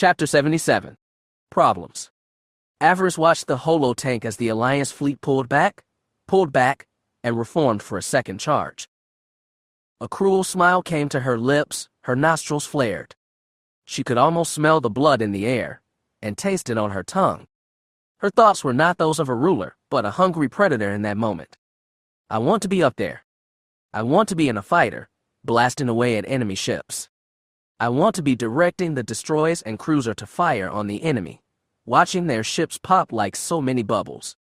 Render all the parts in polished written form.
Chapter 77. Problems. Avaryss watched the holo-tank as the Alliance fleet pulled back, and reformed for a second charge. A cruel smile came to her lips, her nostrils flared. She could almost smell the blood in the air, and taste it on her tongue. Her thoughts were not those of a ruler, but a hungry predator in that moment. I want to be up there. I want to be in a fighter, blasting away at enemy ships. I want to be directing the destroyers and cruiser to fire on the enemy, watching their ships pop like so many bubbles.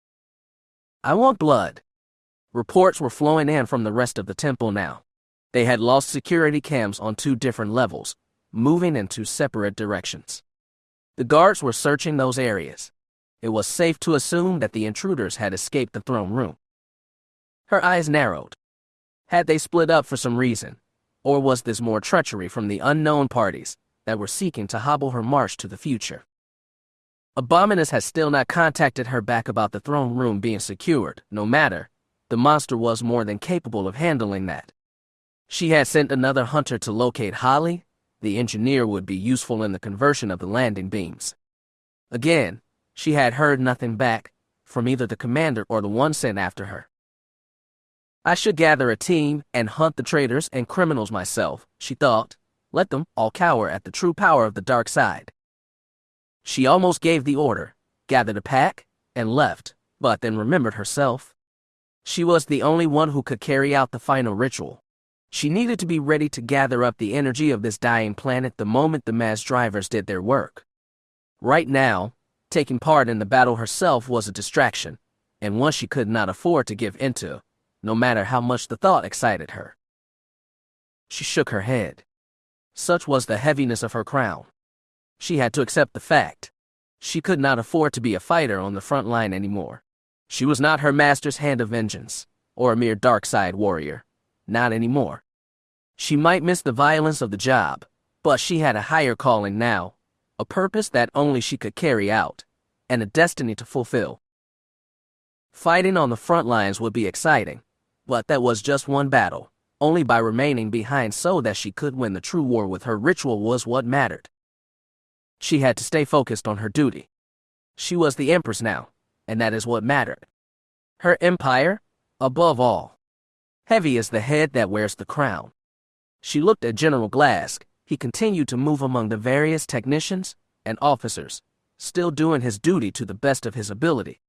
I want blood. Reports were flowing in from the rest of the temple now. They had lost security cams on 2 different levels, moving in 2 separate directions. The guards were searching those areas. It was safe to assume that the intruders had escaped the throne room. Her eyes narrowed. Had they split up for some reason? Or was this more treachery from the unknown parties that were seeking to hobble her march to the future? Abominus had still not contacted her back about the throne room being secured. No matter, the monster was more than capable of handling that. She had sent another hunter to locate Holly. The engineer would be useful in the conversion of the landing beams. Again, she had heard nothing back from either the commander or the one sent after her. I should gather a team and hunt the traitors and criminals myself, she thought. Let them all cower at the true power of the dark side. She almost gave the order, gathered a pack, and left, but then remembered herself. She was the only one who could carry out the final ritual. She needed to be ready to gather up the energy of this dying planet the moment the mass drivers did their work. Right now, taking part in the battle herself was a distraction, and one she could not afford to give into, no matter how much the thought excited her. She shook her head. Such was the heaviness of her crown. She had to accept the fact. She could not afford to be a fighter on the front line anymore. She was not her master's hand of vengeance, or a mere dark side warrior. Not anymore. She might miss the violence of the job, but she had a higher calling now, a purpose that only she could carry out, and a destiny to fulfill. Fighting on the front lines would be exciting, but that was just one battle. Only by remaining behind so that she could win the true war with her ritual was what mattered. She had to stay focused on her duty. She was the Empress now, and that is what mattered. Her empire, above all. Heavy is the head that wears the crown. She looked at General Glask. He continued to move among the various technicians and officers, still doing his duty to the best of his ability.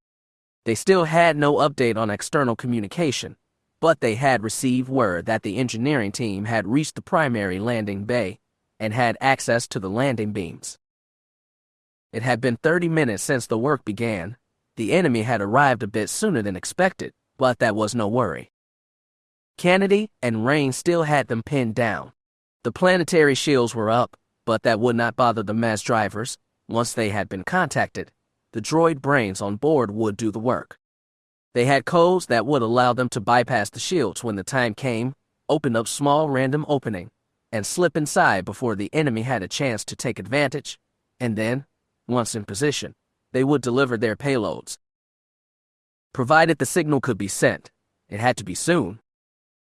They still had no update on external communication, but they had received word that the engineering team had reached the primary landing bay and had access to the landing beams. It had been 30 minutes since the work began. The enemy had arrived a bit sooner than expected, but that was no worry. Kennedy and Rain still had them pinned down. The planetary shields were up, but that would not bother the mass drivers. Once they had been contacted, the droid brains on board would do the work. They had codes that would allow them to bypass the shields when the time came, open up small random opening, and slip inside before the enemy had a chance to take advantage, and then, once in position, they would deliver their payloads. Provided the signal could be sent, it had to be soon.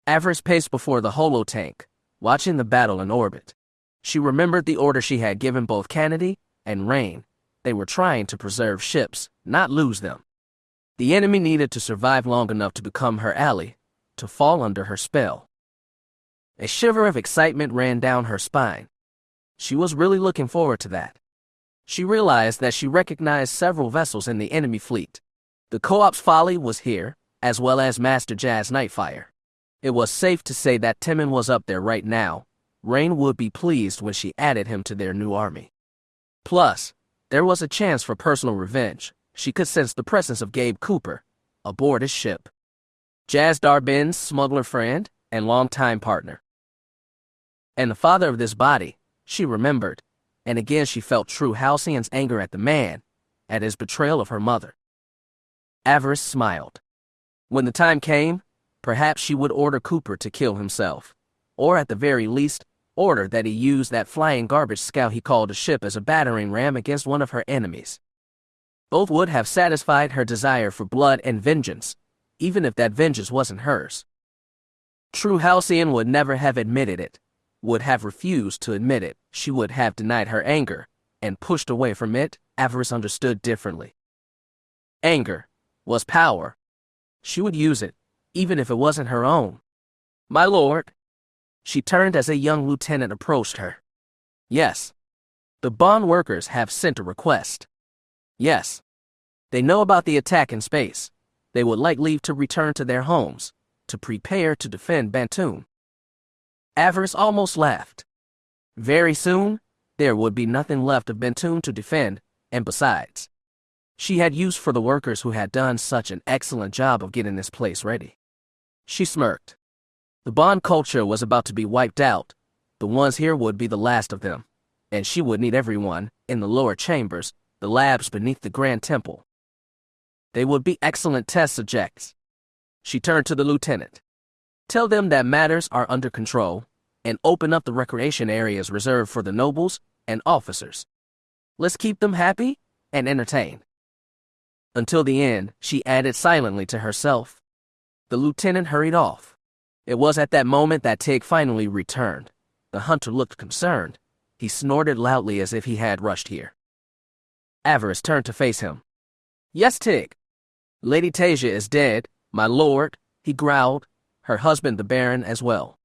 Avaryss paced before the holo-tank, watching the battle in orbit. She remembered the order she had given both Kennedy and Rain. They were trying to preserve ships, not lose them. The enemy needed to survive long enough to become her ally, to fall under her spell. A shiver of excitement ran down her spine. She was really looking forward to that. She realized that she recognized several vessels in the enemy fleet. The Co-op's Folly was here, as well as Master Jazz Nightfire. It was safe to say that Timon was up there right now. Rain would be pleased when she added him to their new army. Plus, there was a chance for personal revenge. She could sense the presence of Gabe Cooper aboard his ship. Jazz Darbin's smuggler friend and longtime partner. And the father of this body, she remembered, and again she felt true Halcyon's anger at the man, at his betrayal of her mother. Avaryss smiled. When the time came, perhaps she would order Cooper to kill himself, or at the very least, order that he use that flying garbage scout he called a ship as a battering ram against one of her enemies. Both would have satisfied her desire for blood and vengeance, even if that vengeance wasn't hers. True Halcyon would never have admitted it, would have refused to admit it. She would have denied her anger, and pushed away from it, Avaryss understood differently. Anger was power. She would use it, even if it wasn't her own. "My lord." She turned as a young lieutenant approached her. "Yes. The bond workers have sent a request." "Yes. They know about the attack in space. They would like leave to return to their homes, to prepare to defend Bantoon." Avaryss almost laughed. Very soon, there would be nothing left of Bantoon to defend, and besides, she had use for the workers who had done such an excellent job of getting this place ready. She smirked. The bond culture was about to be wiped out. The ones here would be the last of them, and she would need everyone in the lower chambers, the labs beneath the Grand Temple. They would be excellent test subjects. She turned to the lieutenant. "Tell them that matters are under control, and open up the recreation areas reserved for the nobles and officers. Let's keep them happy and entertained." Until the end, she added silently to herself. The lieutenant hurried off. It was at that moment that Tig finally returned. The hunter looked concerned. He snorted loudly as if he had rushed here. Avaryss turned to face him. "Yes, Tig. Lady Tasia is dead, my lord," he growled, "her husband the Baron as well."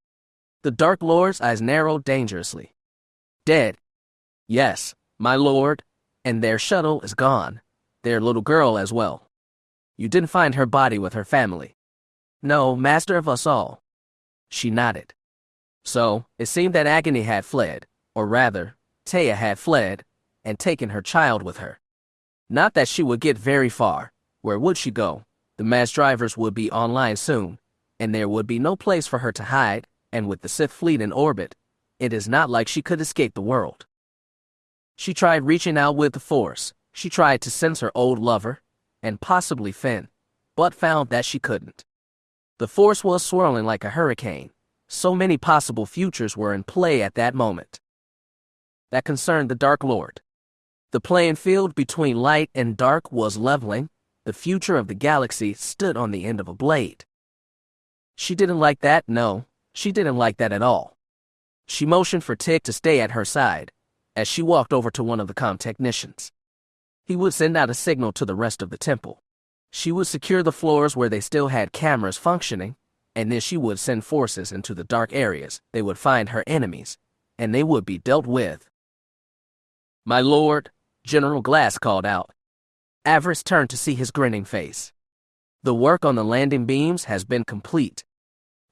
The Dark Lord's eyes narrowed dangerously. "Dead? Yes, my lord, and their shuttle is gone, their little girl as well. You didn't find her body with her family?" "No, master of us all." She nodded. So, it seemed that Agony had fled, or rather, Taya had fled, and taken her child with her. Not that she would get very far. Where would she go? The mass drivers would be online soon, and there would be no place for her to hide, and with the Sith fleet in orbit, it is not like she could escape the world. She tried reaching out with the Force. She tried to sense her old lover, and possibly Finn, but found that she couldn't. The Force was swirling like a hurricane. So many possible futures were in play at that moment. That concerned the Dark Lord. The playing field between light and dark was leveling. The future of the galaxy stood on the end of a blade. She didn't like that, no, she didn't like that at all. She motioned for Tig to stay at her side, as she walked over to one of the comm technicians. He would send out a signal to the rest of the temple. She would secure the floors where they still had cameras functioning, and then she would send forces into the dark areas. They would find her enemies, and they would be dealt with. "My lord," General Glass called out. Avaryss turned to see his grinning face. "The work on the landing beams has been complete."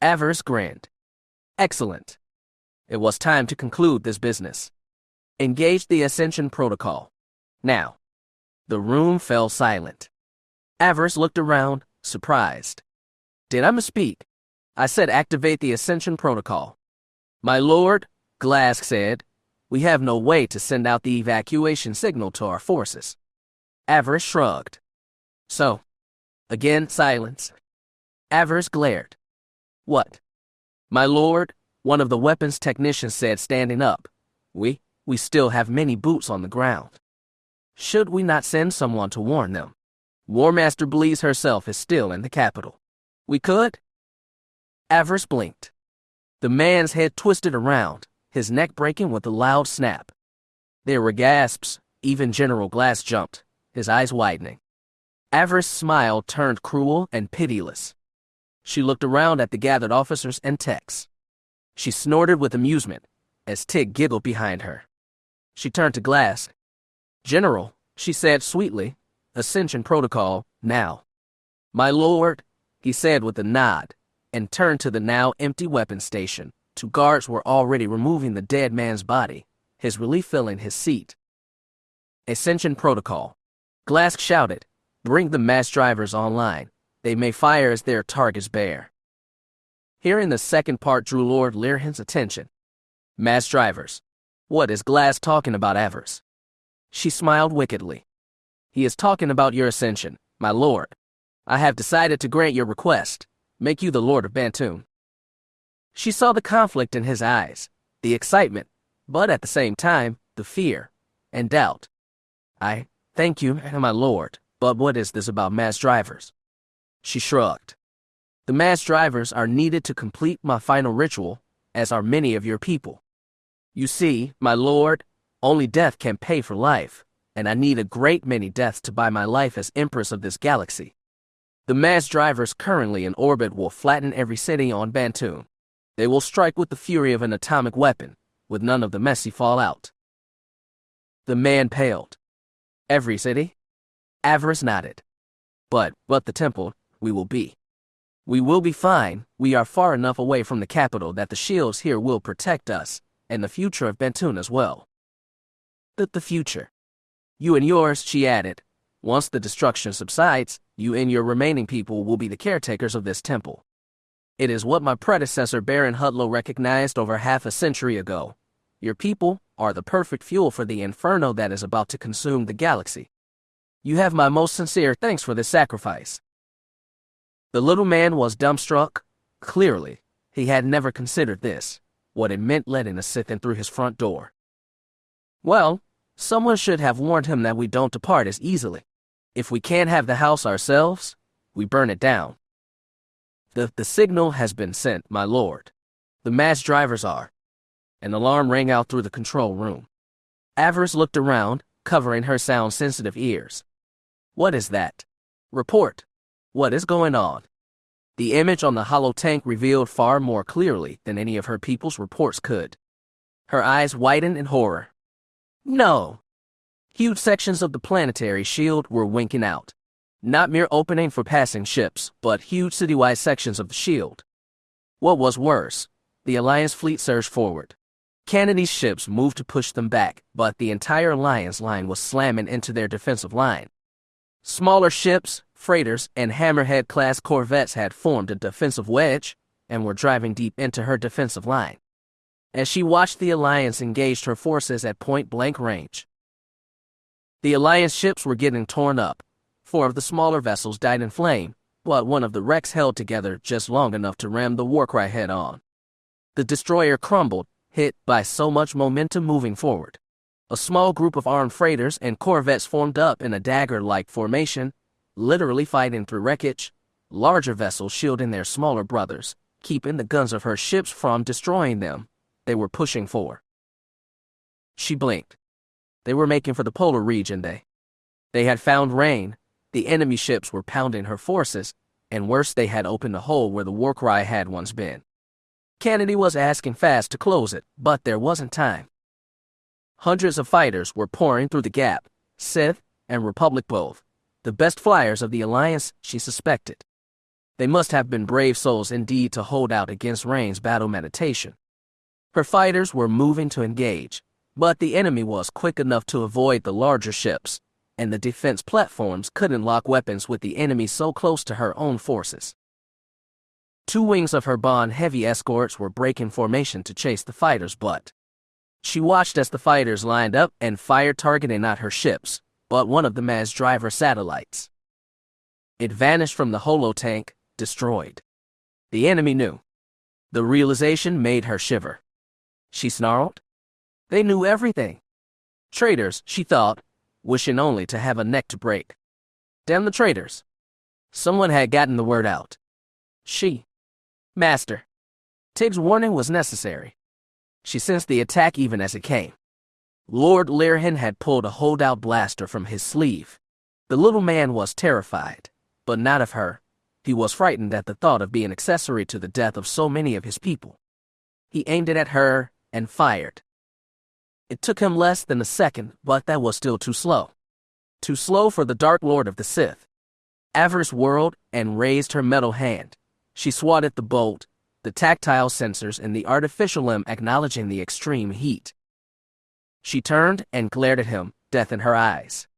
Avaryss grinned. "Excellent. It was time to conclude this business. Engage the Ascension Protocol. Now." The room fell silent. Avaryss looked around, surprised. "Did I misspeak? I said activate the Ascension Protocol." "My lord," Glass said, "we have no way to send out the evacuation signal to our forces." Avaryss shrugged. "So?" Again, silence. Avaryss glared. "What?" "My lord," one of the weapons technicians said, standing up. We still have many boots on the ground. Should we not send someone to warn them? War Master Bleeze herself is still in the capital. We could?" Avaryss blinked. The man's head twisted around, his neck breaking with a loud snap. There were gasps. Even General Glass jumped, his eyes widening. Avaryss' smile turned cruel and pitiless. She looked around at the gathered officers and techs. She snorted with amusement as Tig giggled behind her. She turned to Glass. "General," she said sweetly, "Ascension Protocol, now." "My lord," he said with a nod, and turned to the now empty weapons station. 2 guards were already removing the dead man's body, his relief filling his seat. "Ascension Protocol," Glass shouted. "Bring the mass drivers online. They may fire as their targets bear." Hearing the second part drew Lord Lyrhan's attention. "Mass drivers. What is Glass talking about, Avaryss?" She smiled wickedly. "He is talking about your ascension, my lord. I have decided to grant your request, make you the Lord of Bantoon." She saw the conflict in his eyes, the excitement, but at the same time, the fear and doubt. "I thank you, my lord, but what is this about mass drivers?" She shrugged. "The mass drivers are needed to complete my final ritual, as are many of your people. You see, my lord, Only death can pay for life, and I need a great many deaths to buy my life as Empress of this galaxy. The mass drivers currently in orbit will flatten every city on Bantoon. They will strike with the fury of an atomic weapon, with none of the messy fallout. The man paled. Every city? Avaryss nodded. But the temple, we will be. We will be fine. We are far enough away from the capital that the shields here will protect us, and the future of Bantoon as well. The future. You and yours, she added. Once the destruction subsides, you and your remaining people will be the caretakers of this temple. It is what my predecessor Baron Hudlow recognized over half a century ago. Your people are the perfect fuel for the inferno that is about to consume the galaxy. You have my most sincere thanks for this sacrifice. The little man was dumbstruck. Clearly, he had never considered this, what it meant letting a Sith in through his front door. Well, someone should have warned him that we don't depart as easily. If we can't have the house ourselves, we burn it down. The signal has been sent, my lord. The mass drivers are. An alarm rang out through the control room. Avaryss looked around, covering her sound-sensitive ears. What is that? Report. What is going on? The image on the hollow tank revealed far more clearly than any of her people's reports could. Her eyes widened in horror. No. Huge sections of the planetary shield were winking out. Not mere opening for passing ships, but huge citywide sections of the shield. What was worse, the Alliance fleet surged forward. Kennedy's ships moved to push them back, but the entire Alliance line was slamming into their defensive line. Smaller ships, freighters, and Hammerhead-class corvettes had formed a defensive wedge and were driving deep into her defensive line. As she watched the Alliance engage her forces at point-blank range. The Alliance ships were getting torn up. 4 of the smaller vessels died in flame, but one of the wrecks held together just long enough to ram the Warcry head-on. The destroyer crumbled, hit by so much momentum moving forward. A small group of armed freighters and corvettes formed up in a dagger-like formation, literally fighting through wreckage, larger vessels shielding their smaller brothers, keeping the guns of her ships from destroying them. They were pushing for. She blinked. They were making for the polar region. They had found rain. The enemy ships were pounding her forces, and worse, they had opened a hole where the Warcry had once been. Kennedy was asking fast to close it, but there wasn't time. Hundreds of fighters were pouring through the gap, Sith and Republic both, the best flyers of the Alliance, she suspected. They must have been brave souls indeed to hold out against Rain's battle meditation. Her fighters were moving to engage, but the enemy was quick enough to avoid the larger ships, and the defense platforms couldn't lock weapons with the enemy so close to her own forces. 2 wings of her Bond heavy escorts were breaking formation to chase the fighters, but she watched as the fighters lined up and fired, targeting not her ships, but one of the mass driver satellites. It vanished from the holotank, destroyed. The enemy knew. The realization made her shiver. She snarled. They knew everything. Traitors, she thought, wishing only to have a neck to break. Damn the traitors. Someone had gotten the word out. Master. Tig's warning was necessary. She sensed the attack even as it came. Lord Lyrhan had pulled a holdout blaster from his sleeve. The little man was terrified, but not of her. He was frightened at the thought of being accessory to the death of so many of his people. He aimed it at her and fired. It took him less than a second, but that was still too slow. Too slow for the Dark Lord of the Sith. Avaryss whirled and raised her metal hand. She swatted the bolt, the tactile sensors and the artificial limb acknowledging the extreme heat. She turned and glared at him, death in her eyes.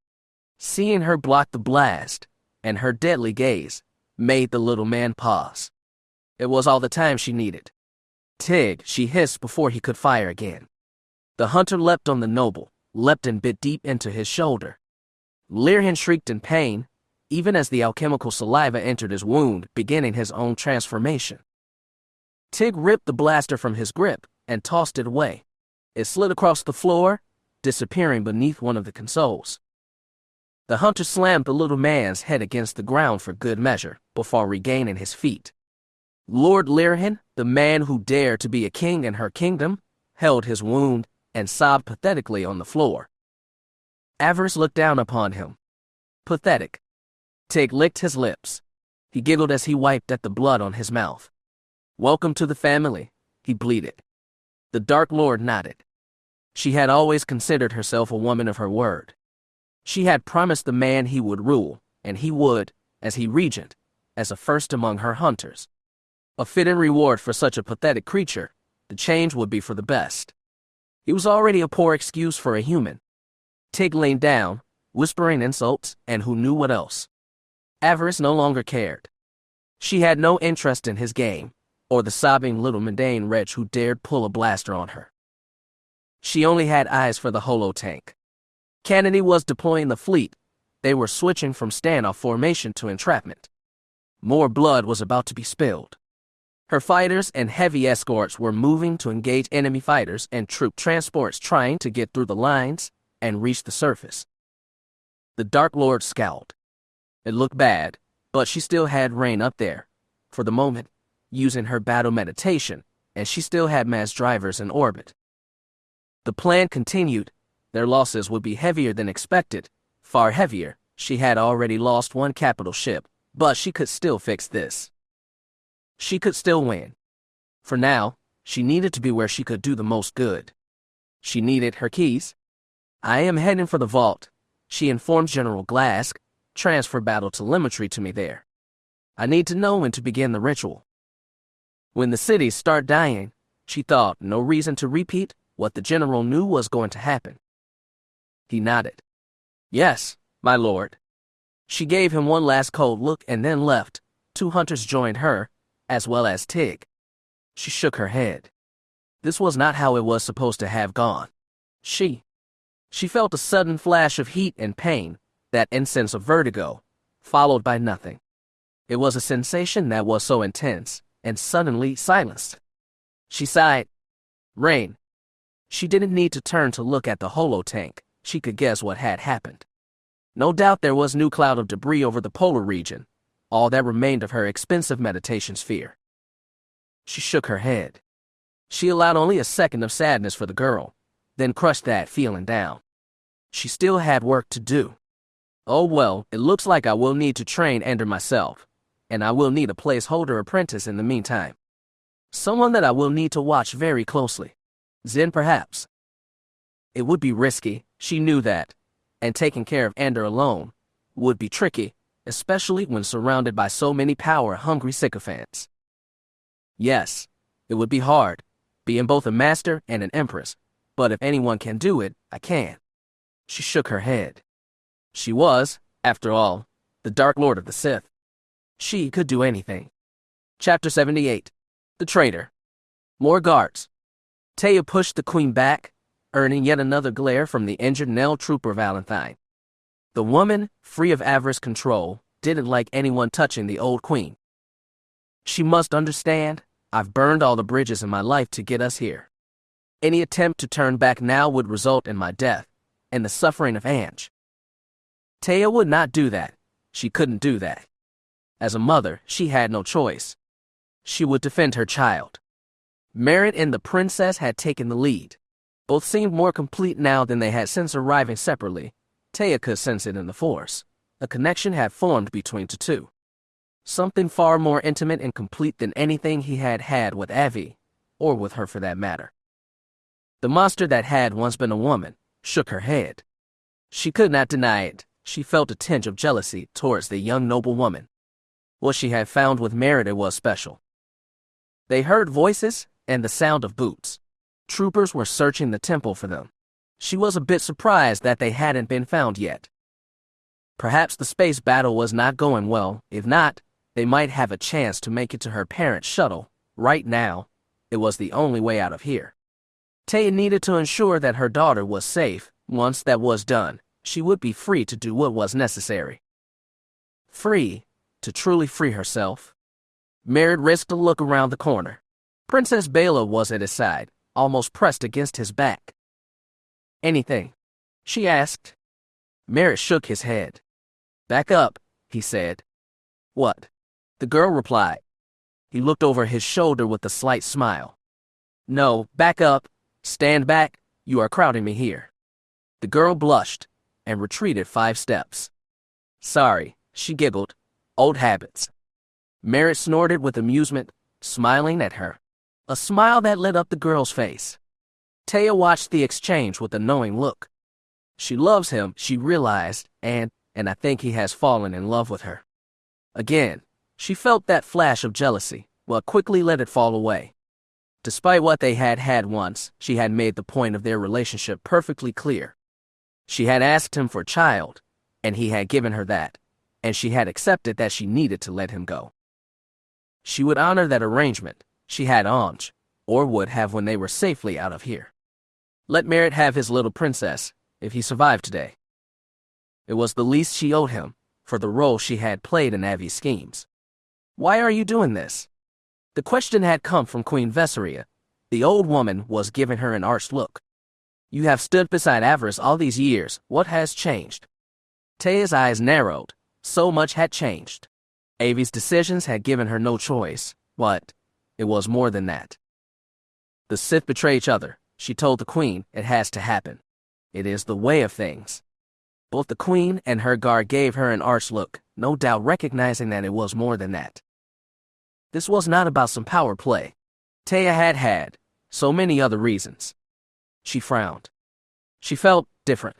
Seeing her block the blast, and her deadly gaze, made the little man pause. It was all the time she needed. Tig, she hissed before he could fire again. The hunter leapt on the noble, leapt and bit deep into his shoulder. Lyrhan shrieked in pain, even as the alchemical saliva entered his wound, beginning his own transformation. Tig ripped the blaster from his grip and tossed it away. It slid across the floor, disappearing beneath one of the consoles. The hunter slammed the little man's head against the ground for good measure, before regaining his feet. Lord Lyrhan, the man who dared to be a king in her kingdom, held his wound, and sobbed pathetically on the floor. Avaryss looked down upon him. Pathetic. Tig licked his lips. He giggled as he wiped at the blood on his mouth. "Welcome to the family," he bleated. The Dark Lord nodded. She had always considered herself a woman of her word. She had promised the man he would rule, and he would, as he regent, as a first among her hunters. A fitting reward for such a pathetic creature, the change would be for the best. It was already a poor excuse for a human. Tig leaned down, whispering insults, and who knew what else. Avaryss no longer cared. She had no interest in his game, or the sobbing little mundane wretch who dared pull a blaster on her. She only had eyes for the holo-tank. Kennedy was deploying the fleet. They were switching from standoff formation to entrapment. More blood was about to be spilled. Her fighters and heavy escorts were moving to engage enemy fighters and troop transports trying to get through the lines and reach the surface. The Dark Lord scowled. It looked bad, but she still had Rain up there, for the moment, using her battle meditation, and she still had mass drivers in orbit. The plan continued. Their losses would be heavier than expected, far heavier. She had already lost one capital ship, but she could still fix this. She could still win. For now, she needed to be where she could do the most good. She needed her keys. "I am heading for the vault," she informed General Glask. "Transfer battle telemetry to me there. I need to know when to begin the ritual." When the cities start dying, she thought no reason to repeat what the general knew was going to happen. He nodded. "Yes, my lord." She gave him one last cold look and then left. 2 hunters joined her, as well as Tig. She shook her head. This was not how it was supposed to have gone. She felt a sudden flash of heat and pain, that incense of vertigo, followed by nothing. It was a sensation that was so intense, and suddenly silenced. She sighed. Rain. She didn't need to turn to look at the holo-tank. She could guess what had happened. No doubt there was a new cloud of debris over the polar region, all that remained of her expensive meditation sphere. She shook her head. She allowed only a second of sadness for the girl, then crushed that feeling down. She still had work to do. "Oh well, it looks like I will need to train Ender myself, and I will need a placeholder apprentice in the meantime. Someone that I will need to watch very closely. Zen perhaps." It would be risky, she knew that, and taking care of Ender alone would be tricky, especially when surrounded by so many power-hungry sycophants. Yes, it would be hard, being both a master and an empress, but if anyone can do it, I can. She shook her head. She was, after all, the Dark Lord of the Sith. She could do anything. Chapter 78. The Traitor. More guards. Taya pushed the queen back, earning yet another glare from the injured Nell Trooper Valentine. The woman, free of Avaryss control, didn't like anyone touching the old queen. She must understand, I've burned all the bridges in my life to get us here. Any attempt to turn back now would result in my death, and the suffering of Ange. Taya would not do that. She couldn't do that. As a mother, she had no choice. She would defend her child. Merritt and the princess had taken the lead. Both seemed more complete now than they had since arriving separately. Taya could sense it in the Force. A connection had formed between the two. Something far more intimate and complete than anything he had had with Avi, or with her for that matter. The monster that had once been a woman shook her head. She could not deny it. She felt a tinge of jealousy towards the young noble woman. What she had found with Merritt was special. They heard voices and the sound of boots. Troopers were searching the temple for them. She was a bit surprised that they hadn't been found yet. Perhaps the space battle was not going well. If not, they might have a chance to make it to her parents' shuttle. Right now, it was the only way out of here. Taya needed to ensure that her daughter was safe. Once that was done, she would be free to do what was necessary. Free to truly free herself. Merritt risked a look around the corner. Princess Bela was at his side, almost pressed against his back. "Anything?" she asked. Merritt shook his head. "Back up," he said. "What?" the girl replied. He looked over his shoulder with a slight smile. "No, back up. Stand back. You are crowding me here. The girl blushed and retreated 5 steps. Sorry, she giggled. Old habits. Merritt snorted with amusement, smiling at her. A smile that lit up the girl's face. Taya watched the exchange with a knowing look. She loves him, she realized, and I think he has fallen in love with her. Again, she felt that flash of jealousy, but quickly let it fall away. Despite what they had had once, she had made the point of their relationship perfectly clear. She had asked him for a child, and he had given her that, and she had accepted that she needed to let him go. She would honor that arrangement, she had Anj, or would have when they were safely out of here. Let Merritt have his little princess, if he survived today. It was the least she owed him, for the role she had played in Avi's schemes. Why are you doing this? The question had come from Queen Vesseria. The old woman was giving her an arch look. You have stood beside Avaryss all these years, what has changed? Taya's eyes narrowed, so much had changed. Avi's decisions had given her no choice, but it was more than that. The Sith betray each other, she told the Queen. It has to happen. It is the way of things. Both the Queen and her guard gave her an arch look, no doubt recognizing that it was more than that. This was not about some power play. Taya had so many other reasons. She frowned. She felt different.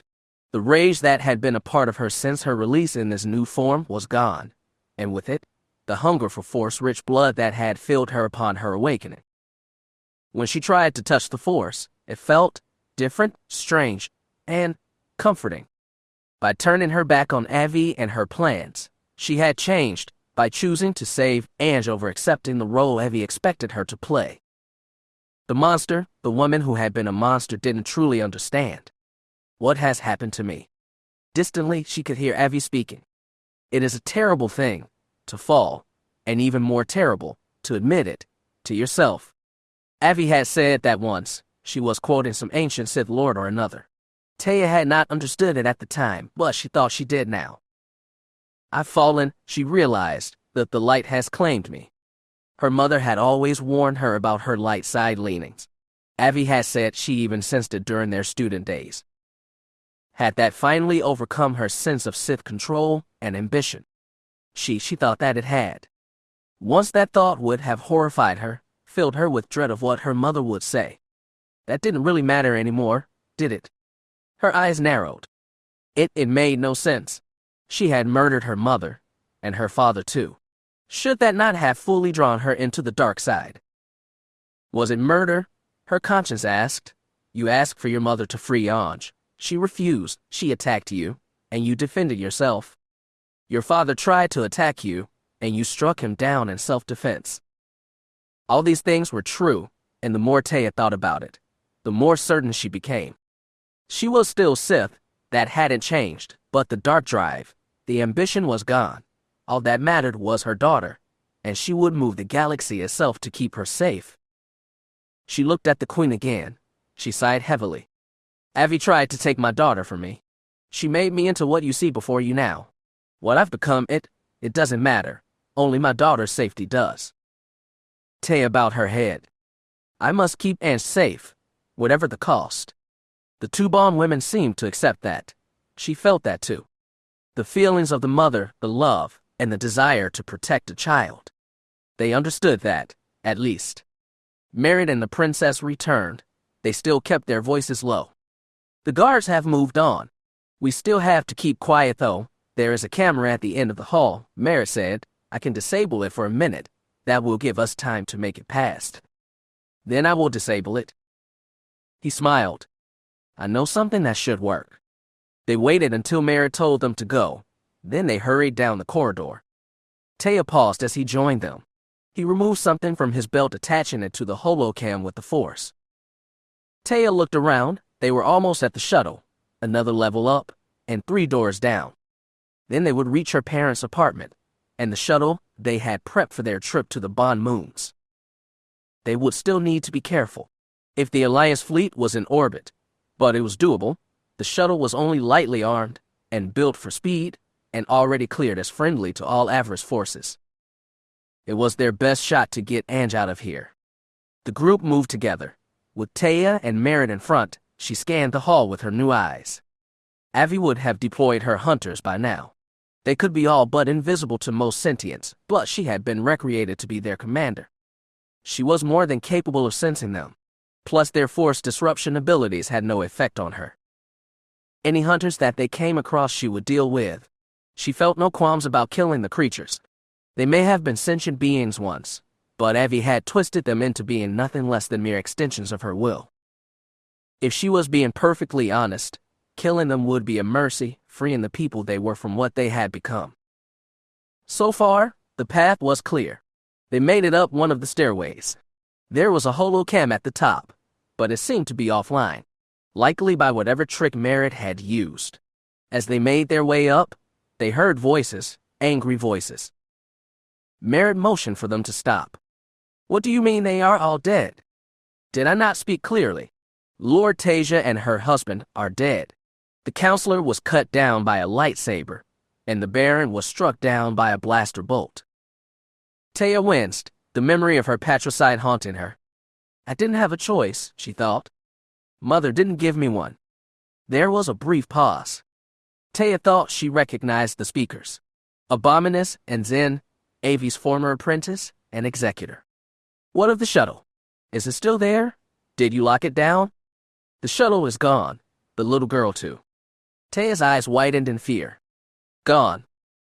The rage that had been a part of her since her release in this new form was gone, and with it, the hunger for Force-rich blood that had filled her upon her awakening. When she tried to touch the Force, it felt different, strange, and comforting. By turning her back on Avi and her plans, she had changed, by choosing to save Anj over accepting the role Avi expected her to play. The monster, the woman who had been a monster, didn't truly understand. What has happened to me? Distantly, she could hear Avi speaking. It is a terrible thing to fall, and even more terrible to admit it to yourself. Avi had said that once. She was quoting some ancient Sith lord or another. Taya had not understood it at the time, but she thought she did now. I've fallen, she realized, that the light has claimed me. Her mother had always warned her about her light side leanings. Avi had said she even sensed it during their student days. Had that finally overcome her sense of Sith control and ambition? She thought that it had. Once that thought would have horrified her, filled her with dread of what her mother would say. That didn't really matter anymore, did it? Her eyes narrowed. It made no sense. She had murdered her mother, and her father too. Should that not have fully drawn her into the dark side? Was it murder? Her conscience asked. You asked for your mother to free Anj. She refused. She attacked you, and you defended yourself. Your father tried to attack you, and you struck him down in self-defense. All these things were true, and the more Taya thought about it, the more certain she became. She was still Sith, that hadn't changed, but the dark drive, the ambition was gone. All that mattered was her daughter, and she would move the galaxy itself to keep her safe. She looked at the Queen again. She sighed heavily. Avi tried to take my daughter from me. She made me into what you see before you now. What I've become, it doesn't matter. Only my daughter's safety does. Taya bowed her head. I must keep Anj safe, whatever the cost. The two bond women seemed to accept that. She felt that too. The feelings of the mother, the love, and the desire to protect a child. They understood that, at least. Merritt and the princess returned. They still kept their voices low. The guards have moved on. We still have to keep quiet though. There is a camera at the end of the hall, Merritt said. I can disable it for a minute. That will give us time to make it past. Then I will disable it. He smiled. I know something that should work. They waited until Merritt told them to go. Then they hurried down the corridor. Taya paused as he joined them. He removed something from his belt, attaching it to the holocam with the Force. Taya looked around. They were almost at the shuttle, another level up, and 3 doors down. Then they would reach her parents' apartment, and the shuttle they had prepped for their trip to the Bond Moons. They would still need to be careful. If the Alliance fleet was in orbit, but it was doable, the shuttle was only lightly armed and built for speed, and already cleared as friendly to all Avaryss forces. It was their best shot to get Anj out of here. The group moved together, with Taya and Merritt in front, She scanned the hall with her new eyes. Avi would have deployed her hunters by now. They could be all but invisible to most sentients, but she had been recreated to be their commander. She was more than capable of sensing them. Plus, their force disruption abilities had no effect on her. Any hunters that they came across she would deal with. She felt no qualms about killing the creatures. They may have been sentient beings once, but Avi had twisted them into being nothing less than mere extensions of her will. If she was being perfectly honest, killing them would be a mercy, freeing the people they were from what they had become. So far, the path was clear. They made it up one of the stairways. There was a holocam at the top, but it seemed to be offline, likely by whatever trick Merritt had used. As they made their way up, they heard voices, angry voices. Merritt motioned for them to stop. What do you mean they are all dead? Did I not speak clearly? Lord Tasia and her husband are dead. The counselor was cut down by a lightsaber, and the Baron was struck down by a blaster bolt. Taya winced, the memory of her patricide haunting her. I didn't have a choice, she thought. Mother didn't give me one. There was a brief pause. Taya thought she recognized the speakers. Abominus and Zen, Avi's former apprentice and executor. What of the shuttle? Is it still there? Did you lock it down? The shuttle is gone, the little girl too. Taya's eyes widened in fear. Gone.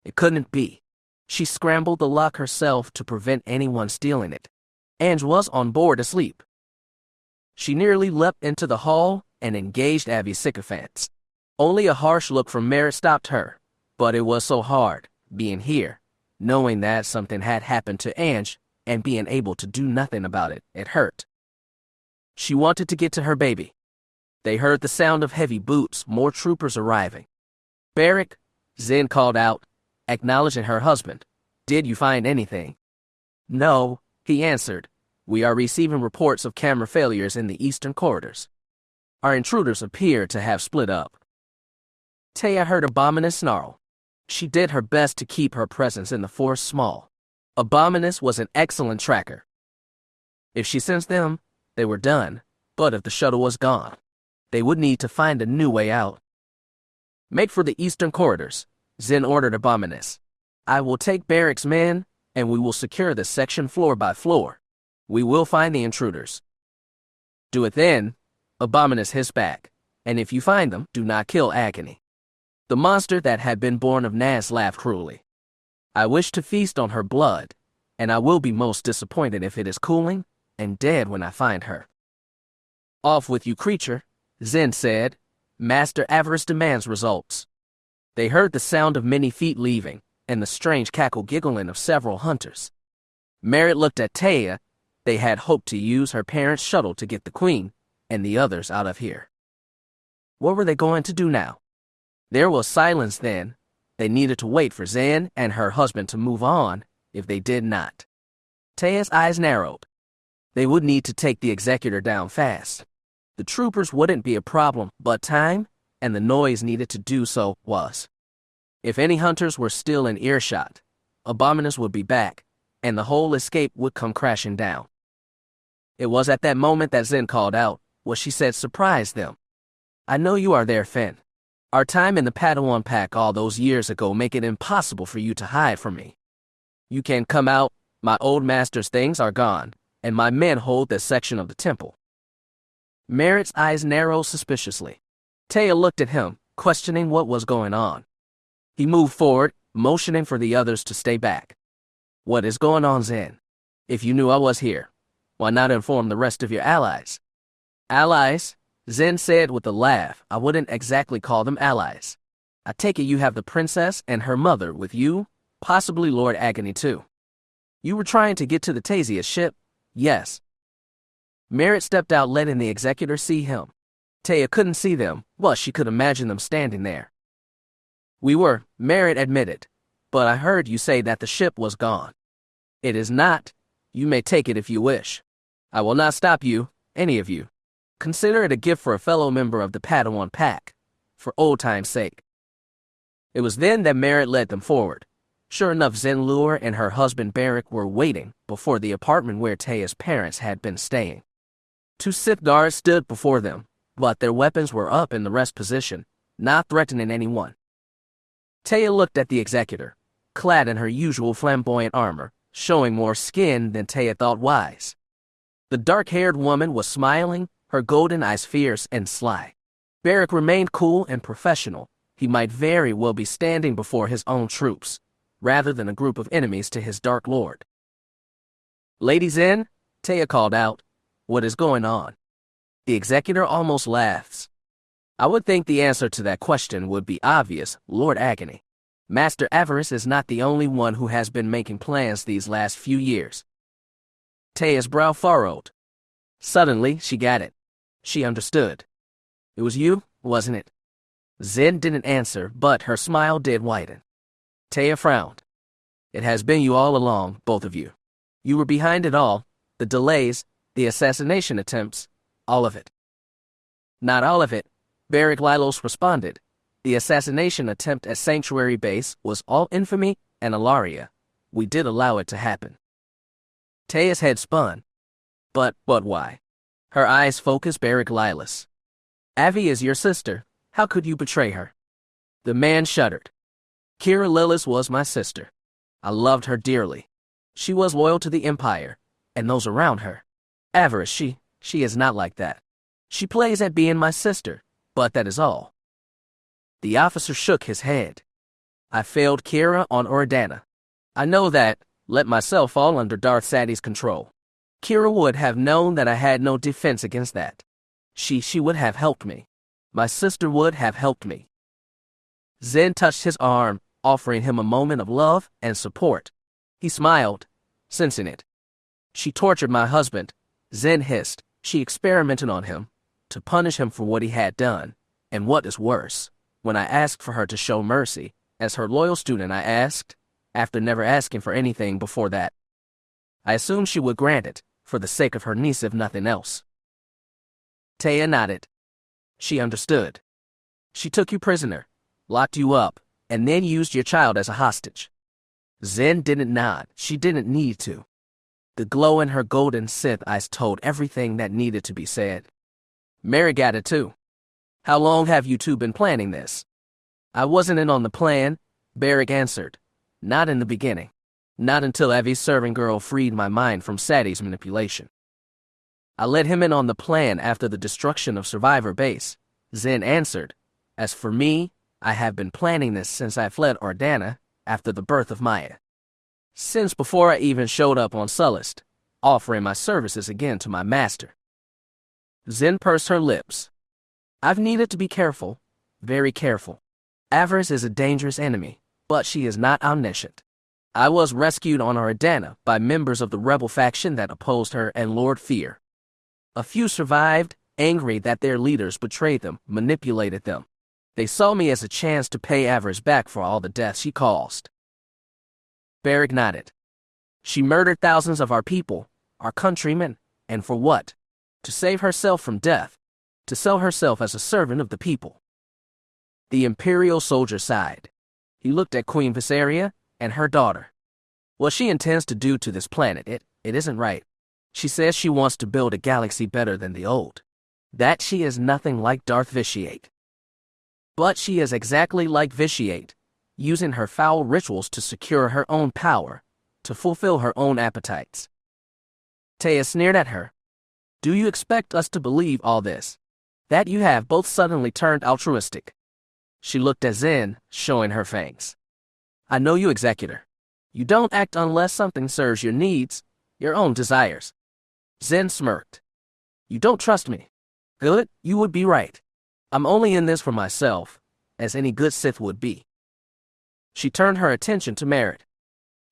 It couldn't be. She scrambled the lock herself to prevent anyone stealing it. Ange was on board asleep. She nearly leapt into the hall and engaged Avi's sycophants. Only a harsh look from Merritt stopped her, but it was so hard, being here, knowing that something had happened to Ange, and being able to do nothing about it, it hurt. She wanted to get to her baby. They heard the sound of heavy boots, more troopers arriving. Barrack, Zen called out, acknowledging her husband. Did you find anything? No, he answered. We are receiving reports of camera failures in the eastern corridors. Our intruders appear to have split up. Taya heard Abominus snarl. She did her best to keep her presence in the force small. Abominus was an excellent tracker. If she sensed them, they were done, but if the shuttle was gone, they would need to find a new way out. Make for the eastern corridors, Zen ordered Abominus. I will take Barrack's men, and we will secure the section floor by floor. We will find the intruders. Do it then, Abominus hissed back, and if you find them, do not kill Agony. The monster that had been born of Naz laughed cruelly. I wish to feast on her blood, and I will be most disappointed if it is cooling and dead when I find her. Off with you, creature, Zen said. Master Avaryss demands results. They heard the sound of many feet leaving, and the strange cackle giggling of several hunters. Merritt looked at Taya. They had hoped to use her parents' shuttle to get the queen and the others out of here. What were they going to do now? There was silence then. They needed to wait for Zen and her husband to move on if they did not. Taya's eyes narrowed. They would need to take the executor down fast. The troopers wouldn't be a problem, but time, and the noise needed to do so, was. If any hunters were still in earshot, Abominus would be back, and the whole escape would come crashing down. It was at that moment that Zen called out. What she said surprised them. I know you are there, Finn. Our time in the Padawan pack all those years ago make it impossible for you to hide from me. You can come out, my old master's things are gone, and my men hold this section of the temple. Merritt's eyes narrowed suspiciously. Taya looked at him, questioning what was going on. He moved forward, motioning for the others to stay back. What is going on, Zen? If you knew I was here, why not inform the rest of your allies? Allies? Zen said with a laugh. I wouldn't exactly call them allies. I take it you have the princess and her mother with you, possibly Lord Agony too. You were trying to get to the Tasia ship? Yes. Merritt stepped out, letting the executor see him. Taya couldn't see them, but she could imagine them standing there. We were, Merritt admitted, but I heard you say that the ship was gone. It is not. You may take it if you wish. I will not stop you, any of you. Consider it a gift for a fellow member of the Padawan pack, for old time's sake. It was then that Merritt led them forward. Sure enough, Zenlure and her husband Barrack were waiting before the apartment where Taya's parents had been staying. Two Sith guards stood before them, but their weapons were up in the rest position, not threatening anyone. Taya looked at the executor, clad in her usual flamboyant armor, showing more skin than Taya thought wise. The dark-haired woman was smiling, her golden eyes fierce and sly. Beric remained cool and professional. He might very well be standing before his own troops, rather than a group of enemies to his Dark Lord. "Ladies in," Taya called out. "What is going on?" The executor almost laughs. "I would think the answer to that question would be obvious, Lord Agony. Master Avaryss is not the only one who has been making plans these last few years." Taya's brow furrowed. Suddenly, she got it. She understood. "It was you, wasn't it?" Zen didn't answer, but her smile did widen. Taya frowned. "It has been you all along, both of you. You were behind it all, the delays, the assassination attempts, all of it." "Not all of it," Beric Lilos responded. "The assassination attempt at Sanctuary Base was all infamy and Ilaria. We did allow it to happen." Taya's head spun. But why?" Her eyes focused Beric Lilos. "Avi is your sister. How could you betray her?" The man shuddered. "Kira Lillis was my sister. I loved her dearly. She was loyal to the Empire, and those around her. Avaryss, she is not like that. She plays at being my sister, but that is all." The officer shook his head. "I failed Kira on Ordana. I know that, let myself fall under Darth Saddy's control. Kira would have known that I had no defense against that. She would have helped me. My sister would have helped me." Zen touched his arm, offering him a moment of love and support. He smiled, sensing it. "She tortured my husband," Zen hissed. "She experimented on him, to punish him for what he had done. And what is worse, when I asked for her to show mercy, as her loyal student I asked, after never asking for anything before that. I assumed she would grant it, for the sake of her niece if nothing else." Taya nodded. She understood. "She took you prisoner, locked you up, and then used your child as a hostage." Zen didn't nod. She didn't need to. The glow in her golden Sith eyes told everything that needed to be said. "Mary got it too. How long have you two been planning this?" "I wasn't in on the plan," Beric answered. "Not in the beginning. Not until Avi's serving girl freed my mind from Saddy's manipulation. I let him in on the plan after the destruction of Survivor Base," Zen answered. "As for me, I have been planning this since I fled Ordana after the birth of Maya. Since before I even showed up on Sullust, offering my services again to my master." Zen pursed her lips. "I've needed to be careful, very careful. Avaryss is a dangerous enemy, but she is not omniscient. I was rescued on Ordana by members of the rebel faction that opposed her and Lord Fear. A few survived, angry that their leaders betrayed them, manipulated them. They saw me as a chance to pay Avaryss back for all the deaths she caused." Beric nodded. "She murdered thousands of our people, our countrymen, and for what? To save herself from death, to sell herself as a servant of the people." The Imperial soldier sighed. He looked at Queen Viseria and her daughter. "What she intends to do to this planet, it isn't right. She says she wants to build a galaxy better than the old. That she is nothing like Darth Vitiate. But she is exactly like Vitiate, using her foul rituals to secure her own power, to fulfill her own appetites." Taya sneered at her. "Do you expect us to believe all this? That you have both suddenly turned altruistic?" She looked at Zen, showing her fangs. "I know you, Executor. You don't act unless something serves your needs, your own desires." Zen smirked. "You don't trust me. Good, you would be right. I'm only in this for myself, as any good Sith would be." She turned her attention to Merritt.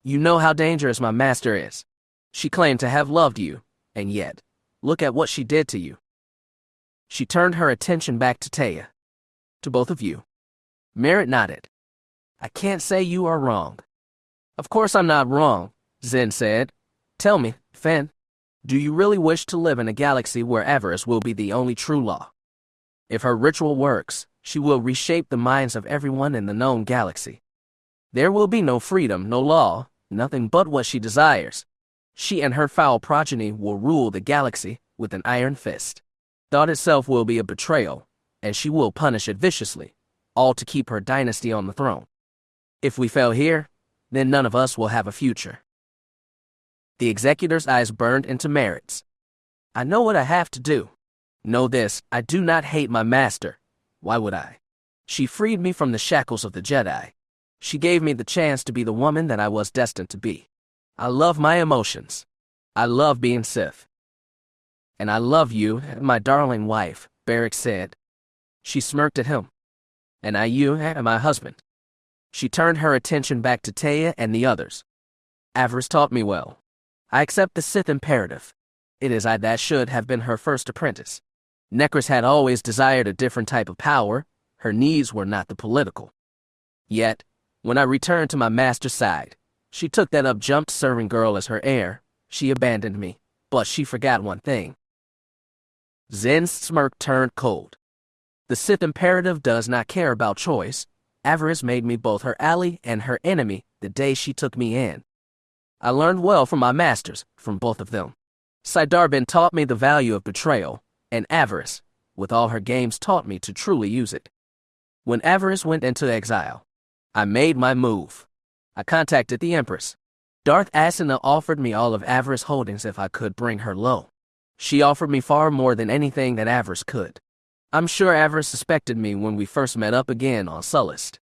"You know how dangerous my master is. She claimed to have loved you, and yet, look at what she did to you." She turned her attention back to Taya. "To both of you." Merritt nodded. "I can't say you are wrong." "Of course I'm not wrong," Zen said. "Tell me, Fen, do you really wish to live in a galaxy where Avaryss will be the only true law? If her ritual works, she will reshape the minds of everyone in the known galaxy. There will be no freedom, no law, nothing but what she desires. She and her foul progeny will rule the galaxy with an iron fist. Thought itself will be a betrayal, and she will punish it viciously, all to keep her dynasty on the throne. If we fail here, then none of us will have a future. The executor's eyes burned into Merritt's. I know what I have to do. Know this, I do not hate my master. Why would I? She freed me from the shackles of the Jedi. She gave me the chance to be the woman that I was destined to be. I love my emotions. I love being Sith. And I love you, my darling wife, Barrick said. She smirked at him. And I you, my husband. She turned her attention back to Taya and the others. Avaryss taught me well. I accept the Sith imperative. It is I that should have been her first apprentice. Necris had always desired a different type of power. Her needs were not the political. Yet, when I returned to my master's side, she took that up-jumped serving girl as her heir. She abandoned me, but she forgot one thing. Zen's smirk turned cold. The Sith imperative does not care about choice. Avaryss made me both her ally and her enemy the day she took me in. I learned well from my masters, from both of them. Sidarbin taught me the value of betrayal, and Avaryss, with all her games, taught me to truly use it. When Avaryss went into exile, I made my move. I contacted the Empress. Darth Asina offered me all of Avaryss' holdings if I could bring her low. She offered me far more than anything that Avaryss could. I'm sure Avaryss suspected me when we first met up again on Sullust.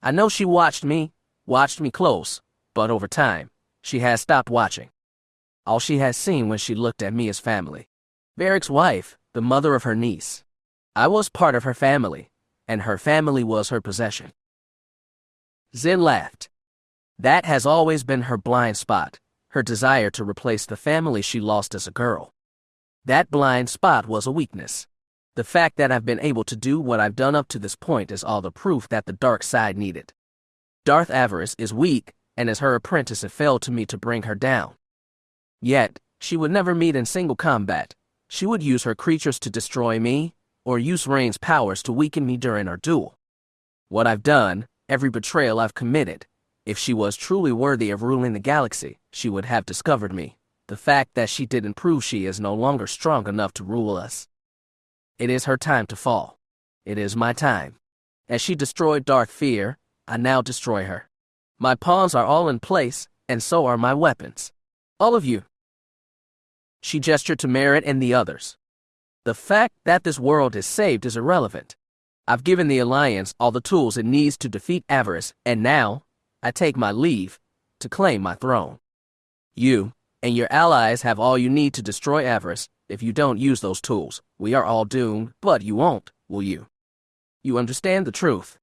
I know she watched me close, but over time, she has stopped watching. All she has seen when she looked at me is family. Barrick's wife, the mother of her niece. I was part of her family, and her family was her possession. Zen laughed. That has always been her blind spot, her desire to replace the family she lost as a girl. That blind spot was a weakness. The fact that I've been able to do what I've done up to this point is all the proof that the dark side needed. Darth Avaryss is weak, and as her apprentice it fell to me to bring her down. Yet, she would never meet in single combat. She would use her creatures to destroy me, or use Rain's powers to weaken me during our duel. What I've done, every betrayal I've committed, if she was truly worthy of ruling the galaxy, she would have discovered me. The fact that she didn't prove she is no longer strong enough to rule us. It is her time to fall. It is my time. As she destroyed Darth Fear, I now destroy her. My pawns are all in place, and so are my weapons. All of you. She gestured to Merritt and the others. The fact that this world is saved is irrelevant. I've given the Alliance all the tools it needs to defeat Avaryss, and now, I take my leave to claim my throne. You and your allies have all you need to destroy Avaryss. If you don't use those tools, we are all doomed, but you won't, will you? You understand the truth.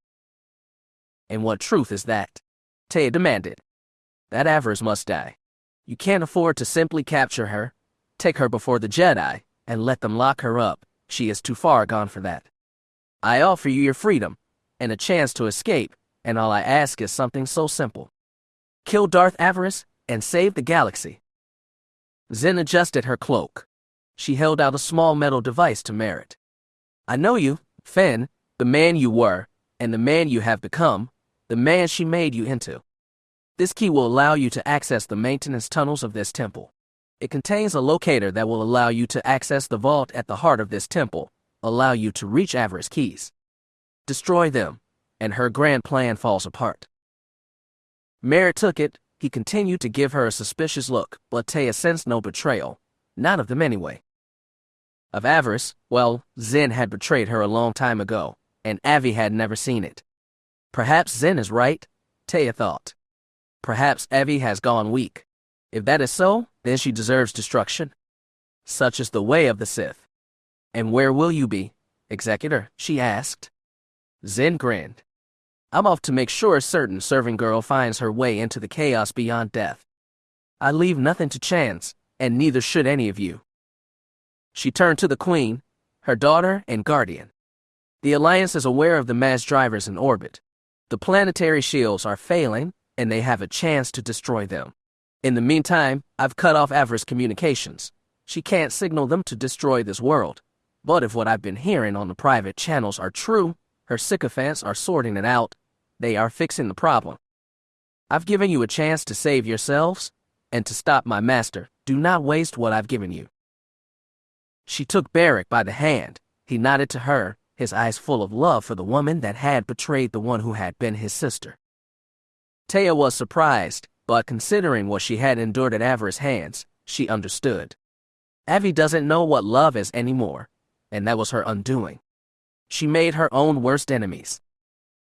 And what truth is that? Taya demanded. That Avaryss must die. You can't afford to simply capture her, take her before the Jedi, and let them lock her up. She is too far gone for that. I offer you your freedom, and a chance to escape, and all I ask is something so simple. Kill Darth Avaryss, and save the galaxy. Zen adjusted her cloak. She held out a small metal device to Merritt. I know you, Finn, the man you were, and the man you have become, the man she made you into. This key will allow you to access the maintenance tunnels of this temple. It contains a locator that will allow you to access the vault at the heart of this temple, allow you to reach Avaryss keys. Destroy them, and her grand plan falls apart. Merritt took it. He continued to give her a suspicious look, but Taya sensed no betrayal. Not of them anyway. Of Avaryss, well, Zen had betrayed her a long time ago, and Avi had never seen it. Perhaps Zen is right, Taya thought. Perhaps Avi has gone weak. If that is so, then she deserves destruction. Such is the way of the Sith. And where will you be, Executor? She asked. Zen grinned. I'm off to make sure a certain serving girl finds her way into the chaos beyond death. I leave nothing to chance, and neither should any of you. She turned to the Queen, her daughter and guardian. The Alliance is aware of the mass drivers in orbit. The planetary shields are failing, and they have a chance to destroy them. In the meantime, I've cut off Avaryss communications. She can't signal them to destroy this world. But if what I've been hearing on the private channels are true, her sycophants are sorting it out. They are fixing the problem. I've given you a chance to save yourselves, and to stop my master. Do not waste what I've given you. She took Beric by the hand. He nodded to her, his eyes full of love for the woman that had betrayed the one who had been his sister. Taya was surprised, but considering what she had endured at Avaryss' hands, she understood. Avi doesn't know what love is anymore, and that was her undoing. She made her own worst enemies.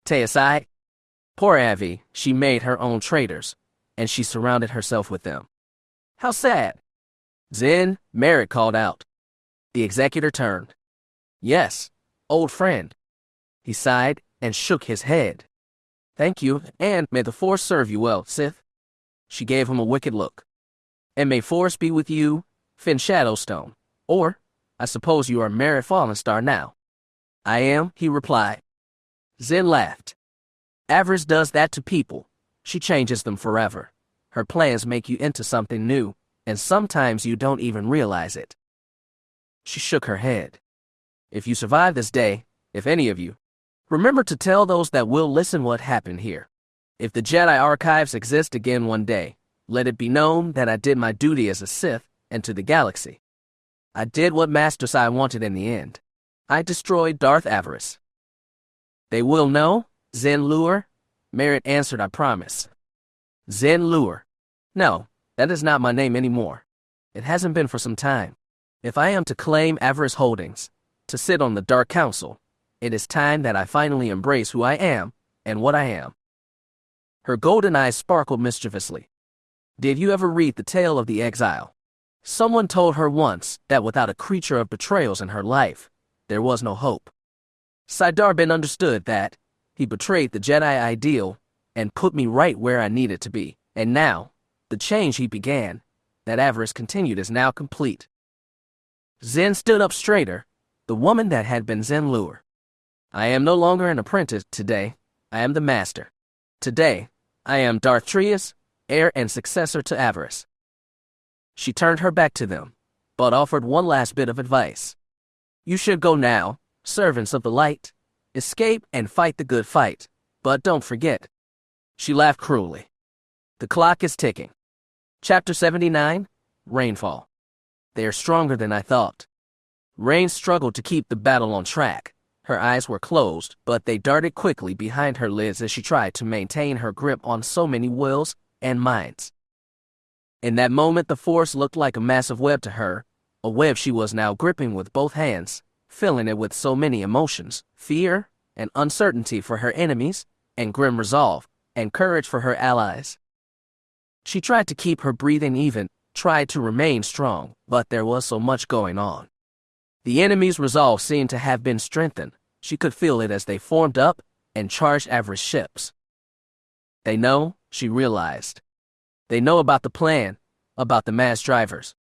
Taya sighed. Poor Avi, she made her own traitors, and she surrounded herself with them. How sad. Zen, Merritt called out. The executor turned. Yes, old friend. He sighed and shook his head. Thank you, and may the Force serve you well, Sith. She gave him a wicked look. And may Force be with you, Finn Shadowstone. Or, I suppose you are Merritt Fallenstar now. I am, he replied. Zen laughed. Avaryss does that to people. She changes them forever. Her plans make you into something new, and sometimes you don't even realize it. She shook her head. If you survive this day, if any of you, remember to tell those that will listen what happened here. If the Jedi archives exist again one day, let it be known that I did my duty as a Sith and to the galaxy. I did what Master Sai wanted in the end. I destroyed Darth Avaryss. They will know, Zen Lure? Merritt answered, I promise. Zen Lure. No, that is not my name anymore. It hasn't been for some time. If I am to claim Avaryss Holdings, to sit on the Dark Council, it is time that I finally embrace who I am and what I am. Her golden eyes sparkled mischievously. Did you ever read The Tale of the Exile? Someone told her once that without a creature of betrayals in her life, there was no hope. Sidar Ben understood that. He betrayed the Jedi ideal and put me right where I needed to be. And now, the change he began, that Avaryss continued, is now complete. Zen stood up straighter, the woman that had been Zen Lure. I am no longer an apprentice today. I am the master. Today, I am Darth Trius, heir and successor to Avaryss. She turned her back to them, but offered one last bit of advice. You should go now, servants of the light. Escape and fight the good fight, but don't forget. She laughed cruelly. The clock is ticking. Chapter 79, Rainfall. They are stronger than I thought. Rain struggled to keep the battle on track. Her eyes were closed, but they darted quickly behind her lids as she tried to maintain her grip on so many wills and minds. In that moment, the Force looked like a massive web to her, a web she was now gripping with both hands, filling it with so many emotions, fear and uncertainty for her enemies, and grim resolve and courage for her allies. She tried to keep her breathing even, tried to remain strong, but there was so much going on. The enemy's resolve seemed to have been strengthened. She could feel it as they formed up and charged Avaryss ships. They know, she realized. They know about the plan, about the mass drivers.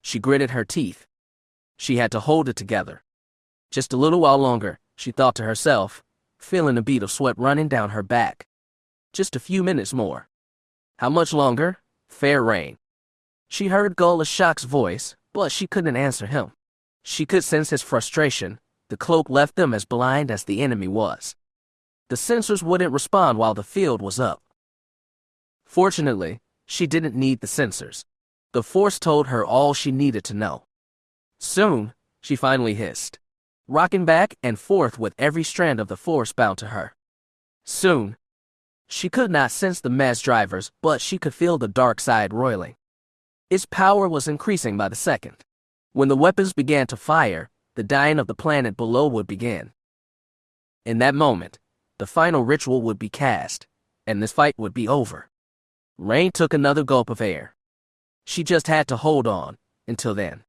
She gritted her teeth. She had to hold it together. Just a little while longer, she thought to herself, feeling a bead of sweat running down her back. Just a few minutes more. How much longer? Fair reign. She heard Gul Ashok's voice, but she couldn't answer him. She could sense his frustration. The cloak left them as blind as the enemy was. The sensors wouldn't respond while the field was up. Fortunately, she didn't need the sensors. The Force told her all she needed to know. Soon, she finally hissed, rocking back and forth with every strand of the Force bound to her. Soon. She could not sense the mass drivers, but she could feel the dark side roiling. Its power was increasing by the second. When the weapons began to fire, the dying of the planet below would begin. In that moment, the final ritual would be cast, and this fight would be over. Rain took another gulp of air. She just had to hold on, until then.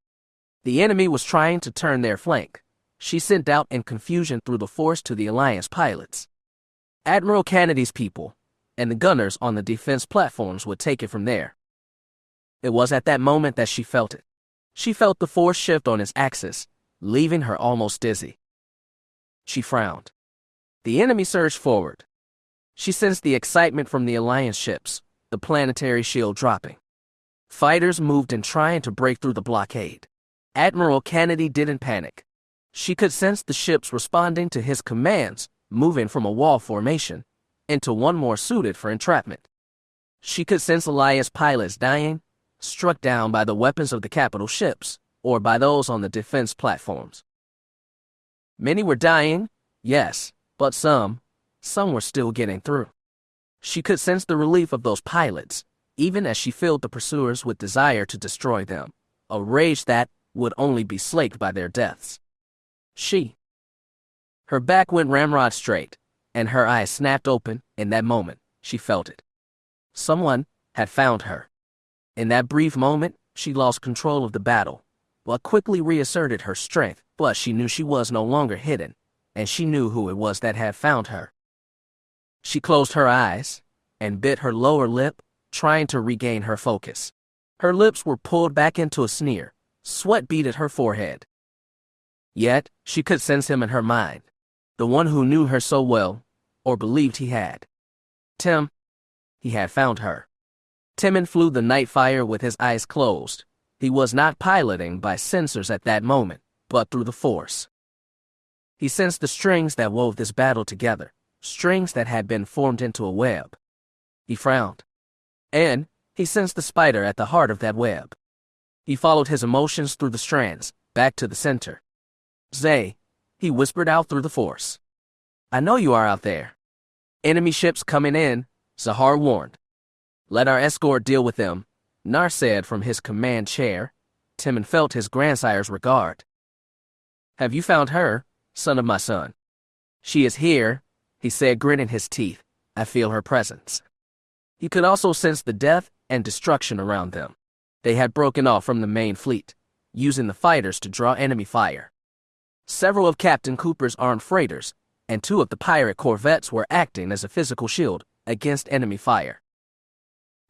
The enemy was trying to turn their flank. She sent doubt and confusion through the Force to the Alliance pilots. Admiral Kennedy's people, and the gunners on the defense platforms would take it from there. It was at that moment that she felt it. She felt the Force shift on its axis, leaving her almost dizzy. She frowned. The enemy surged forward. She sensed the excitement from the Alliance ships, the planetary shield dropping. Fighters moved in trying to break through the blockade. Admiral Kennedy didn't panic. She could sense the ships responding to his commands, moving from a wall formation into one more suited for entrapment. She could sense Alliance pilots dying, struck down by the weapons of the capital ships, or by those on the defense platforms. Many were dying, yes, but some were still getting through. She could sense the relief of those pilots, even as she filled the pursuers with desire to destroy them, a rage that would only be slaked by their deaths. Her back went ramrod straight, and her eyes snapped open. In that moment, she felt it. Someone had found her. In that brief moment, she lost control of the battle, but quickly reasserted her strength. But she knew she was no longer hidden, and she knew who it was that had found her. She closed her eyes and bit her lower lip, trying to regain her focus. Her lips were pulled back into a sneer. Sweat beaded her forehead. Yet, she could sense him in her mind, the one who knew her so well, or believed he had. Tim. He had found her. Timon flew the Nightfire with his eyes closed. He was not piloting by sensors at that moment, but through the Force. He sensed the strings that wove this battle together, strings that had been formed into a web. He frowned. And he sensed the spider at the heart of that web. He followed his emotions through the strands, back to the center. Zay, he whispered out through the Force. I know you are out there. Enemy ships coming in, Zahar warned. Let our escort deal with them, Nar said from his command chair. Timon felt his grandsire's regard. Have you found her, son of my son? She is here, he said, gritting his teeth. I feel her presence. He could also sense the death and destruction around them. They had broken off from the main fleet, using the fighters to draw enemy fire. Several of Captain Cooper's armed freighters and 2 of the pirate corvettes were acting as a physical shield against enemy fire.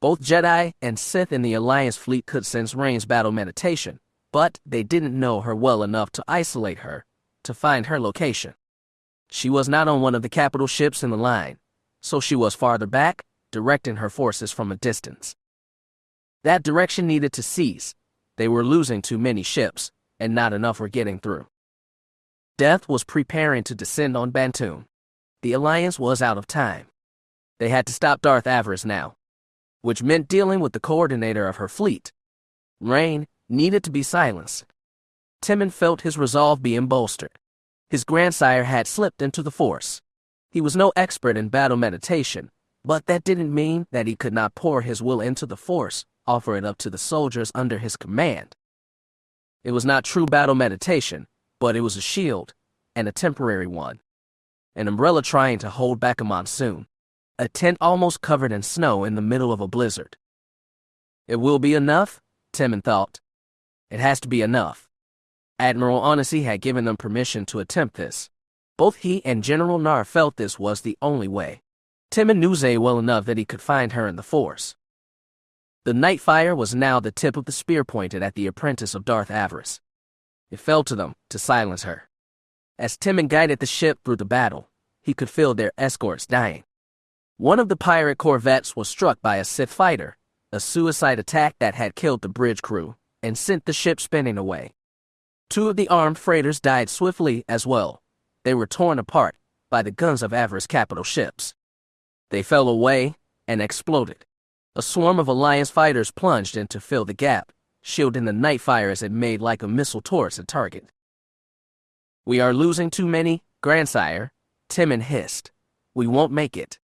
Both Jedi and Sith in the Alliance fleet could sense Rey's battle meditation, but they didn't know her well enough to isolate her, to find her location. She was not on one of the capital ships in the line, so she was farther back, directing her forces from a distance. That direction needed to cease. They were losing too many ships, and not enough were getting through. Death was preparing to descend on Bantoon. The Alliance was out of time. They had to stop Darth Avaryss now, which meant dealing with the coordinator of her fleet. Rey needed to be silenced. Timon felt his resolve being bolstered. His grandsire had slipped into the Force. He was no expert in battle meditation, but that didn't mean that he could not pour his will into the Force, offer it up to the soldiers under his command. It was not true battle meditation, but it was a shield, and a temporary one. An umbrella trying to hold back a monsoon. A tent almost covered in snow in the middle of a blizzard. It will be enough, Timon thought. It has to be enough. Admiral Onesi had given them permission to attempt this. Both he and General Nar felt this was the only way. Timon knew Zay well enough that he could find her in the Force. The Nightfire was now the tip of the spear pointed at the apprentice of Darth Avaryss. It fell to them to silence her. As Timon guided the ship through the battle, he could feel their escorts dying. One of the pirate corvettes was struck by a Sith fighter, a suicide attack that had killed the bridge crew and sent the ship spinning away. 2 of the armed freighters died swiftly as well. They were torn apart by the guns of Avaryss capital ships. They fell away and exploded. A swarm of Alliance fighters plunged in to fill the gap, shielding the Nightfire as it made like a missile towards a target. We are losing too many, grandsire, Timon hissed. We won't make it.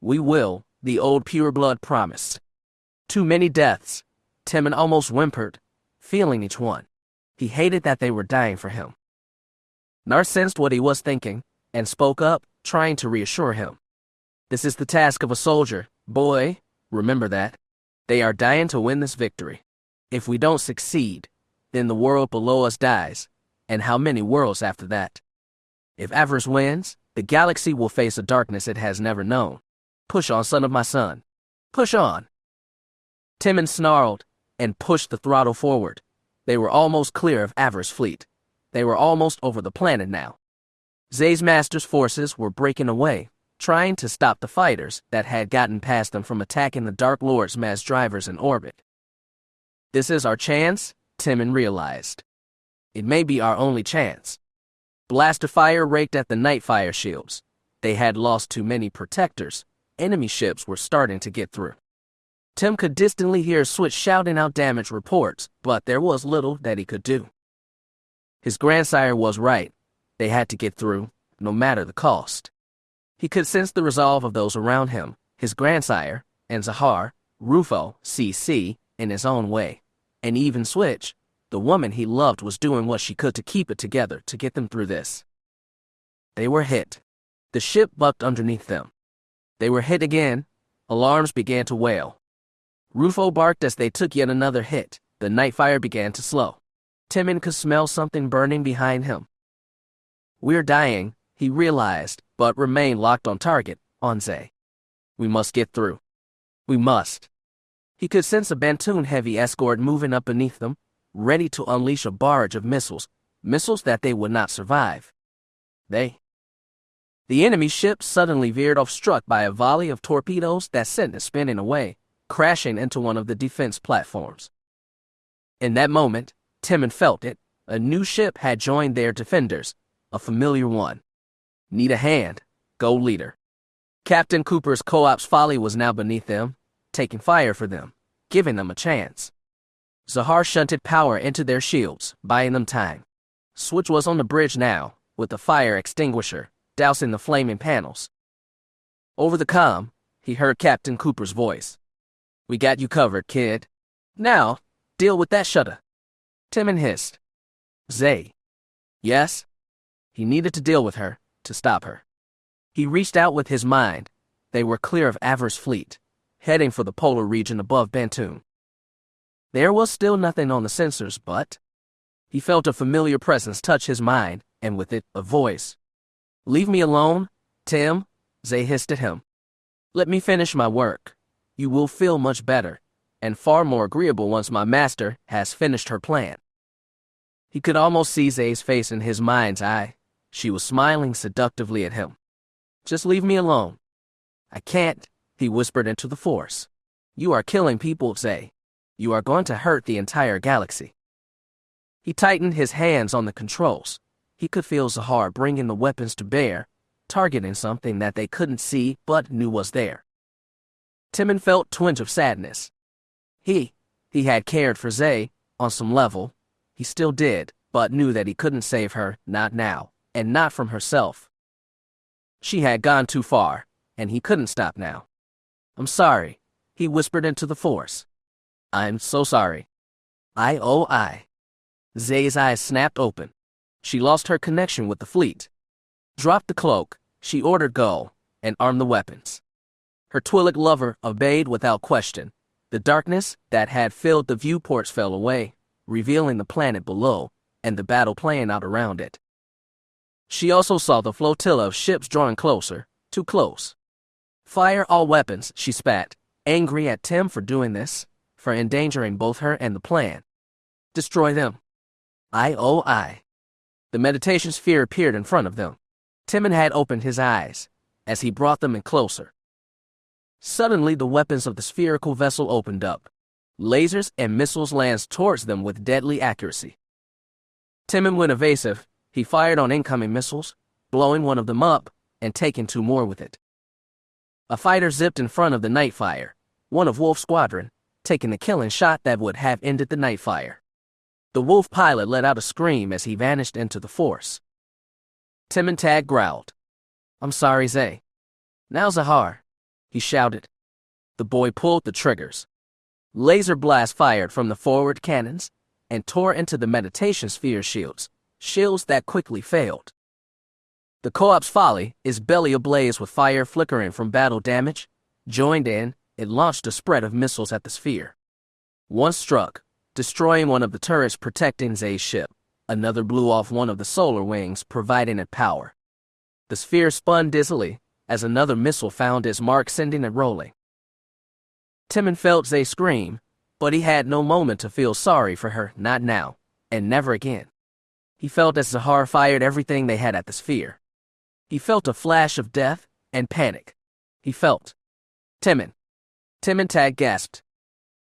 We will, the old pureblood promised. Too many deaths, Timon almost whimpered, feeling each one. He hated that they were dying for him. Nar sensed what he was thinking, and spoke up, trying to reassure him. This is the task of a soldier, boy, remember that. They are dying to win this victory. If we don't succeed, then the world below us dies, and how many worlds after that? If Avaryss wins, the galaxy will face a darkness it has never known. Push on, son of my son. Push on. Timon snarled and pushed the throttle forward. They were almost clear of Avaryss' fleet. They were almost over the planet now. Zay's master's forces were breaking away, trying to stop the fighters that had gotten past them from attacking the Dark Lord's mass drivers in orbit. This is our chance, Timon realized. It may be our only chance. Blaster fire raked at the Nightfire shields. They had lost too many protectors. Enemy ships were starting to get through. Tim could distantly hear Switch shouting out damage reports, but there was little that he could do. His grandsire was right. They had to get through, no matter the cost. He could sense the resolve of those around him, his grandsire, and Zahar, Rufo, CC, in his own way. And even Switch, the woman he loved, was doing what she could to keep it together to get them through this. They were hit. The ship bucked underneath them. They were hit again. Alarms began to wail. Rufo barked as they took yet another hit. The night fire began to slow. Timon could smell something burning behind him. "We're dying," he realized, but remained locked on target, on Zay. "We must get through. We must." He could sense a Bantoon heavy escort moving up beneath them, ready to unleash a barrage of missiles that they would not survive. The enemy ship suddenly veered off, struck by a volley of torpedoes that sent it spinning away, crashing into one of the defense platforms. In that moment, Timon felt it. A new ship had joined their defenders, a familiar one. "Need a hand. Go leader." Captain Cooper's co-op's Folly was now beneath them, taking fire for them, giving them a chance. Zahar shunted power into their shields, buying them time. Switch was on the bridge now, with a fire extinguisher, dousing the flaming panels. Over the comm, he heard Captain Cooper's voice. "We got you covered, kid. Now, deal with that shutter." Timon hissed. "Zay." "Yes?" He needed to deal with her, to stop her. He reached out with his mind. They were clear of Avaryss' fleet, heading for the polar region above Bantoon. There was still nothing on the sensors, but he felt a familiar presence touch his mind, and with it, a voice. "Leave me alone, Tim," Zay hissed at him. "Let me finish my work. You will feel much better, and far more agreeable once my master has finished her plan." He could almost see Zay's face in his mind's eye. She was smiling seductively at him. "Just leave me alone." "I can't," he whispered into the Force. "You are killing people, Zay. You are going to hurt the entire galaxy." He tightened his hands on the controls. He could feel Zahar bringing the weapons to bear, targeting something that they couldn't see but knew was there. Timon felt a twinge of sadness. He had cared for Zay, on some level. He still did, but knew that he couldn't save her, not now, and not from herself. She had gone too far, and he couldn't stop now. "I'm sorry," he whispered into the Force. "I'm so sorry." I. Zay's eyes snapped open. She lost her connection with the fleet. Dropped the cloak, she ordered go, and armed the weapons. Her Twi'lek lover obeyed without question. The darkness that had filled the viewports fell away, revealing the planet below, and the battle playing out around it. She also saw the flotilla of ships drawing closer, too close. "Fire all weapons," she spat, angry at Tim for doing this, for endangering both her and the plan. "Destroy them." I. The meditation sphere appeared in front of them. Timon had opened his eyes, as he brought them in closer. Suddenly the weapons of the spherical vessel opened up. Lasers and missiles lanced towards them with deadly accuracy. Timon went evasive. He fired on incoming missiles, blowing one of them up, and taking two more with it. A fighter zipped in front of the night fire, one of Wolf's squadron, taking the killing shot that would have ended the night fire. The Wolf pilot let out a scream as he vanished into the Force. Timon Tag growled. "I'm sorry, Zay." "Now, Zahar," he shouted. The boy pulled the triggers. Laser blasts fired from the forward cannons and tore into the meditation sphere shields that quickly failed. The co-op's Folly, its belly ablaze with fire flickering from battle damage, joined in. It launched a spread of missiles at the sphere. One struck, destroying one of the turrets protecting Zay's ship. Another blew off one of the solar wings, providing it power. The sphere spun dizzily as another missile found its mark, sending it rolling. Timon felt Zay scream, but he had no moment to feel sorry for her, not now, and never again. He felt as Zahar fired everything they had at the sphere. He felt a flash of death and panic. He felt. Timon Tag gasped.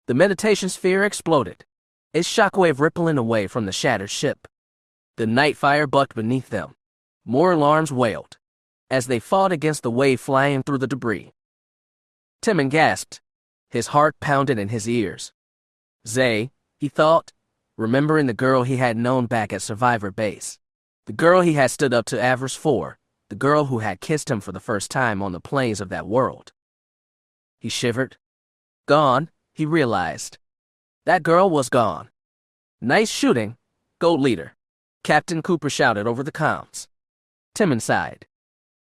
The meditation sphere exploded, its shockwave rippling away from the shattered ship. The night fire bucked beneath them. More alarms wailed as they fought against the wave flying through the debris. Timon gasped. His heart pounded in his ears. Zay, he thought, remembering the girl he had known back at Survivor Base. The girl he had stood up to Avaryss for, the girl who had kissed him for the first time on the plains of that world. He shivered. Gone, he realized. That girl was gone. Nice shooting, Gold Leader, Captain Cooper shouted over the comms. Timon sighed.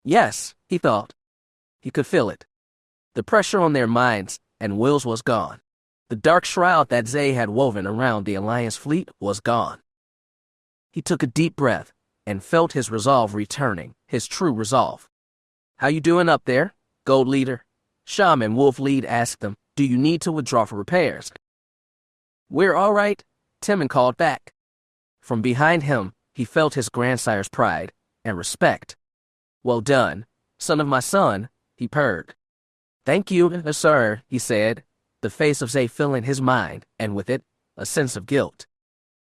Yes, he thought. He could feel it. The pressure on their minds and wills was gone. The dark shroud that Zay had woven around the Alliance fleet was gone. He took a deep breath and felt his resolve returning, his true resolve. How you doing up there, Gold Leader? Shaman Wolf Lead asked him, do you need to withdraw for repairs? We're all right, Timon called back. From behind him, he felt his grandsire's pride and respect. Well done, son of my son, he purred. Thank you, sir, he said, the face of Zay filling his mind, and with it, a sense of guilt.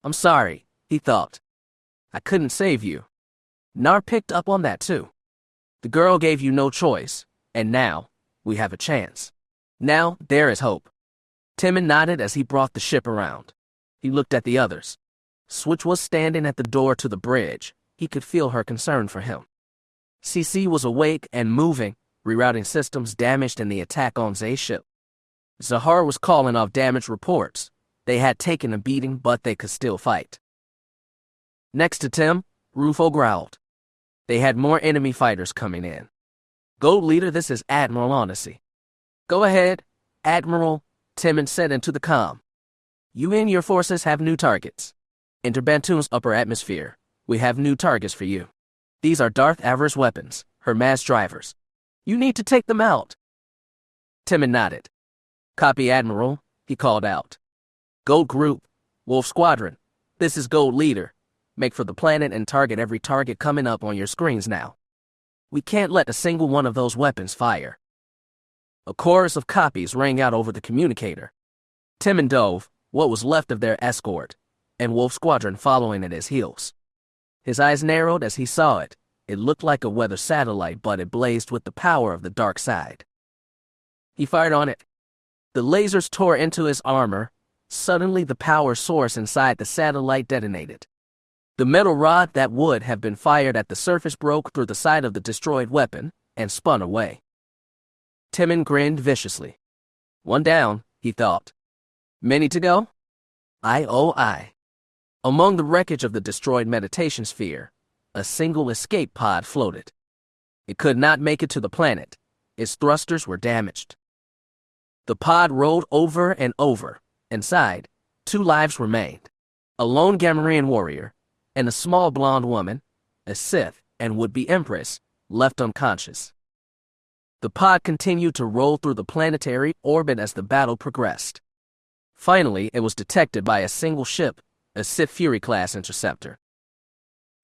I'm sorry, he thought. I couldn't save you. Nar picked up on that too. The girl gave you no choice, and now, we have a chance. Now, there is hope. Timon nodded as he brought the ship around. He looked at the others. Switch was standing at the door to the bridge. He could feel her concern for him. CC was awake and moving, rerouting systems damaged in the attack on Zay's ship. Zahar was calling off damage reports. They had taken a beating, but they could still fight. Next to Tim, Rufo growled. They had more enemy fighters coming in. Gold Leader, this is Admiral Odyssey. Go ahead, Admiral, Timon said into the comm. You and your forces have new targets. Enter Bantoon's upper atmosphere. We have new targets for you. These are Darth Avaryss weapons, her mass drivers. You need to take them out. Timon nodded. Copy, Admiral, he called out. Gold Group, Wolf Squadron, this is Gold Leader. Make for the planet and target every target coming up on your screens now. We can't let a single one of those weapons fire. A chorus of copies rang out over the communicator. Timon dove, what was left of their escort, and Wolf Squadron following at his heels. His eyes narrowed as he saw it. It looked like a weather satellite, but it blazed with the power of the dark side. He fired on it. The lasers tore into his armor. Suddenly, the power source inside the satellite detonated. The metal rod that would have been fired at the surface broke through the side of the destroyed weapon and spun away. Timon grinned viciously. One down, he thought. Many to go? I. Among the wreckage of the destroyed meditation sphere, a single escape pod floated. It could not make it to the planet. Its thrusters were damaged. The pod rolled over and over. Inside, 2 lives remained. A lone Gamorrean warrior and a small blonde woman, a Sith and would-be Empress, left unconscious. The pod continued to roll through the planetary orbit as the battle progressed. Finally, it was detected by a single ship, a Sith Fury-class interceptor.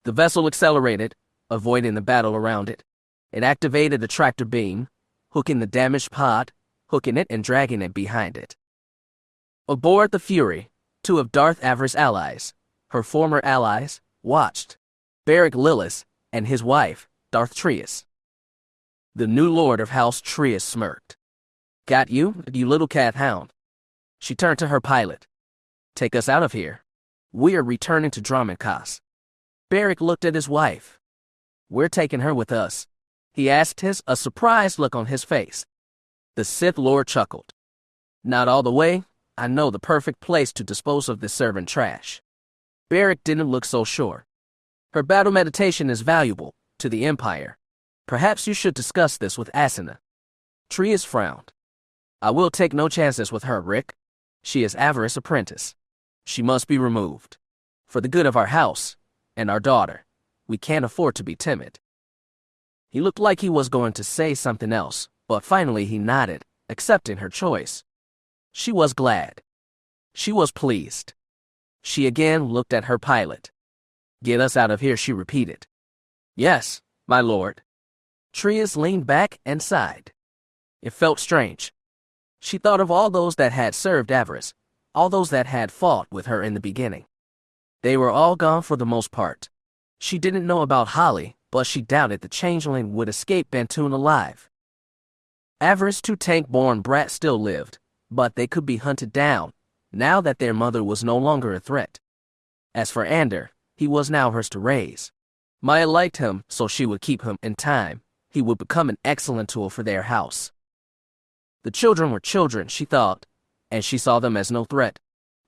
The vessel accelerated, avoiding the battle around it. It activated a tractor beam, hooking the damaged pod, hooking it and dragging it behind it. Aboard the Fury, 2 of Darth Avaryss' allies, her former allies, watched. Beric Lillis and his wife, Darth Trius. The new lord of House Trius smirked. Got you, you little cat hound. She turned to her pilot. Take us out of here. We are returning to Dromedkas. Beric looked at his wife. We're taking her with us. He asked, a surprised look on his face. The Sith Lord chuckled. Not all the way. I know the perfect place to dispose of this servant trash. Beric didn't look so sure. Her battle meditation is valuable to the Empire. Perhaps you should discuss this with Asuna. Trius frowned. I will take no chances with her, Rick. She is Avaryss' apprentice. She must be removed. For the good of our house and our daughter, we can't afford to be timid. He looked like he was going to say something else, but finally he nodded, accepting her choice. She was glad. She was pleased. She again looked at her pilot. Get us out of here, she repeated. Yes, my lord. Trius leaned back and sighed. It felt strange. She thought of all those that had served Avaryss, all those that had fought with her in the beginning. They were all gone for the most part. She didn't know about Holly, but she doubted the changeling would escape Bantoon alive. Avaryss' 2 tank-born brats still lived, but they could be hunted down, now that their mother was no longer a threat. As for Ander, he was now hers to raise. Maya liked him, so she would keep him. In time, he would become an excellent tool for their house. The children were children, she thought, and she saw them as no threat.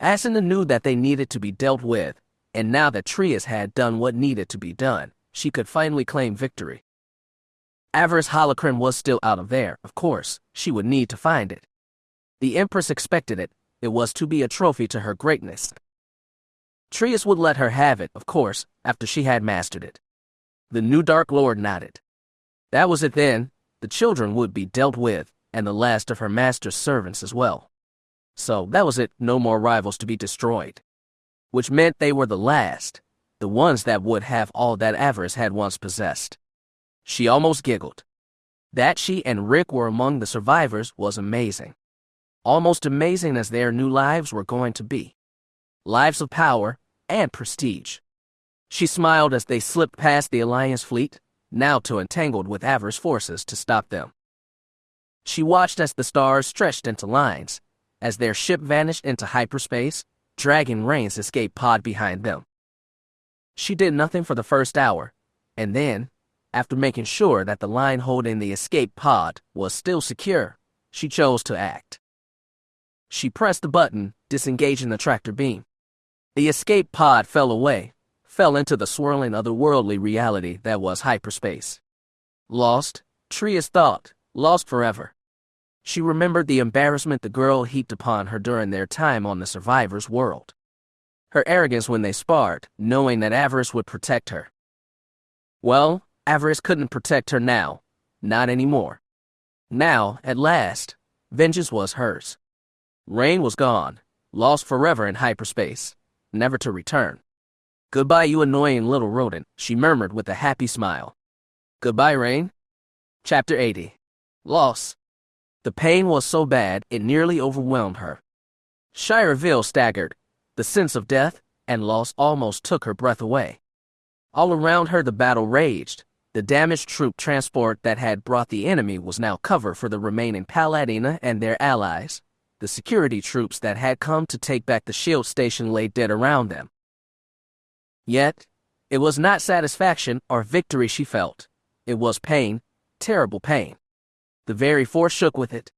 Asuna knew that they needed to be dealt with, and now that Trias had done what needed to be done, she could finally claim victory. Avaryss holocron was still out of there, of course, she would need to find it. The Empress expected it, it was to be a trophy to her greatness. Trias would let her have it, of course, after she had mastered it. The new Dark Lord nodded. That was it then, the children would be dealt with, and the last of her master's servants as well. So that was it, no more rivals to be destroyed. Which meant they were the last, the ones that would have all that Avaryss had once possessed. She almost giggled. That she and Rick were among the survivors was amazing. Almost amazing as their new lives were going to be. Lives of power and prestige. She smiled as they slipped past the Alliance fleet, now too entangled with Avaryss forces to stop them. She watched as the stars stretched into lines, as their ship vanished into hyperspace, dragging Rain's escape pod behind them. She did nothing for the first hour, and then, after making sure that the line holding the escape pod was still secure, she chose to act. She pressed the button, disengaging the tractor beam. The escape pod fell away, fell into the swirling otherworldly reality that was hyperspace. Lost, Trias thought, lost forever. She remembered the embarrassment the girl heaped upon her during their time on the survivor's world. Her arrogance when they sparred, knowing that Avaryss would protect her. Well, Avaryss couldn't protect her now, not anymore. Now, at last, vengeance was hers. Rain was gone, lost forever in hyperspace, never to return. Goodbye, you annoying little rodent, she murmured with a happy smile. Goodbye, Rain. Chapter 80. Loss. The pain was so bad it nearly overwhelmed her. Shireville staggered. The sense of death and loss almost took her breath away. All around her the battle raged. The damaged troop transport that had brought the enemy was now cover for the remaining Paladina and their allies. The security troops that had come to take back the shield station lay dead around them. Yet, it was not satisfaction or victory she felt. It was pain, terrible pain. The very force shook with it.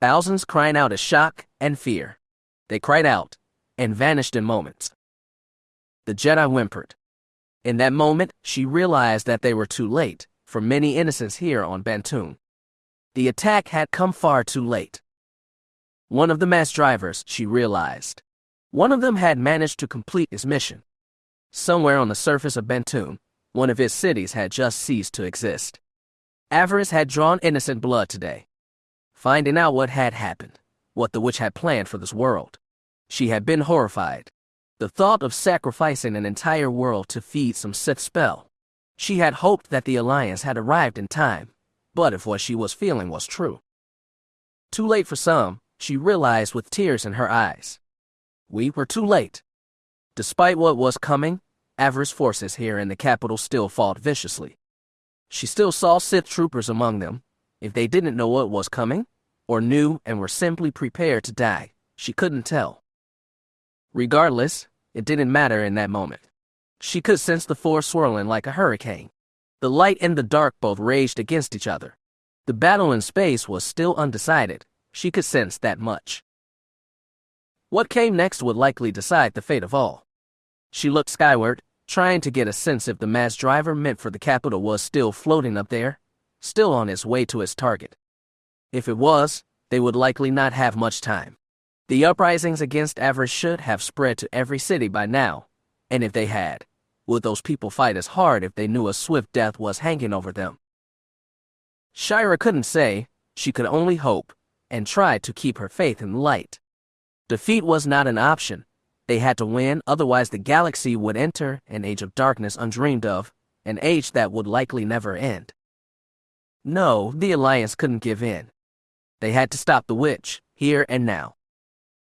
Thousands crying out as shock and fear. They cried out and vanished in moments. The Jedi whimpered. In that moment, she realized that they were too late for many innocents here on Bantoon. The attack had come far too late. One of the mass drivers, she realized. One of them had managed to complete his mission. Somewhere on the surface of Bantoon, one of his cities had just ceased to exist. Avaryss had drawn innocent blood today. Finding out what had happened, what the witch had planned for this world. She had been horrified. The thought of sacrificing an entire world to feed some Sith spell. She had hoped that the Alliance had arrived in time, but if what she was feeling was true. Too late for some, she realized with tears in her eyes. We were too late. Despite what was coming, Avaryss forces here in the capital still fought viciously. She still saw Sith troopers among them. If they didn't know what was coming, or knew and were simply prepared to die, she couldn't tell. Regardless, it didn't matter in that moment. She could sense the force swirling like a hurricane. The light and the dark both raged against each other. The battle in space was still undecided. She could sense that much. What came next would likely decide the fate of all. She looked skyward, trying to get a sense if the mass driver meant for the capital was still floating up there, still on its way to its target. If it was, they would likely not have much time. The uprisings against Avaryss should have spread to every city by now, and if they had, would those people fight as hard if they knew a swift death was hanging over them? Shira couldn't say, she could only hope, and tried to keep her faith in the light. Defeat was not an option. They had to win, otherwise the galaxy would enter an age of darkness undreamed of, an age that would likely never end. No, the Alliance couldn't give in. They had to stop the witch, here and now.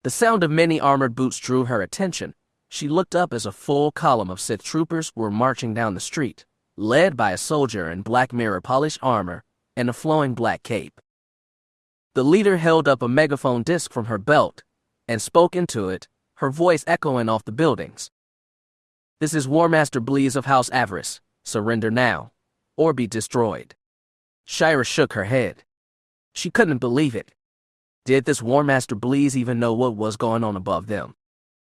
The sound of many armored boots drew her attention. She looked up as a full column of Sith troopers were marching down the street, led by a soldier in black mirror-polished armor and a flowing black cape. The leader held up a megaphone disc from her belt and spoke into it, her voice echoing off the buildings. "This is War Master Bleeze of House Avaryss. Surrender now, or be destroyed." Shira shook her head. She couldn't believe it. Did this War Master Bleeze even know what was going on above them?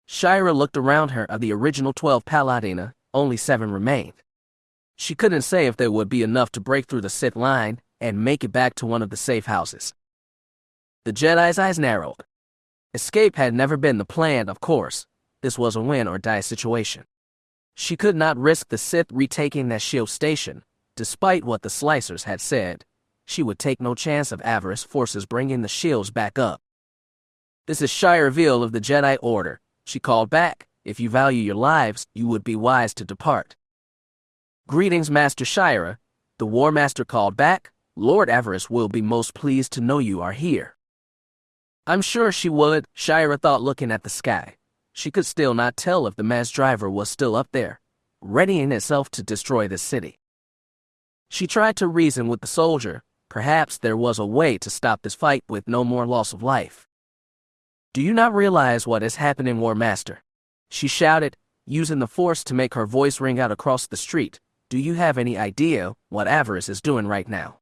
Shira looked around her. Of the original 12 Paladina, only 7 remained. She couldn't say if there would be enough to break through the Sith line and make it back to one of the safe houses. The Jedi's eyes narrowed. Escape had never been the plan, of course. This was a win-or-die situation. She could not risk the Sith retaking that shield station. Despite what the Slicers had said, she would take no chance of Avaryss forces bringing the shields back up. "This is Shira Veal of the Jedi Order," she called back. "If you value your lives, you would be wise to depart." "Greetings, Master Shira," the War Master called back. "Lord Avaryss will be most pleased to know you are here." I'm sure she would, Shira thought, looking at the sky. She could still not tell if the mass driver was still up there, readying itself to destroy the city. She tried to reason with the soldier. Perhaps there was a way to stop this fight with no more loss of life. "Do you not realize what is happening, War Master?" she shouted, using the force to make her voice ring out across the street. "Do you have any idea what Avaryss is doing right now?"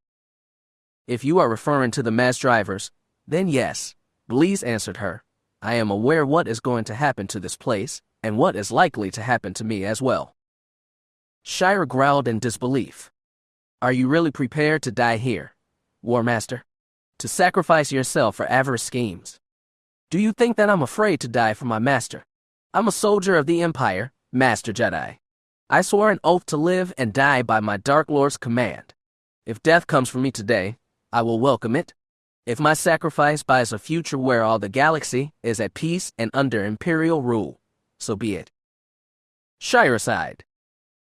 "If you are referring to the mass drivers, then yes," Bleeze answered her. "I am aware what is going to happen to this place, and what is likely to happen to me as well." Shira growled in disbelief. "Are you really prepared to die here, War Master? To sacrifice yourself for Avaryss schemes? Do you think that I'm afraid to die for my master? I'm a soldier of the Empire, Master Jedi. I swore an oath to live and die by my Dark Lord's command. If death comes for me today, I will welcome it. If my sacrifice buys a future where all the galaxy is at peace and under Imperial rule, so be it." Shira sighed.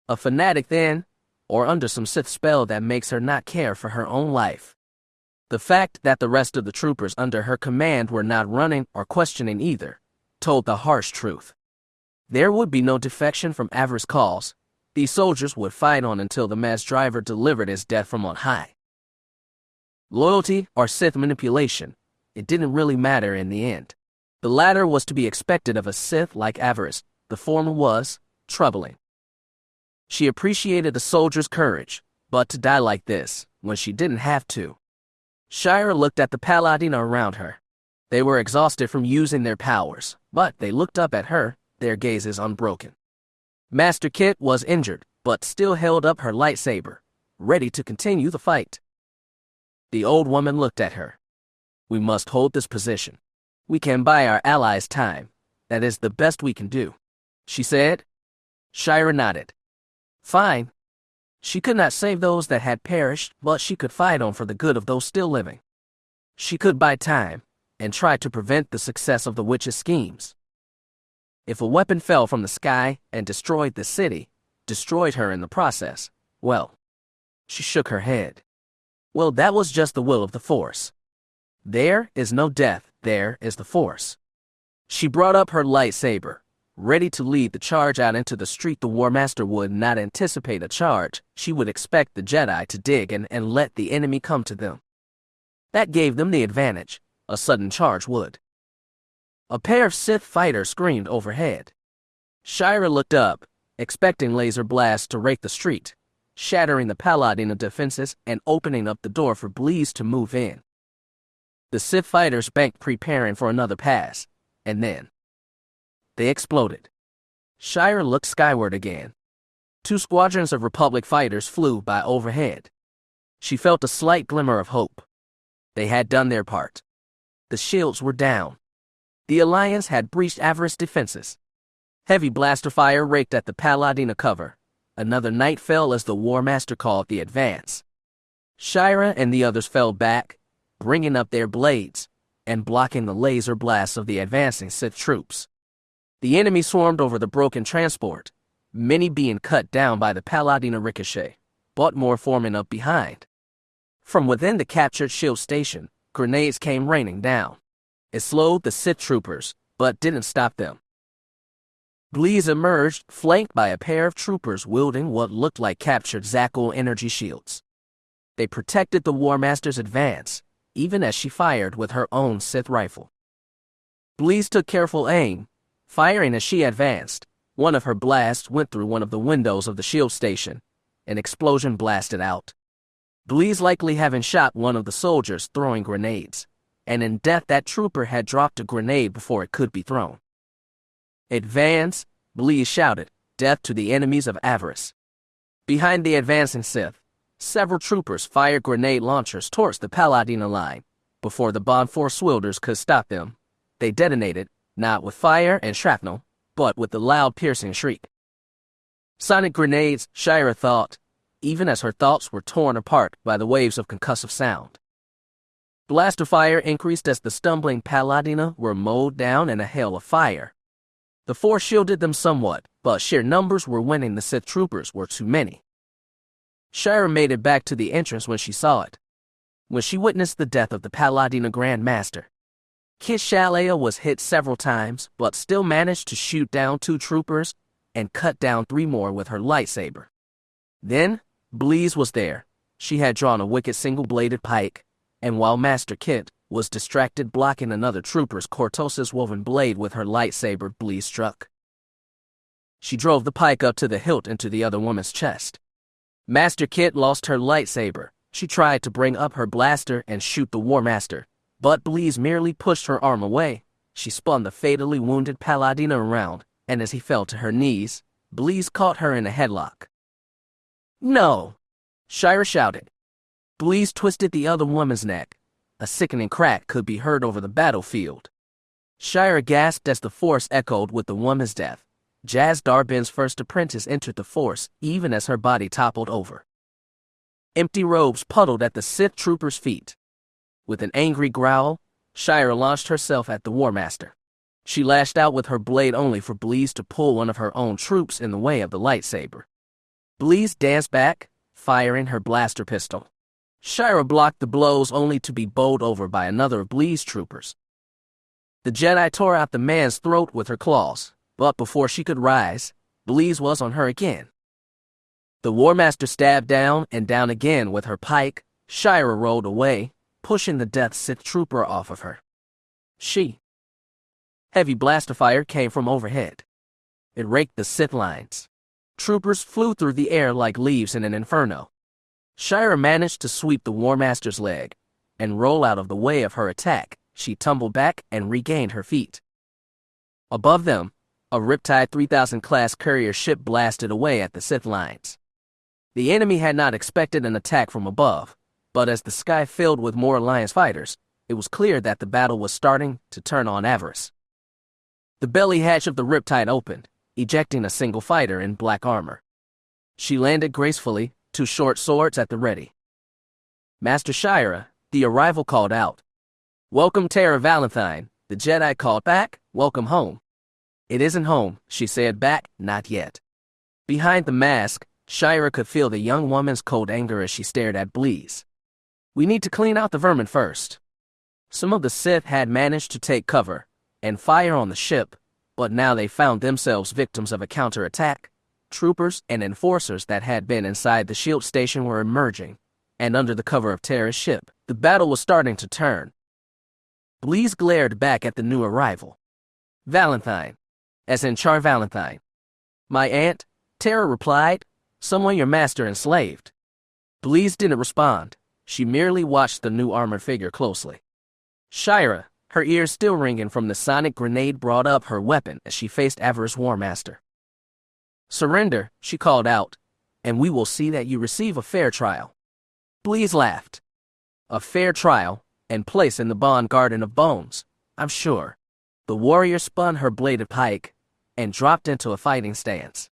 A fanatic then, or under some Sith spell that makes her not care for her own life. The fact that the rest of the troopers under her command were not running or questioning either told the harsh truth. There would be no defection from Avaryss calls. These soldiers would fight on until the mass driver delivered his death from on high. Loyalty or Sith manipulation, it didn't really matter in the end. The latter was to be expected of a Sith like Avaryss. The former was troubling. She appreciated the soldier's courage, but to die like this, when she didn't have to. Shira looked at the Paladina around her. They were exhausted from using their powers, but they looked up at her, their gazes unbroken. Master Kit was injured, but still held up her lightsaber, ready to continue the fight. The old woman looked at her. "We must hold this position. We can buy our allies time. That is the best we can do," she said. Shira nodded. Fine. She could not save those that had perished, but she could fight on for the good of those still living. She could buy time and try to prevent the success of the witch's schemes. If a weapon fell from the sky and destroyed the city, destroyed her in the process, well, she shook her head. Well, that was just the will of the Force. There is no death, there is the Force. She brought up her lightsaber, ready to lead the charge out into the street. The War Master would not anticipate a charge. She would expect the Jedi to dig and let the enemy come to them. That gave them the advantage. A sudden charge would. A pair of Sith fighters screamed overhead. Shira looked up, expecting laser blasts to rake the street, shattering the Paladina defenses and opening up the door for Bleeze to move in. The Sith fighters banked, preparing for another pass, and then they exploded. Shira looked skyward again. 2 squadrons of Republic fighters flew by overhead. She felt a slight glimmer of hope. They had done their part. The shields were down. The Alliance had breached Avaryss defenses. Heavy blaster fire raked at the Paladina cover. Another night fell as the War Master called the advance. Shira and the others fell back, bringing up their blades and blocking the laser blasts of the advancing Sith troops. The enemy swarmed over the broken transport, many being cut down by the Paladina ricochet, but more forming up behind. From within the captured shield station, grenades came raining down. It slowed the Sith troopers, but didn't stop them. Bleeze emerged, flanked by a pair of troopers wielding what looked like captured Zackle energy shields. They protected the War Master's advance, even as she fired with her own Sith rifle. Bleez took careful aim, firing as she advanced. One of her blasts went through one of the windows of the shield station. An explosion blasted out. Bleez likely having shot one of the soldiers throwing grenades, and in death that trooper had dropped a grenade before it could be thrown. "Advance!" Bleez shouted, "Death to the enemies of Avaryss." Behind the advancing Sith, several troopers fired grenade launchers towards the Paladina line. Before the bomb force wielders could stop them, they detonated, not with fire and shrapnel, but with the loud piercing shriek. Sonic grenades, Shira thought, even as her thoughts were torn apart by the waves of concussive sound. Blaster fire increased as the stumbling Paladina were mowed down in a hail of fire. The force shielded them somewhat, but sheer numbers were winning the Sith troopers were too many. Shira made it back to the entrance when she saw it. When she witnessed the death of the Paladina Grand Master, Kit Shalaya was hit several times, but still managed to shoot down 2 troopers and cut down 3 more with her lightsaber. Then, Bleez was there. She had drawn a wicked single-bladed pike, and while Master Kit was distracted blocking another trooper's cortosis woven blade with her lightsaber, Bleez struck. She drove the pike up to the hilt into the other woman's chest. Master Kit lost her lightsaber. She tried to bring up her blaster and shoot the War Master, but Bleez merely pushed her arm away. She spun the fatally wounded Paladina around, and as he fell to her knees, Bleez caught her in a headlock. "No!" Shira shouted. Bleez twisted the other woman's neck. A sickening crack could be heard over the battlefield. Shira gasped as the force echoed with the woman's death. Jaz Darbin's first apprentice entered the force even as her body toppled over. Empty robes puddled at the Sith trooper's feet. With an angry growl, Shira launched herself at the War Master. She lashed out with her blade only for Bleez to pull one of her own troops in the way of the lightsaber. Bleez danced back, firing her blaster pistol. Shira blocked the blows only to be bowled over by another of Bleez's troopers. The Jedi tore out the man's throat with her claws, but before she could rise, Bleez was on her again. The War Master stabbed down and down again with her pike. Shira rolled away, pushing the Death Sith trooper off of her. Heavy blaster fire came from overhead. It raked the Sith lines. Troopers flew through the air like leaves in an inferno. Shira managed to sweep the War Master's leg and roll out of the way of her attack. She tumbled back and regained her feet. Above them, a Riptide 3000 class courier ship blasted away at the Sith lines. The enemy had not expected an attack from above, but as the sky filled with more Alliance fighters, it was clear that the battle was starting to turn on Avaryss. The belly hatch of the Riptide opened, ejecting a single fighter in black armor. She landed gracefully, 2 short swords at the ready. "Master Shira," the arrival called out. "Welcome, Tara Valentine," the Jedi called back. "Welcome home." "It isn't home," she said back, "not yet." Behind the mask, Shira could feel the young woman's cold anger as she stared at Bleez. "We need to clean out the vermin first." Some of the Sith had managed to take cover and fire on the ship, but now they found themselves victims of a counterattack. Troopers and enforcers that had been inside the shield station were emerging, and under the cover of Tara's ship, the battle was starting to turn. Bleez glared back at the new arrival. "Valentine, as in Char Valentine." "My aunt," Tara replied, "someone your master enslaved." Bleez didn't respond. She merely watched the new armored figure closely. Shira, her ears still ringing from the sonic grenade, brought up her weapon as she faced Avaryss War Master. "Surrender," she called out, "and we will see that you receive a fair trial." Bleez laughed. "A fair trial, and place in the Bond Garden of Bones, I'm sure." The warrior spun her bladed pike and dropped into a fighting stance.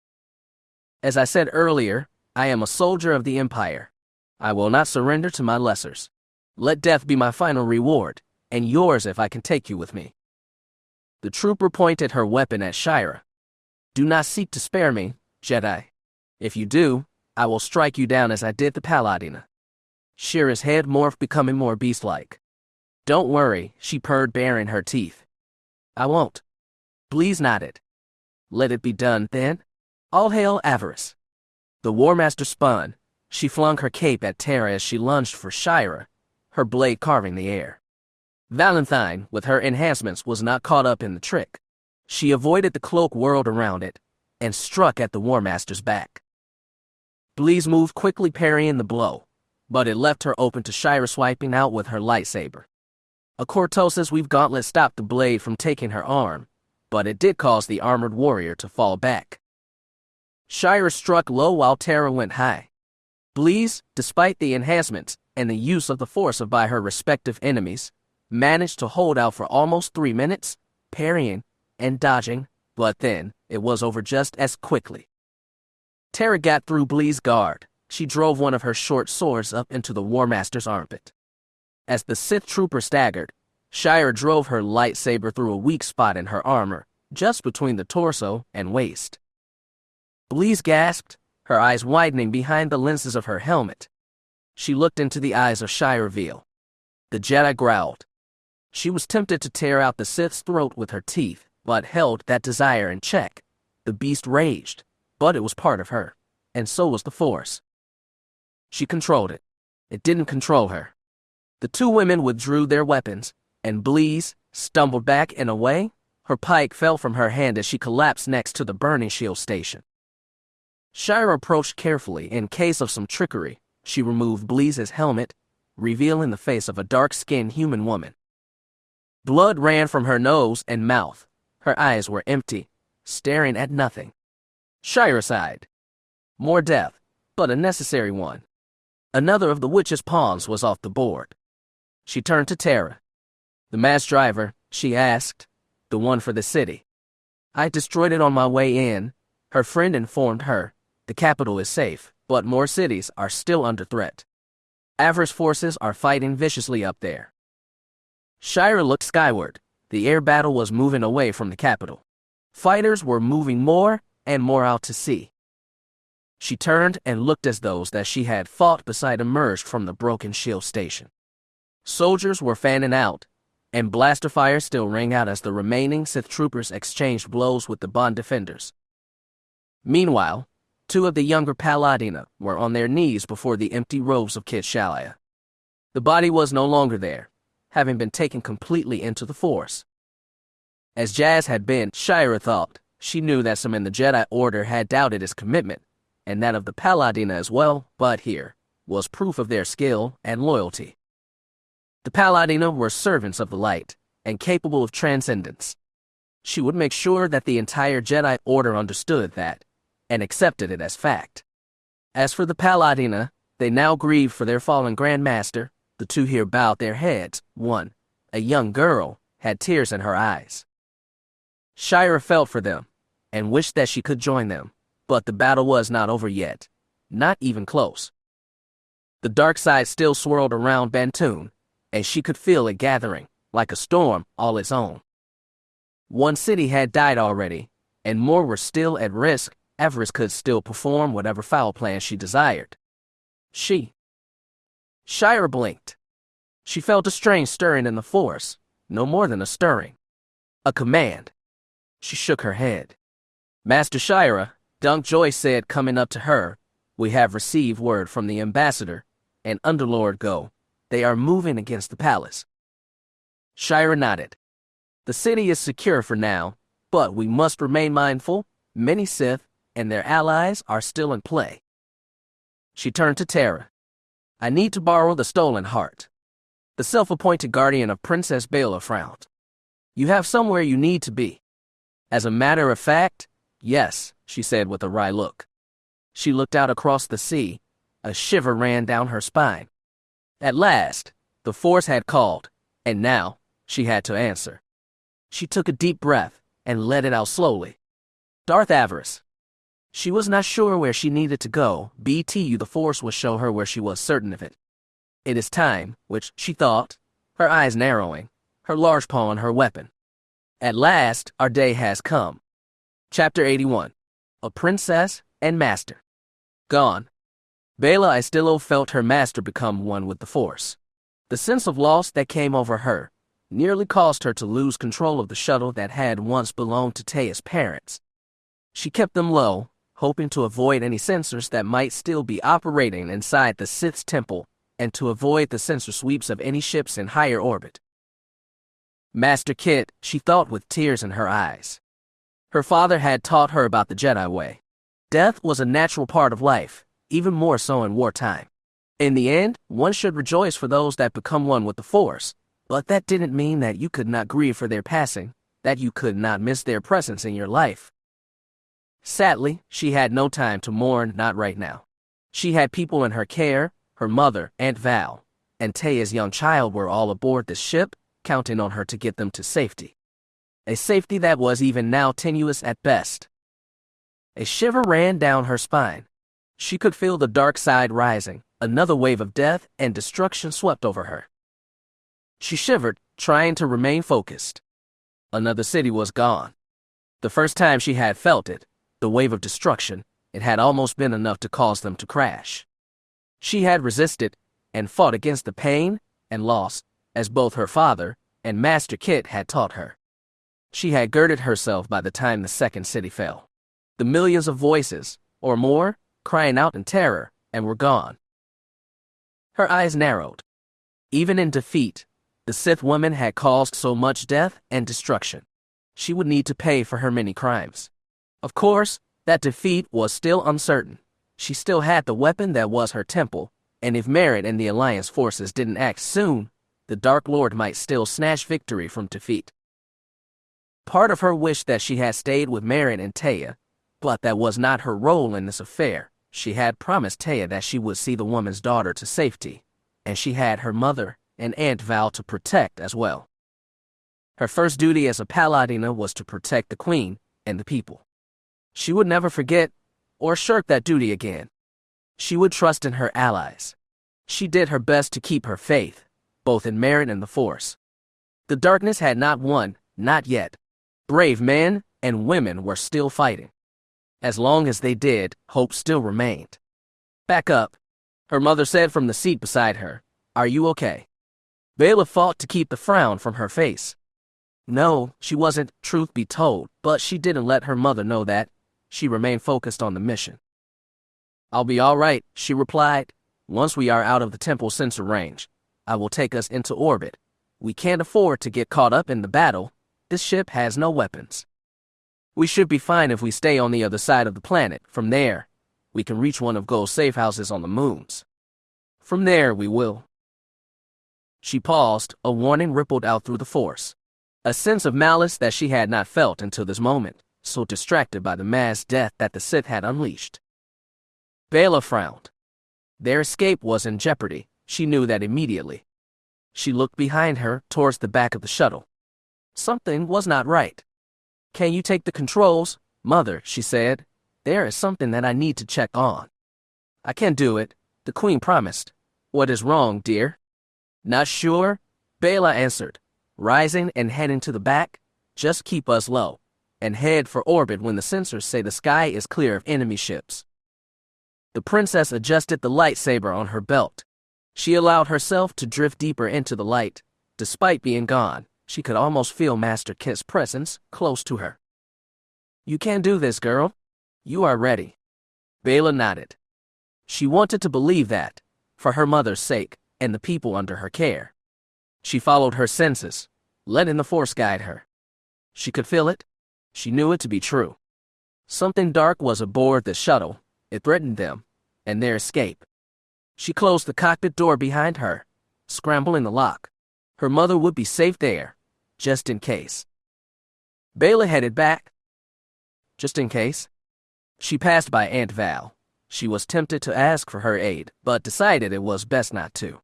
"As I said earlier, I am a soldier of the Empire. I will not surrender to my lessers. Let death be my final reward, and yours if I can take you with me." The trooper pointed her weapon at Shira. "Do not seek to spare me, Jedi. If you do, I will strike you down as I did the Paladina." Shira's head morphed, becoming more beast-like. "Don't worry," she purred, baring her teeth. "I won't." Bleez nodded. "Let it be done, then. All hail Avaryss." The War Master spun. She flung her cape at Tara as she lunged for Shira. her blade carving the air. Valentine, with her enhancements, was not caught up in the trick. She avoided the cloak whirled around it and struck at the War Master's back. Bleeze moved quickly, parrying the blow, but it left her open to Shira swiping out with her lightsaber. A Cortos's weave gauntlet stopped the blade from taking her arm, but it did cause the armored warrior to fall back. Shira struck low while Terra went high. Bleeze, despite the enhancements and the use of the force by her respective enemies, managed to hold out for almost 3 minutes, parrying and dodging, but then it was over just as quickly. Terra got through Bleeze's guard. She drove one of her short swords up into the War Master's armpit. As the Sith trooper staggered, Shira drove her lightsaber through a weak spot in her armor, just between the torso and waist. Bleeze gasped, her eyes widening behind the lenses of her helmet. She looked into the eyes of Shira Veal. The Jedi growled. She was tempted to tear out the Sith's throat with her teeth, but held that desire in check. The beast raged, but it was part of her, and so was the Force. She controlled it. It didn't control her. The two women withdrew their weapons, and Bleeze stumbled back and away. Her pike fell from her hand as she collapsed next to the burning shield station. Shira approached carefully. In case of some trickery, she removed Bleeze's helmet, revealing the face of a dark-skinned human woman. Blood ran from her nose and mouth. Her eyes were empty, staring at nothing. Shira sighed. More death, but a necessary one. Another of the witch's pawns was off the board. She turned to Terra. "The mass driver," she asked. "The one for the city." "I destroyed it on my way in," her friend informed her. "The capital is safe, but more cities are still under threat. Avaryss forces are fighting viciously up there." Shira looked skyward. The air battle was moving away from the capital. Fighters were moving more and more out to sea. She turned and looked as those that she had fought beside emerged from the broken shield station. Soldiers were fanning out, and blaster fire still rang out as the remaining Sith troopers exchanged blows with the Bond defenders. Meanwhile, two of the younger Paladina were on their knees before the empty robes of Kit Shalia. The body was no longer there, having been taken completely into the Force. As Jazz had been, Shira thought, she knew that some in the Jedi Order had doubted his commitment, and that of the Paladina as well, but here was proof of their skill and loyalty. The Paladina were servants of the light, and capable of transcendence. She would make sure that the entire Jedi Order understood that, and accepted it as fact. As for the Paladina, they now grieved for their fallen Grand Master. The two here bowed their heads. One, a young girl, had tears in her eyes. Shira felt for them, and wished that she could join them, but the battle was not over yet, not even close. The dark side still swirled around Bantoon, and she could feel it gathering, like a storm all its own. One city had died already, and more were still at risk. Avaryss could still perform whatever foul plan she desired. Shira blinked. She felt a strange stirring in the Force, no more than a stirring. A command. She shook her head. "Master Shira," Dunk Joyce said, coming up to her, "we have received word from the ambassador and Underlord Go. They are moving against the palace." Shira nodded. "The city is secure for now, but we must remain mindful. Many Sith and their allies are still in play." She turned to Terra. "I need to borrow the stolen heart." The self-appointed guardian of Princess Bela frowned. "You have somewhere you need to be." "As a matter of fact, yes," she said with a wry look. She looked out across the sea. A shiver ran down her spine. At last, the Force had called, and now she had to answer. She took a deep breath and let it out slowly. "Darth Avaryss." She was not sure where she needed to go. The Force would show her where she was certain of it. "It is time," which she thought, her eyes narrowing, her large paw on her weapon. "At last, our day has come." Chapter 81. A Princess and Master. Gone. Bela Istillo felt her master become one with the Force. The sense of loss that came over her nearly caused her to lose control of the shuttle that had once belonged to Taya's parents. She kept them low, hoping to avoid any sensors that might still be operating inside the Sith's temple, and to avoid the sensor sweeps of any ships in higher orbit. Master Kit, she thought with tears in her eyes. Her father had taught her about the Jedi way. Death was a natural part of life, even more so in wartime. In the end, one should rejoice for those that become one with the Force, but that didn't mean that you could not grieve for their passing, that you could not miss their presence in your life. Sadly, she had no time to mourn, not right now. She had people in her care, her mother, Aunt Val, and Taya's young child were all aboard the ship, counting on her to get them to safety. A safety that was even now tenuous at best. A shiver ran down her spine. She could feel the dark side rising, another wave of death and destruction swept over her. She shivered, trying to remain focused. Another city was gone. The first time she had felt it, the wave of destruction, it had almost been enough to cause them to crash. She had resisted and fought against the pain and loss, as both her father and Master Kit had taught her. She had girded herself by the time the second city fell. The millions of voices, or more, crying out in terror, and were gone. Her eyes narrowed. Even in defeat, the Sith woman had caused so much death and destruction. She would need to pay for her many crimes. Of course, that defeat was still uncertain. She still had the weapon that was her temple, and if Merritt and the Alliance forces didn't act soon, the Dark Lord might still snatch victory from defeat. Part of her wished that she had stayed with Merritt and Taya, but that was not her role in this affair. She had promised Taya that she would see the woman's daughter to safety, and she had her mother and Aunt Val to protect as well. Her first duty as a Paladina was to protect the Queen and the people. She would never forget or shirk that duty again. She would trust in her allies. She did her best to keep her faith, both in Merritt and the Force. The darkness had not won, not yet. Brave men and women were still fighting. As long as they did, hope still remained. Back up, her mother said from the seat beside her. Are you okay? Bayla fought to keep the frown from her face. No, she wasn't, truth be told, but she didn't let her mother know that. She remained focused on the mission. I'll be all right, she replied. Once we are out of the temple sensor range, I will take us into orbit. We can't afford to get caught up in the battle. This ship has no weapons. We should be fine if we stay on the other side of the planet. From there, we can reach one of Gold's safe houses on the moons. From there, we will. She paused, a warning rippled out through the Force. A sense of malice that she had not felt until this moment, so distracted by the mass death that the Sith had unleashed. Bayla frowned. Their escape was in jeopardy. She knew that immediately. She looked behind her towards the back of the shuttle. Something was not right. Can you take the controls, Mother, she said. There is something that I need to check on. I can do it, the Queen promised. What is wrong, dear? Not sure, Bayla answered, rising and heading to the back. Just keep us low, and head for orbit when the sensors say the sky is clear of enemy ships. The princess adjusted the lightsaber on her belt. She allowed herself to drift deeper into the light. Despite being gone, she could almost feel Master Kit's presence close to her. You can do this, girl. You are ready. Bayla nodded. She wanted to believe that, for her mother's sake, and the people under her care. She followed her senses, letting the Force guide her. She could feel it. She knew it to be true. Something dark was aboard the shuttle. It threatened them, and their escape. She closed the cockpit door behind her, scrambling the lock. Her mother would be safe there, just in case. Bayla headed back. Just in case. She passed by Aunt Val. She was tempted to ask for her aid, but decided it was best not to.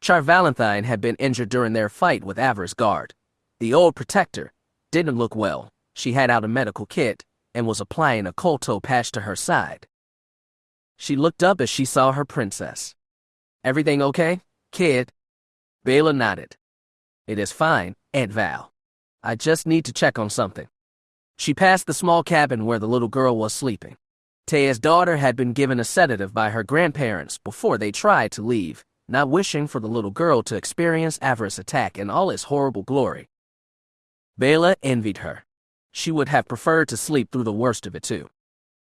Char Valentine had been injured during their fight with Avaryss' guard. The old protector didn't look well. She had out a medical kit and was applying a Kolto patch to her side. She looked up as she saw her princess. Everything okay, kid? Bayla nodded. It is fine, Aunt Val. I just need to check on something. She passed the small cabin where the little girl was sleeping. Taya's daughter had been given a sedative by her grandparents before they tried to leave, not wishing for the little girl to experience Avaryss' attack in all its horrible glory. Bayla envied her. She would have preferred to sleep through the worst of it too.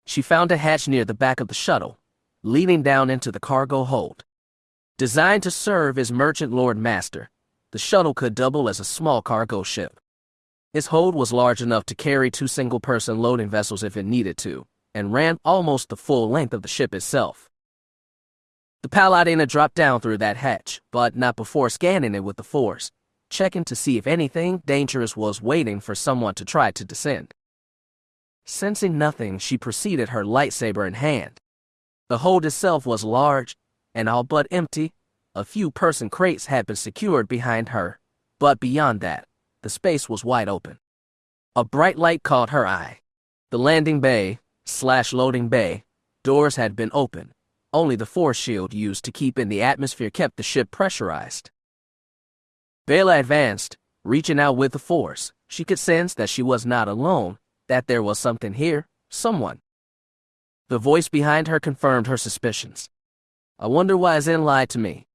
She found a hatch near the back of the shuttle, leading down into the cargo hold. Designed to serve as merchant lord master, the shuttle could double as a small cargo ship. Its hold was large enough to carry 2 single-person loading vessels if it needed to, and ran almost the full length of the ship itself. The Paladina dropped down through that hatch, but not before scanning it with the Force, checking to see if anything dangerous was waiting for someone to try to descend. Sensing nothing, she proceeded, her lightsaber in hand. The hold itself was large and all but empty. A few person crates had been secured behind her, but beyond that, the space was wide open. A bright light caught her eye. The landing bay/loading bay doors had been open. Only the force shield used to keep in the atmosphere kept the ship pressurized. Bela advanced, reaching out with the Force. She could sense that she was not alone, that there was something here, someone. The voice behind her confirmed her suspicions. I wonder why Zen lied to me.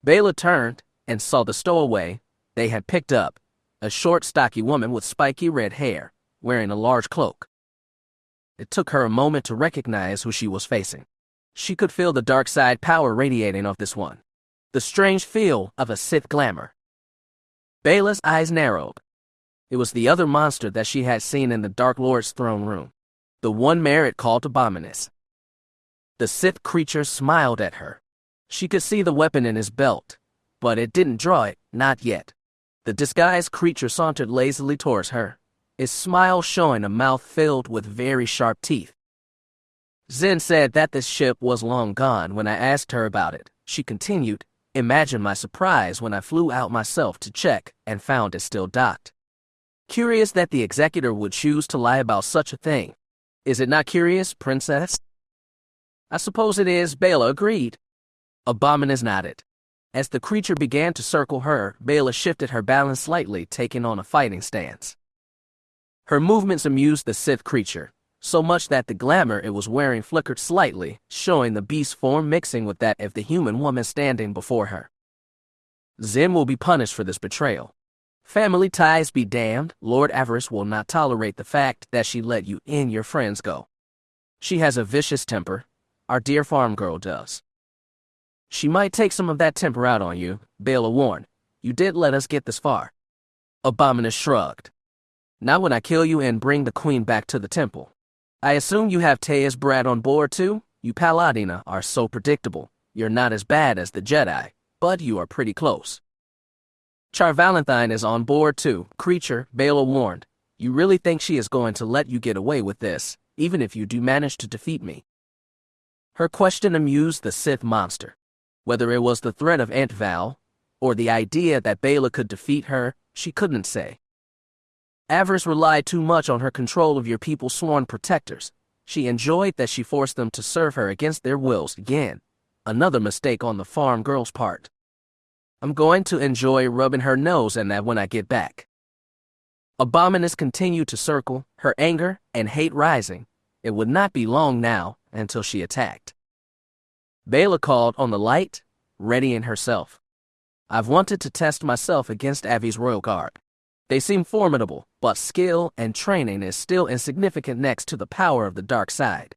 Bela turned and saw the stowaway they had picked up, a short, stocky woman with spiky red hair, wearing a large cloak. It took her a moment to recognize who she was facing. She could feel the dark side power radiating off this one, the strange feel of a Sith glamour. Bela's eyes narrowed. It was the other monster that she had seen in the Dark Lord's throne room, the one Merritt called Abominus. The Sith creature smiled at her. She could see the weapon in his belt, but it didn't draw it, not yet. The disguised creature sauntered lazily towards her, its smile showing a mouth filled with very sharp teeth. Zen said that this ship was long gone when I asked her about it. She continued, imagine my surprise when I flew out myself to check and found it still docked. Curious that the executor would choose to lie about such a thing. Is it not curious, princess? I suppose it is, Bela agreed. Abominus nodded. As the creature began to circle her, Bela shifted her balance slightly, taking on a fighting stance. Her movements amused the Sith creature, so much that the glamour it was wearing flickered slightly, showing the beast form mixing with that of the human woman standing before her. Zen will be punished for this betrayal. Family ties be damned, Lord Avaryss will not tolerate the fact that she let you and your friends go. She has a vicious temper, our dear farm girl does. She might take some of that temper out on you, Bela warned. You did let us get this far. Abominus shrugged. Not when I kill you and bring the queen back to the temple. I assume you have Tea's brat on board too? You Paladina are so predictable. You're not as bad as the Jedi, but you are pretty close. Char Valentine is on board too, creature, Bela warned. You really think she is going to let you get away with this, even if you do manage to defeat me? Her question amused the Sith monster. Whether it was the threat of Aunt Val, or the idea that Bela could defeat her, she couldn't say. Avaryss relied too much on her control of your people's sworn protectors. She enjoyed that she forced them to serve her against their wills again. Another mistake on the farm girl's part. I'm going to enjoy rubbing her nose in that when I get back. Abominus continued to circle, her anger and hate rising. It would not be long now until she attacked. Bela called on the light, readying herself. I've wanted to test myself against Avi's royal guard. They seem formidable, but skill and training is still insignificant next to the power of the dark side.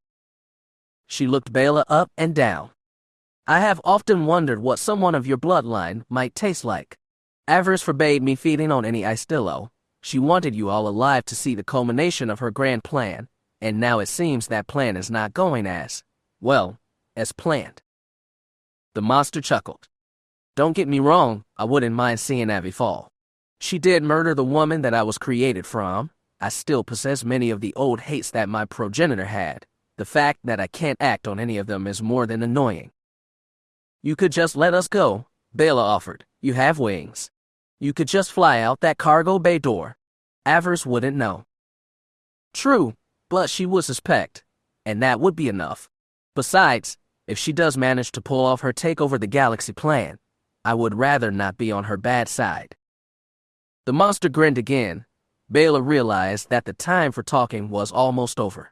She looked Bela up and down. I have often wondered what someone of your bloodline might taste like. Avaryss forbade me feeding on any Istillo. She wanted you all alive to see the culmination of her grand plan, and now it seems that plan is not going as planned. The monster chuckled. Don't get me wrong, I wouldn't mind seeing Avi fall. She did murder the woman that I was created from. I still possess many of the old hates that my progenitor had. The fact that I can't act on any of them is more than annoying. You could just let us go, Bela offered. You have wings. You could just fly out that cargo bay door. Avaryss wouldn't know. True, but she would suspect, and that would be enough. Besides, if she does manage to pull off her take over the galaxy plan, I would rather not be on her bad side. The monster grinned again. Bela realized that the time for talking was almost over.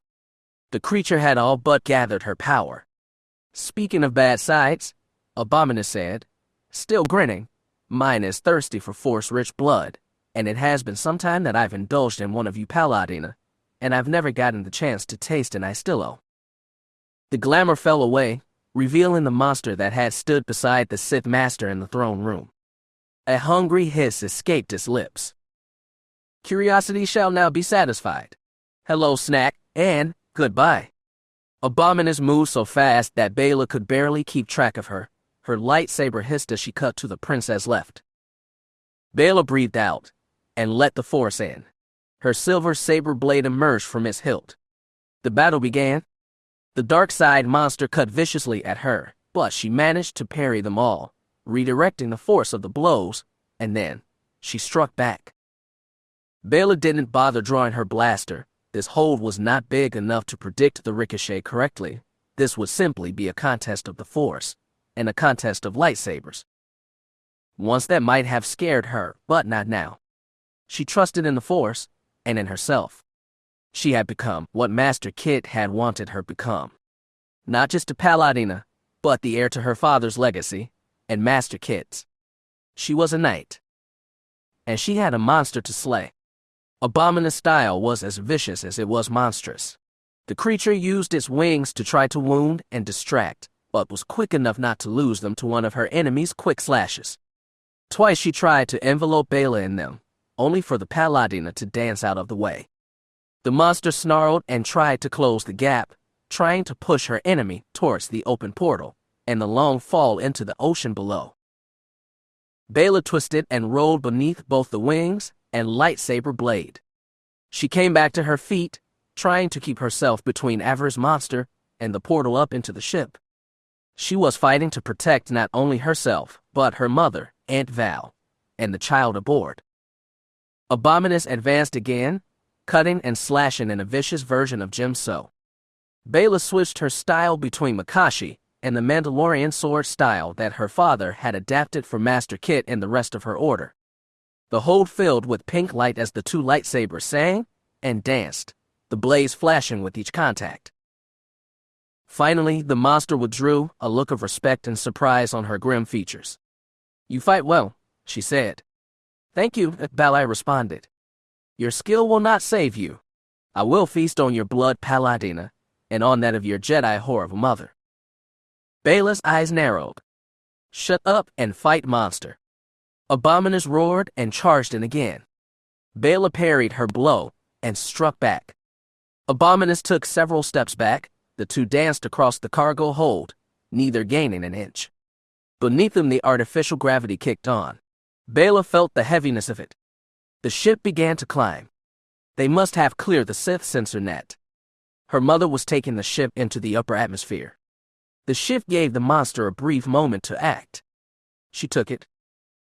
The creature had all but gathered her power. Speaking of bad sides, Abominus said, still grinning, mine is thirsty for force-rich blood, and it has been some time that I've indulged in one of you Paladina, and I've never gotten the chance to taste an Istillo. The glamour fell away, revealing the monster that had stood beside the Sith Master in the throne room. A hungry hiss escaped his lips. Curiosity shall now be satisfied. Hello, snack, and goodbye. Abominus moved so fast that Bayla could barely keep track of her. Her lightsaber hissed as she cut to the princess left. Bayla breathed out and let the force in. Her silver saber blade emerged from its hilt. The battle began. The dark side monster cut viciously at her, but she managed to parry them all, redirecting the force of the blows, and then she struck back. Bayla didn't bother drawing her blaster. This hold was not big enough to predict the ricochet correctly. This would simply be a contest of the force, and a contest of lightsabers. Once that might have scared her, but not now. She trusted in the force, and in herself. She had become what Master Kit had wanted her become. Not just a paladina, but the heir to her father's legacy, and Master Kit's. She was a knight. And she had a monster to slay. Abominus' style was as vicious as it was monstrous. The creature used its wings to try to wound and distract, but was quick enough not to lose them to one of her enemy's quick slashes. Twice she tried to envelope Bayla in them, only for the paladina to dance out of the way. The monster snarled and tried to close the gap, trying to push her enemy towards the open portal and the long fall into the ocean below. Bayla twisted and rolled beneath both the wings and lightsaber blade. She came back to her feet, trying to keep herself between Avaryss' monster and the portal up into the ship. She was fighting to protect not only herself, but her mother, Aunt Val, and the child aboard. Abominus advanced again, cutting and slashing in a vicious version of Jim-So. Bayla switched her style between Makashi and the Mandalorian sword style that her father had adapted for Master Kit and the rest of her order. The hold filled with pink light as the two lightsabers sang and danced, the blaze flashing with each contact. Finally, the monster withdrew, a look of respect and surprise on her grim features. "You fight well," she said. "Thank you," Balai responded. "Your skill will not save you. I will feast on your blood, Paladina, and on that of your Jedi whore of a mother." Bayla's eyes narrowed. "Shut up and fight, monster." Abominus roared and charged in again. Bayla parried her blow and struck back. Abominus took several steps back. The two danced across the cargo hold, neither gaining an inch. Beneath them the artificial gravity kicked on. Bayla felt the heaviness of it. The ship began to climb. They must have cleared the Sith sensor net. Her mother was taking the ship into the upper atmosphere. The shift gave the monster a brief moment to act. She took it.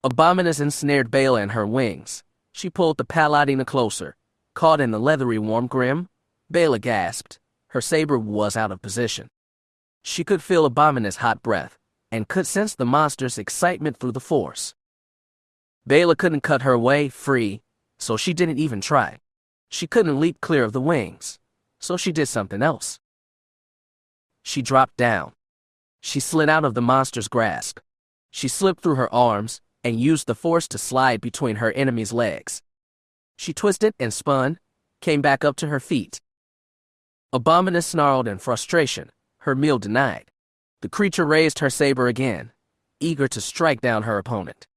Abominus ensnared Bayla in her wings. She pulled the Paladina closer. Caught in the leathery warm grim, Bayla gasped. Her saber was out of position. She could feel Abominus' hot breath, and could sense the monster's excitement through the force. Bayla couldn't cut her way free, so she didn't even try. She couldn't leap clear of the wings, so she did something else. She dropped down. She slid out of the monster's grasp. She slipped through her arms and used the force to slide between her enemy's legs. She twisted and spun, came back up to her feet. Abominus snarled in frustration, her meal denied. The creature raised her saber again, eager to strike down her opponent.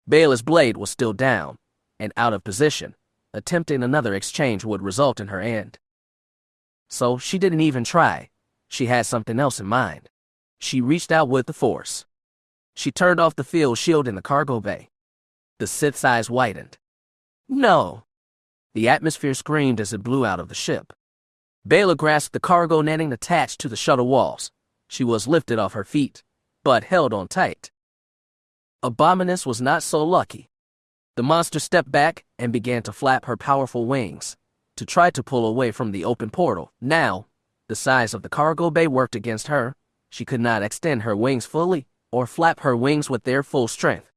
Bayla's blade was still down and out of position. Attempting another exchange would result in her end. So she didn't even try. She had something else in mind. She reached out with the force. She turned off the field shield in the cargo bay. The Sith's eyes widened. "No!" The atmosphere screamed as it blew out of the ship. Bayla grasped the cargo netting attached to the shuttle walls. She was lifted off her feet, but held on tight. Abominus was not so lucky. The monster stepped back and began to flap her powerful wings to try to pull away from the open portal. Now, the size of the cargo bay worked against her. She could not extend her wings fully or flap her wings with their full strength.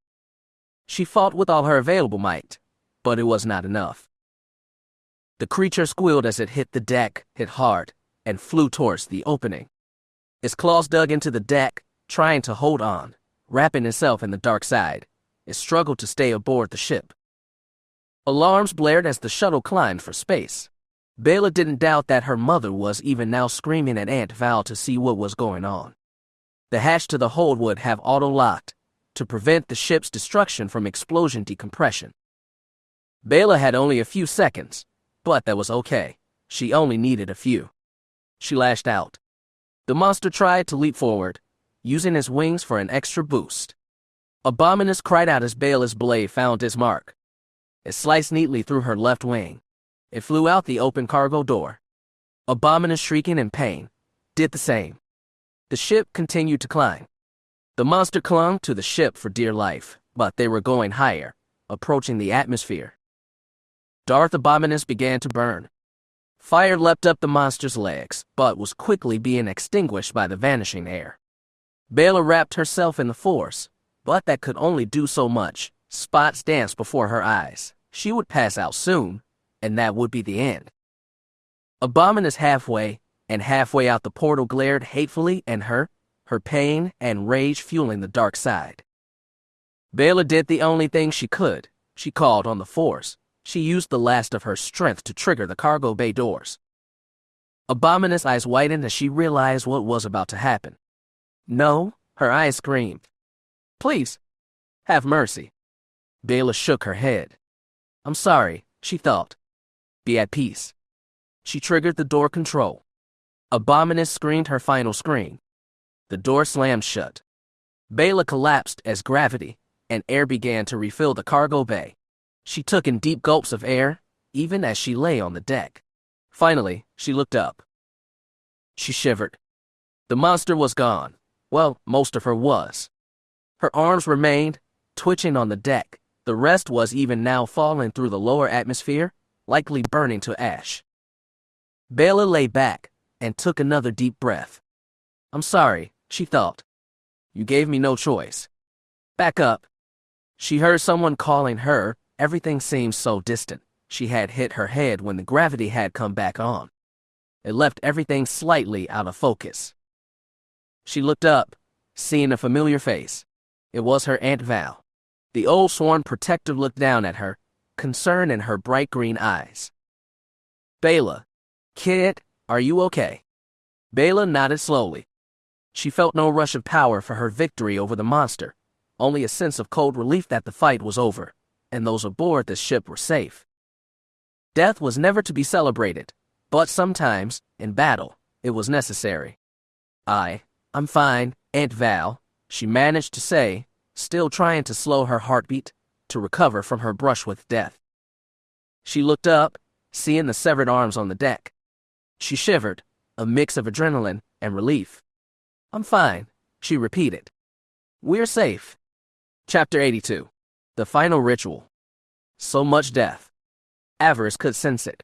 She fought with all her available might, but it was not enough. The creature squealed as it hit the deck, hit hard, and flew towards the opening. Its claws dug into the deck, trying to hold on, wrapping itself in the dark side. It struggled to stay aboard the ship. Alarms blared as the shuttle climbed for space. Bayla didn't doubt that her mother was even now screaming at Aunt Val to see what was going on. The hatch to the hold would have auto-locked to prevent the ship's destruction from explosion decompression. Bela had only a few seconds, but that was okay. She only needed a few. She lashed out. The monster tried to leap forward, using his wings for an extra boost. Abominus cried out as Bela's blade found its mark. It sliced neatly through her left wing. It flew out the open cargo door. Abominus, shrieking in pain, did the same. The ship continued to climb. The monster clung to the ship for dear life, but they were going higher, approaching the atmosphere. Darth Avaryss began to burn. Fire leapt up the monster's legs, but was quickly being extinguished by the vanishing air. Bela wrapped herself in the force, but that could only do so much. Spots danced before her eyes. She would pass out soon, and that would be the end. Abominus halfway out the portal glared hatefully at her pain and rage fueling the dark side. Bela did the only thing she could. She called on the force. She used the last of her strength to trigger the cargo bay doors. Abominus' eyes widened as she realized what was about to happen. No, her eyes screamed. Please, have mercy. Bela shook her head. I'm sorry, she thought. Be at peace. She triggered the door control. Abominus screamed her final scream. The door slammed shut. Bela collapsed as gravity and air began to refill the cargo bay. She took in deep gulps of air, even as she lay on the deck. Finally, she looked up. She shivered. The monster was gone. Well, most of her was. Her arms remained, twitching on the deck. The rest was even now falling through the lower atmosphere, likely burning to ash. Bela lay back and took another deep breath. I'm sorry, she thought. You gave me no choice. Back up. She heard someone calling her. Everything seemed so distant. She had hit her head when the gravity had come back on. It left everything slightly out of focus. She looked up, seeing a familiar face. It was her Aunt Val. The old sworn protector looked down at her, concern in her bright green eyes. Bela, kid, are you okay? Bela nodded slowly. She felt no rush of power for her victory over the monster, only a sense of cold relief that the fight was over, and those aboard the ship were safe. Death was never to be celebrated, but sometimes, in battle, it was necessary. I'm fine, Aunt Val, she managed to say, still trying to slow her heartbeat, to recover from her brush with death. She looked up, seeing the severed arms on the deck. She shivered, a mix of adrenaline and relief. I'm fine, she repeated. We're safe. Chapter 82. The Final Ritual. So much death. Avaryss could sense it.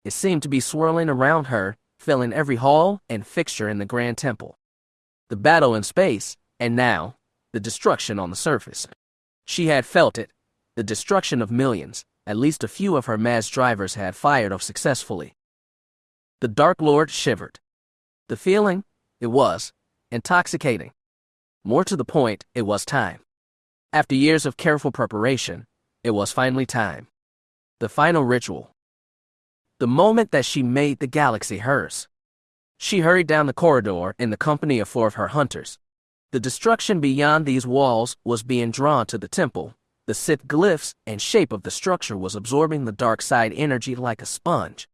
It seemed to be swirling around her, filling every hall and fixture in the Grand Temple. The battle in space, and now, the destruction on the surface. She had felt it, the destruction of millions. At least a few of her mass drivers had fired off successfully. The Dark Lord shivered. The feeling, it was intoxicating. More to the point, it was time. After years of careful preparation, it was finally time. The final ritual. The moment that she made the galaxy hers. She hurried down the corridor in the company of 4 of her hunters. The destruction beyond these walls was being drawn to the temple. The Sith glyphs and shape of the structure was absorbing the dark side energy like a sponge.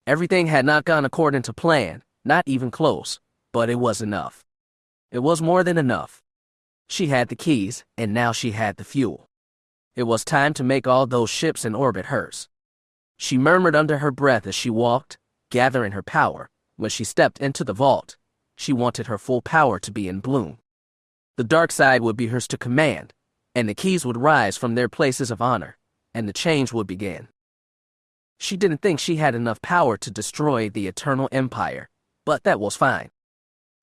Everything had not gone according to plan, not even close, but it was enough. It was more than enough. She had the keys, and now she had the fuel. It was time to make all those ships in orbit hers. She murmured under her breath as she walked, gathering her power. When she stepped into the vault, she wanted her full power to be in bloom. The dark side would be hers to command, and the keys would rise from their places of honor, and the change would begin. She didn't think she had enough power to destroy the Eternal Empire, but that was fine.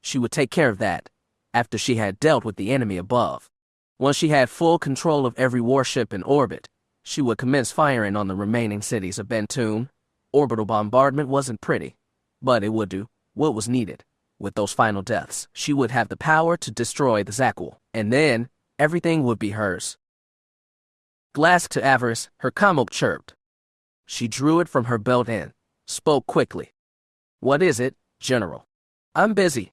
She would take care of that, after she had dealt with the enemy above. Once she had full control of every warship in orbit, she would commence firing on the remaining cities of Bantoon. Orbital bombardment wasn't pretty, but it would do what was needed. With those final deaths, she would have the power to destroy the Zakwal, and then everything would be hers. Glass to Avaryss, her commok chirped. She drew it from her belt and spoke quickly. What is it, General? I'm busy.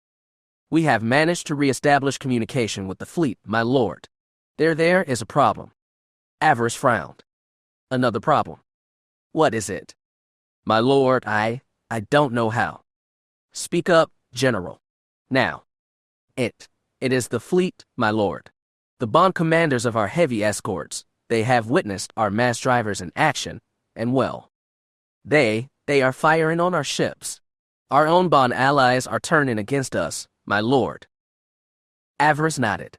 We have managed to re-establish communication with the fleet, my lord. There is a problem. Avaryss frowned. Another problem. What is it? My lord, I don't know how. Speak up, General. Now. It is the fleet, my lord. The bond commanders of our heavy escorts, they have witnessed our mass drivers in action, and well, they are firing on our ships. Our own bond allies are turning against us, my lord. Avaryss nodded.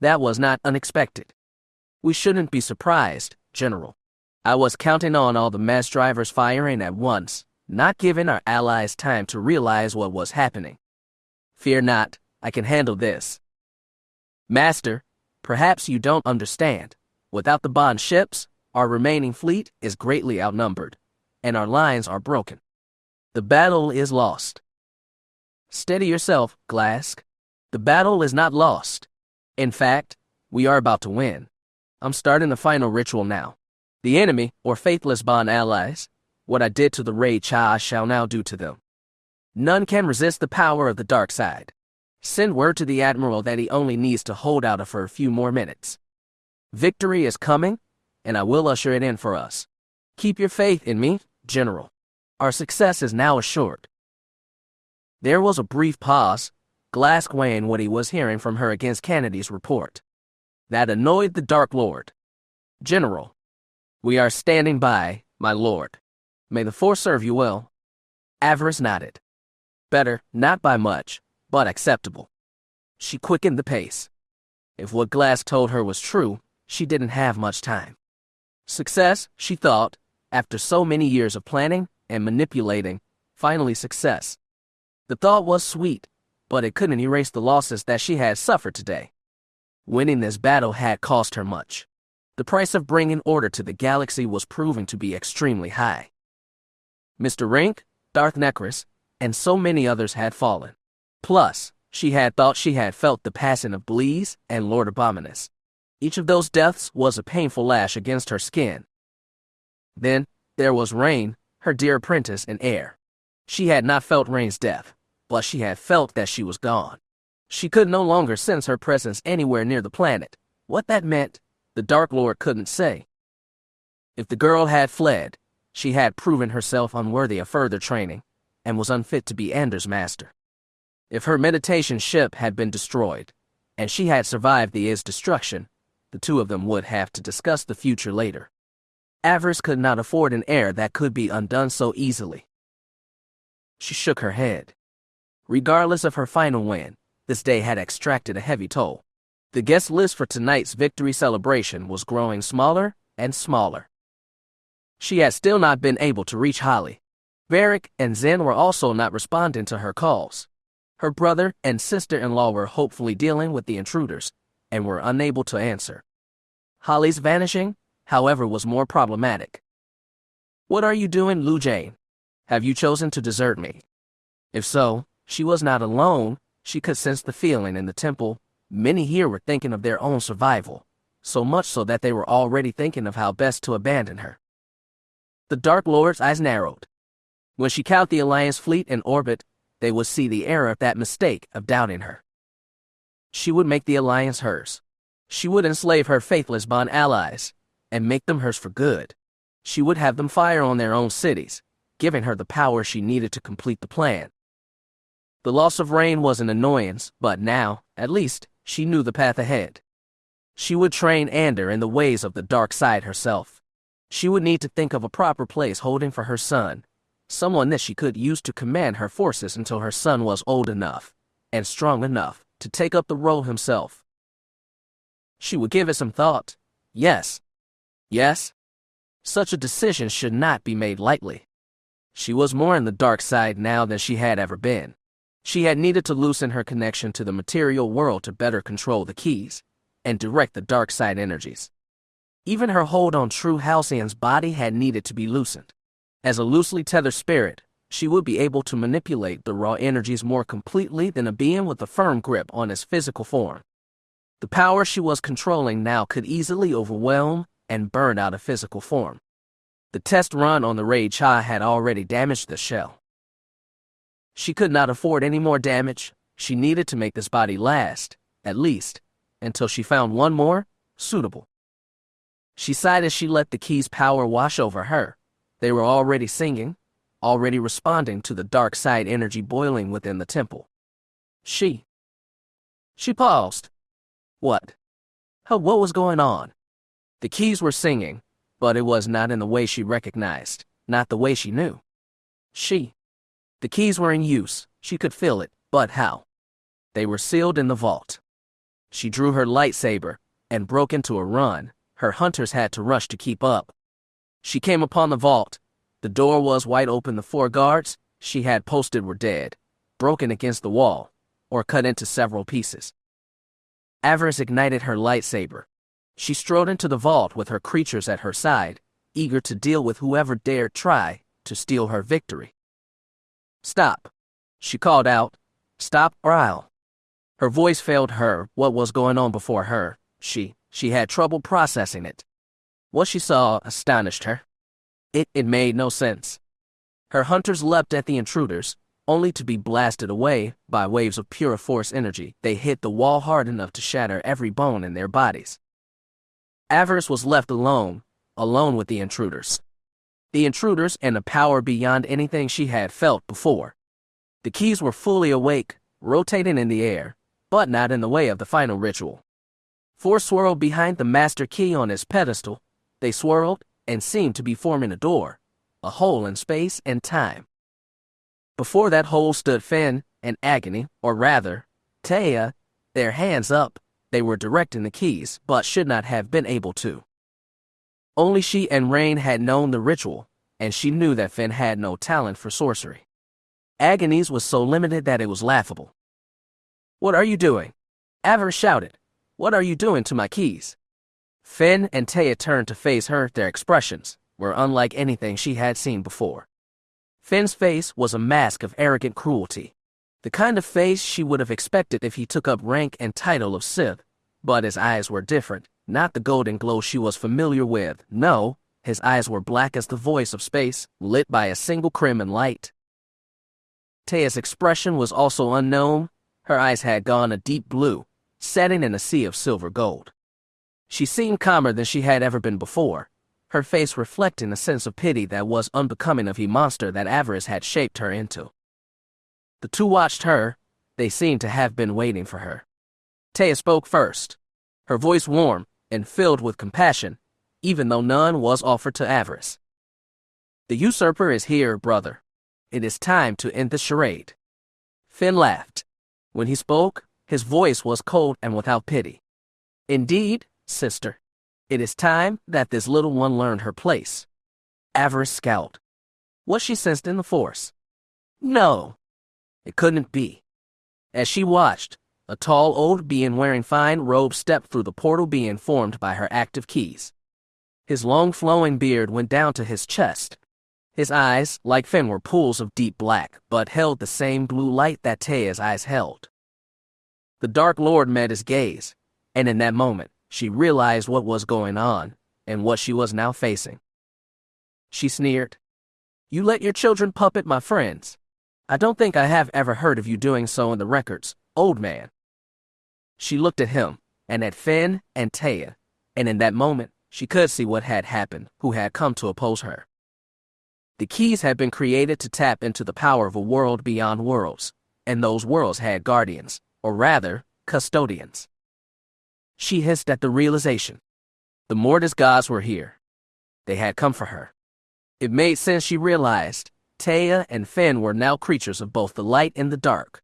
That was not unexpected. We shouldn't be surprised, General. I was counting on all the mass drivers firing at once, not giving our allies time to realize what was happening. Fear not, I can handle this. Master, perhaps you don't understand. Without the bond ships, our remaining fleet is greatly outnumbered, and our lines are broken. The battle is lost. Steady yourself, Glask. The battle is not lost. In fact, we are about to win. I'm starting the final ritual now. The enemy, or faithless bond allies, what I did to the Raid Cha I shall now do to them. None can resist the power of the dark side. Send word to the Admiral that he only needs to hold out for a few more minutes. Victory is coming, and I will usher it in for us. Keep your faith in me, General. Our success is now assured. There was a brief pause, Glask weighing what he was hearing from her against Kennedy's report. That annoyed the Dark Lord. General, we are standing by, my lord. May the Force serve you well. Avaryss nodded. Better, not by much, but acceptable. She quickened the pace. If what Glask told her was true, she didn't have much time. Success, she thought, after so many years of planning and manipulating, finally success. The thought was sweet, but it couldn't erase the losses that she had suffered today. Winning this battle had cost her much. The price of bringing order to the galaxy was proving to be extremely high. Mr. Rink, Darth Avaryss, and so many others had fallen. Plus, she had thought she had felt the passing of Bleeze and Lord Abominus. Each of those deaths was a painful lash against her skin. Then, there was Rain, her dear apprentice and heir. She had not felt Rain's death, but she had felt that she was gone. She could no longer sense her presence anywhere near the planet. What that meant, the Dark Lord couldn't say. If the girl had fled, she had proven herself unworthy of further training, and was unfit to be Anders' master. If her meditation ship had been destroyed, and she had survived the Is destruction, the two of them would have to discuss the future later. Avaryss could not afford an heir that could be undone so easily. She shook her head. Regardless of her final win, this day had extracted a heavy toll. The guest list for tonight's victory celebration was growing smaller and smaller. She had still not been able to reach Holly. Varric and Zen were also not responding to her calls. Her brother and sister-in-law were hopefully dealing with the intruders, and were unable to answer. Holly's vanishing, however, was more problematic. What are you doing, Lou Jane? Have you chosen to desert me? If so, she was not alone. She could sense the feeling in the temple. Many here were thinking of their own survival, so much so that they were already thinking of how best to abandon her. The Dark Lord's eyes narrowed. When she counted the Alliance fleet in orbit, they would see the error of that mistake of doubting her. She would make the Alliance hers. She would enslave her faithless bond allies, and make them hers for good. She would have them fire on their own cities, giving her the power she needed to complete the plan. The loss of Rain was an annoyance, but now, at least, she knew the path ahead. She would train Ander in the ways of the dark side herself. She would need to think of a proper place holding for her son, someone that she could use to command her forces until her son was old enough and strong enough to take up the role himself. She would give it some thought. Yes. Such a decision should not be made lightly. She was more in the dark side now than she had ever been. She had needed to loosen her connection to the material world to better control the keys and direct the dark side energies. Even her hold on True Halcyon's body had needed to be loosened. As a loosely tethered spirit, she would be able to manipulate the raw energies more completely than a being with a firm grip on his physical form. The power she was controlling now could easily overwhelm and burn out a physical form. The test run on the Raid Cha had already damaged the shell. She could not afford any more damage, She needed to make this body last, at least, until she found one more suitable. She sighed as she let the key's power wash over her. They were already singing, already responding to the dark side energy boiling within the temple. She paused. What? What was going on? The keys were singing, but it was not in the way she recognized, not the way she knew. The keys were in use, she could feel it, but how? They were sealed in the vault. She drew her lightsaber and broke into a run. Her hunters had to rush to keep up. She came upon the vault. The door was wide open. The 4 guards she had posted were dead, broken against the wall, or cut into several pieces. Avaryss ignited her lightsaber. She strode into the vault with her creatures at her side, eager to deal with whoever dared try to steal her victory. Stop, she called out. Stop or I'll. Her voice failed her. What was going on before her? She had trouble processing it. What she saw astonished her. It made no sense. Her hunters leapt at the intruders, only to be blasted away by waves of pure force energy. They hit the wall hard enough to shatter every bone in their bodies. Avaryss was left alone with the intruders. The intruders and a power beyond anything she had felt before. The keys were fully awake, rotating in the air, but not in the way of the final ritual. 4 swirled behind the master key on his pedestal. They swirled and seemed to be forming a door, a hole in space and time. Before that hole stood Finn and Agony, or rather, Taya, their hands up. They were directing the keys, but should not have been able to. Only she and Rain had known the ritual, and she knew that Finn had no talent for sorcery. Agony's was so limited that it was laughable. What are you doing? Avaryss shouted. What are you doing to my keys? Finn and Taya turned to face her. Their expressions were unlike anything she had seen before. Finn's face was a mask of arrogant cruelty, the kind of face she would have expected if he took up rank and title of Sith, but his eyes were different, not the golden glow she was familiar with. No, his eyes were black as the voice of space, lit by a single crimson light. Taya's expression was also unknown. Her eyes had gone a deep blue, setting in a sea of silver gold. She seemed calmer than she had ever been before, her face reflecting a sense of pity that was unbecoming of the monster that Avaryss had shaped her into. The 2 watched her. They seemed to have been waiting for her. Taya spoke first, her voice warm and filled with compassion, even though none was offered to Avaryss. The usurper is here, brother. It is time to end the charade. Finn laughed. When he spoke, his voice was cold and without pity. Indeed, sister. It is time that this little one learned her place. Avaryss scowled. Was she sensed in the Force? No. It couldn't be. As she watched, a tall old being wearing fine robes stepped through the portal being formed by her active keys. His long flowing beard went down to his chest. His eyes, like Finn, were pools of deep black, but held the same blue light that Taya's eyes held. The Dark Lord met his gaze, and in that moment, she realized what was going on, and what she was now facing. She sneered. You let your children puppet my friends. I don't think I have ever heard of you doing so in the records, old man. She looked at him, and at Finn and Taya, and in that moment, she could see what had happened, who had come to oppose her. The keys had been created to tap into the power of a world beyond worlds, and those worlds had guardians, or rather, custodians. She hissed at the realization. The Mortis gods were here. They had come for her. It made sense. She realized Taya and Finn were now creatures of both the light and the dark.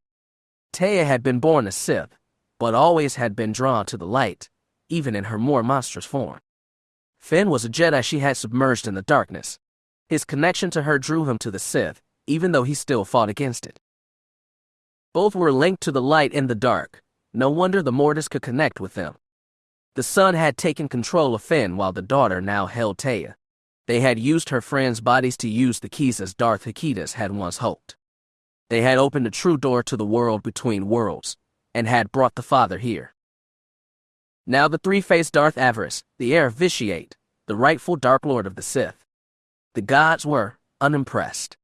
Taya had been born a Sith, but always had been drawn to the light, even in her more monstrous form. Finn was a Jedi she had submerged in the darkness. His connection to her drew him to the Sith, even though he still fought against it. Both were linked to the light and the dark. No wonder the Mortis could connect with them. The son had taken control of Finn while the daughter now held Taya. They had used her friends' bodies to use the keys as Darth Avaryss had once hoped. They had opened a true door to the world between worlds, and had brought the Father here. Now the 3 faced Darth Avaryss, the heir of Vitiate, the rightful Dark Lord of the Sith. The gods were unimpressed.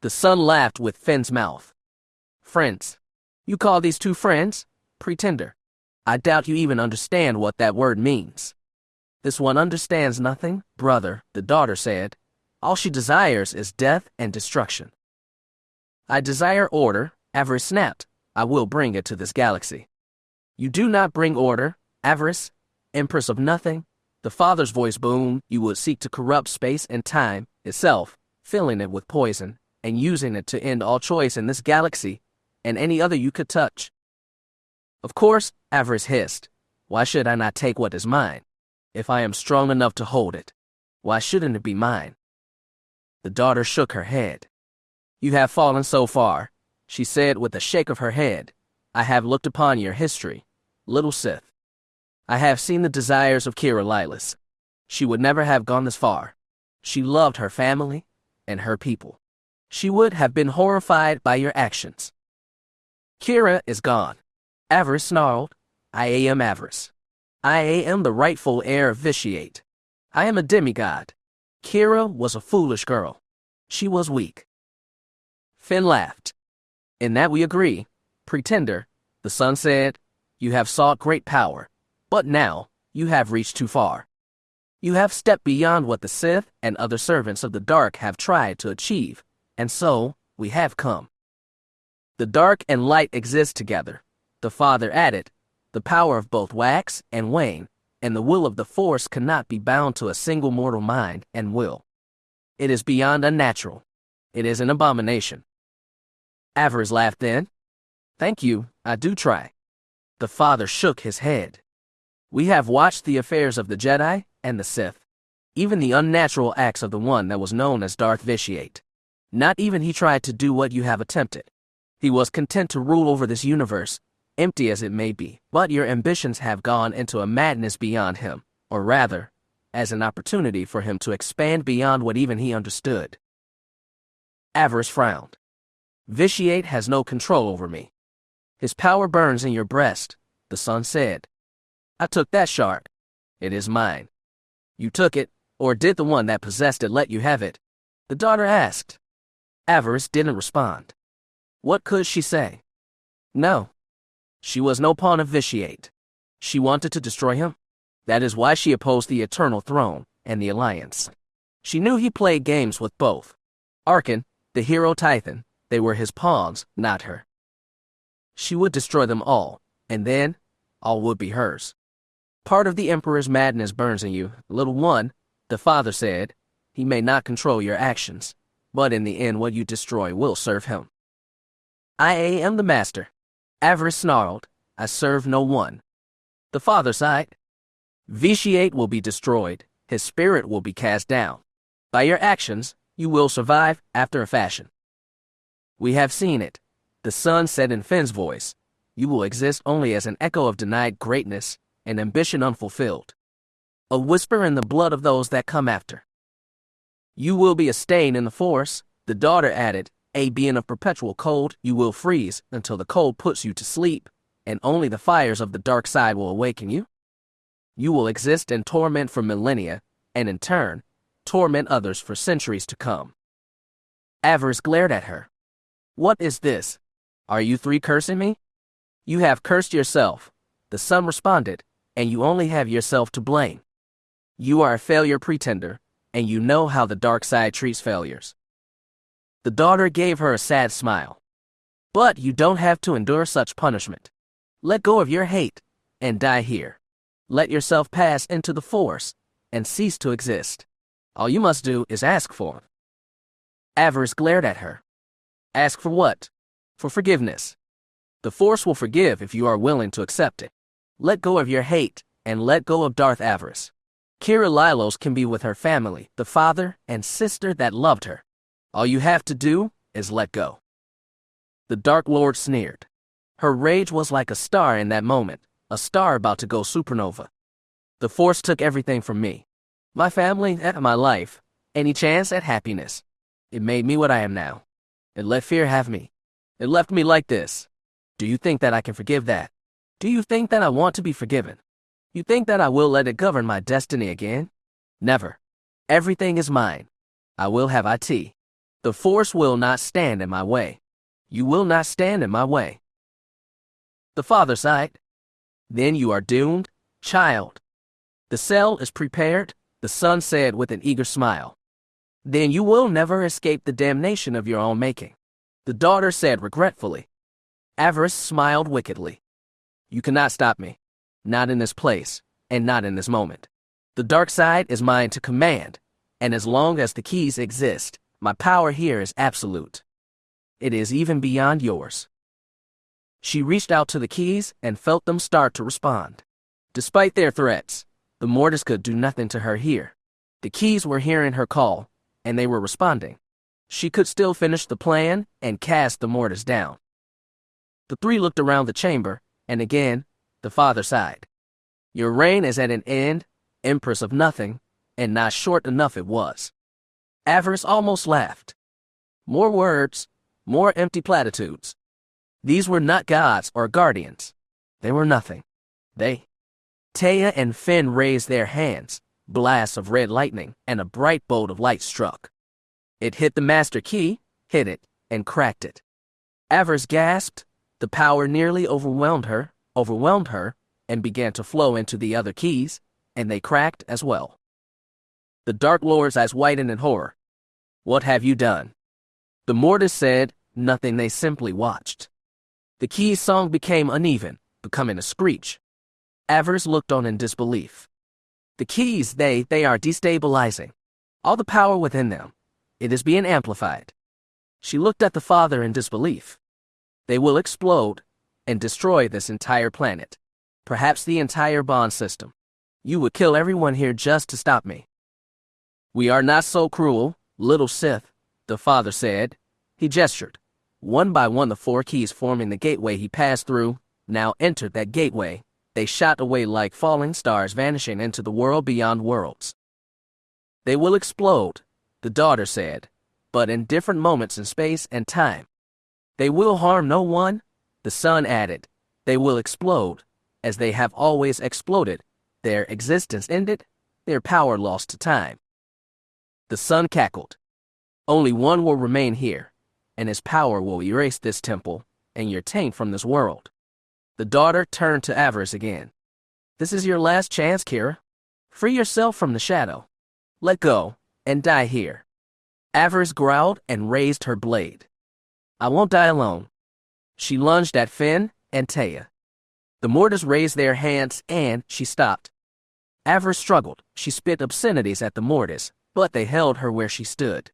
The son laughed with Finn's mouth. Friends. You call these two friends? Pretender. I doubt you even understand what that word means. This one understands nothing, brother, the daughter said. All she desires is death and destruction. I desire order, Avaryss snapped. I will bring it to this galaxy. You do not bring order, Avaryss, Empress of Nothing. The father's voice boomed. You would seek to corrupt space and time itself, filling it with poison, and using it to end all choice in this galaxy, and any other you could touch. Of course, Avaryss hissed. Why should I not take what is mine? If I am strong enough to hold it, why shouldn't it be mine? The daughter shook her head. You have fallen so far, she said with a shake of her head. I have looked upon your history, little Sith. I have seen the desires of Kira Lilith. She would never have gone this far. She loved her family and her people. She would have been horrified by your actions. Kira is gone. Avaryss snarled. I am Avaryss. I am the rightful heir of Vitiate. I am a demigod. Kira was a foolish girl. She was weak. Finn laughed. In that we agree, Pretender, the son said. You have sought great power, but now you have reached too far. You have stepped beyond what the Sith and other servants of the dark have tried to achieve, and so we have come. The dark and light exist together, the father added. The power of both wax and wane, and the will of the Force cannot be bound to a single mortal mind and will. It is beyond unnatural. It is an abomination. Avaryss laughed then. Thank you, I do try. The father shook his head. We have watched the affairs of the Jedi and the Sith, even the unnatural acts of the one that was known as Darth Vitiate. Not even he tried to do what you have attempted. He was content to rule over this universe, empty as it may be, but your ambitions have gone into a madness beyond him, or rather, as an opportunity for him to expand beyond what even he understood. Avaryss frowned. Vitiate has no control over me. His power burns in your breast, the son said. I took that shard. It is mine. You took it, or did the one that possessed it let you have it? The daughter asked. Avaryss didn't respond. What could she say? No. She was no pawn of Vitiate. She wanted to destroy him. That is why she opposed the Eternal Throne and the Alliance. She knew he played games with both. Arcann, the hero Tython, they were his pawns, not her. She would destroy them all, and then all would be hers. Part of the Emperor's madness burns in you, little one, the father said. He may not control your actions, but in the end what you destroy will serve him. I am the master. Avaryss snarled. I serve no one. The father sighed. Vitiate will be destroyed. His spirit will be cast down. By your actions, you will survive after a fashion. We have seen it, the son said in Finn's voice. You will exist only as an echo of denied greatness and ambition unfulfilled. A whisper in the blood of those that come after. You will be a stain in the Force, the daughter added. A being of perpetual cold, you will freeze until the cold puts you to sleep, and only the fires of the dark side will awaken you. You will exist in torment for millennia, and in turn, torment others for centuries to come. Avaryss glared at her. What is this? Are you three cursing me? You have cursed yourself, the son responded, and you only have yourself to blame. You are a failure pretender, and you know how the dark side treats failures. The daughter gave her a sad smile. But you don't have to endure such punishment. Let go of your hate, and die here. Let yourself pass into the Force, and cease to exist. All you must do is ask for it. Avaryss glared at her. Ask for what? For forgiveness. The Force will forgive if you are willing to accept it. Let go of your hate, and let go of Darth Avaryss. Kira Lilith can be with her family, the father and sister that loved her. All you have to do is let go. The Dark Lord sneered. Her rage was like a star in that moment, a star about to go supernova. The Force took everything from me. My family and my life, any chance at happiness. It made me what I am now. It let fear have me. It left me like this. Do you think that I can forgive that? Do you think that I want to be forgiven? You think that I will let it govern my destiny again? Never. Everything is mine. I will have it. The Force will not stand in my way. You will not stand in my way. The father sighed. Then you are doomed, child. The cell is prepared, the son said with an eager smile. Then you will never escape the damnation of your own making, the daughter said regretfully. Avaryss smiled wickedly. You cannot stop me. Not in this place, and not in this moment. The dark side is mine to command, and as long as the keys exist, my power here is absolute. It is even beyond yours. She reached out to the keys and felt them start to respond. Despite their threats, the mortals could do nothing to her here. The keys were hearing her call, and they were responding. She could still finish the plan and cast the mortars down. The three looked around the chamber, and again, the father sighed. Your reign is at an end, Empress of Nothing, and not short enough it was. Avaryss almost laughed. More words, more empty platitudes. These were not gods or guardians. They were nothing. Taya and Finn raised their hands. Blasts of red lightning and a bright bolt of light struck. It hit the master key, hit it, and cracked it. Avaryss gasped. The power nearly overwhelmed her, and began to flow into the other keys, and they cracked as well. The Dark Lord's eyes widened in horror. What have you done? The mortars said nothing, they simply watched. The key's song became uneven, becoming a screech. Avaryss looked on in disbelief. The keys, they are destabilizing. All the power within them. It is being amplified. She looked at the father in disbelief. They will explode and destroy this entire planet. Perhaps the entire bond system. You would kill everyone here just to stop me. We are not so cruel, little Sith, the father said. He gestured. One by one the four keys forming the gateway he passed through now entered that gateway. They shot away like falling stars vanishing into the world beyond worlds. They will explode, the daughter said, but in different moments in space and time. They will harm no one, the son added. They will explode, as they have always exploded. Their existence ended, their power lost to time. The son cackled. Only one will remain here, and his power will erase this temple and your taint from this world. The daughter turned to Avaryss again. This is your last chance, Kira. Free yourself from the shadow. Let go, and die here. Avaryss growled and raised her blade. I won't die alone. She lunged at Finn and Taya. The mortars raised their hands and she stopped. Avaryss struggled. She spit obscenities at the mortars, but they held her where she stood.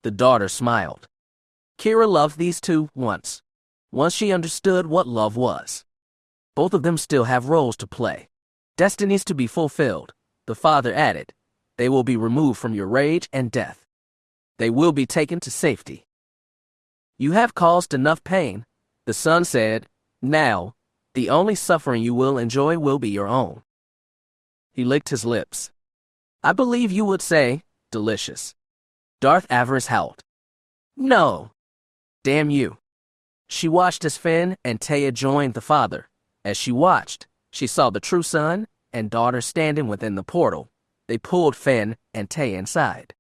The daughter smiled. Kira loved these two once she understood what love was. Both of them still have roles to play, destinies to be fulfilled, the father added. They will be removed from your rage and death. They will be taken to safety. You have caused enough pain, the son said. Now, the only suffering you will enjoy will be your own. He licked his lips. I believe you would say, delicious. Darth Avaryss howled. No. Damn you. She watched as Finn and Taya joined the father. As she watched, she saw the true son and daughter standing within the portal. They pulled Finn and Taya inside.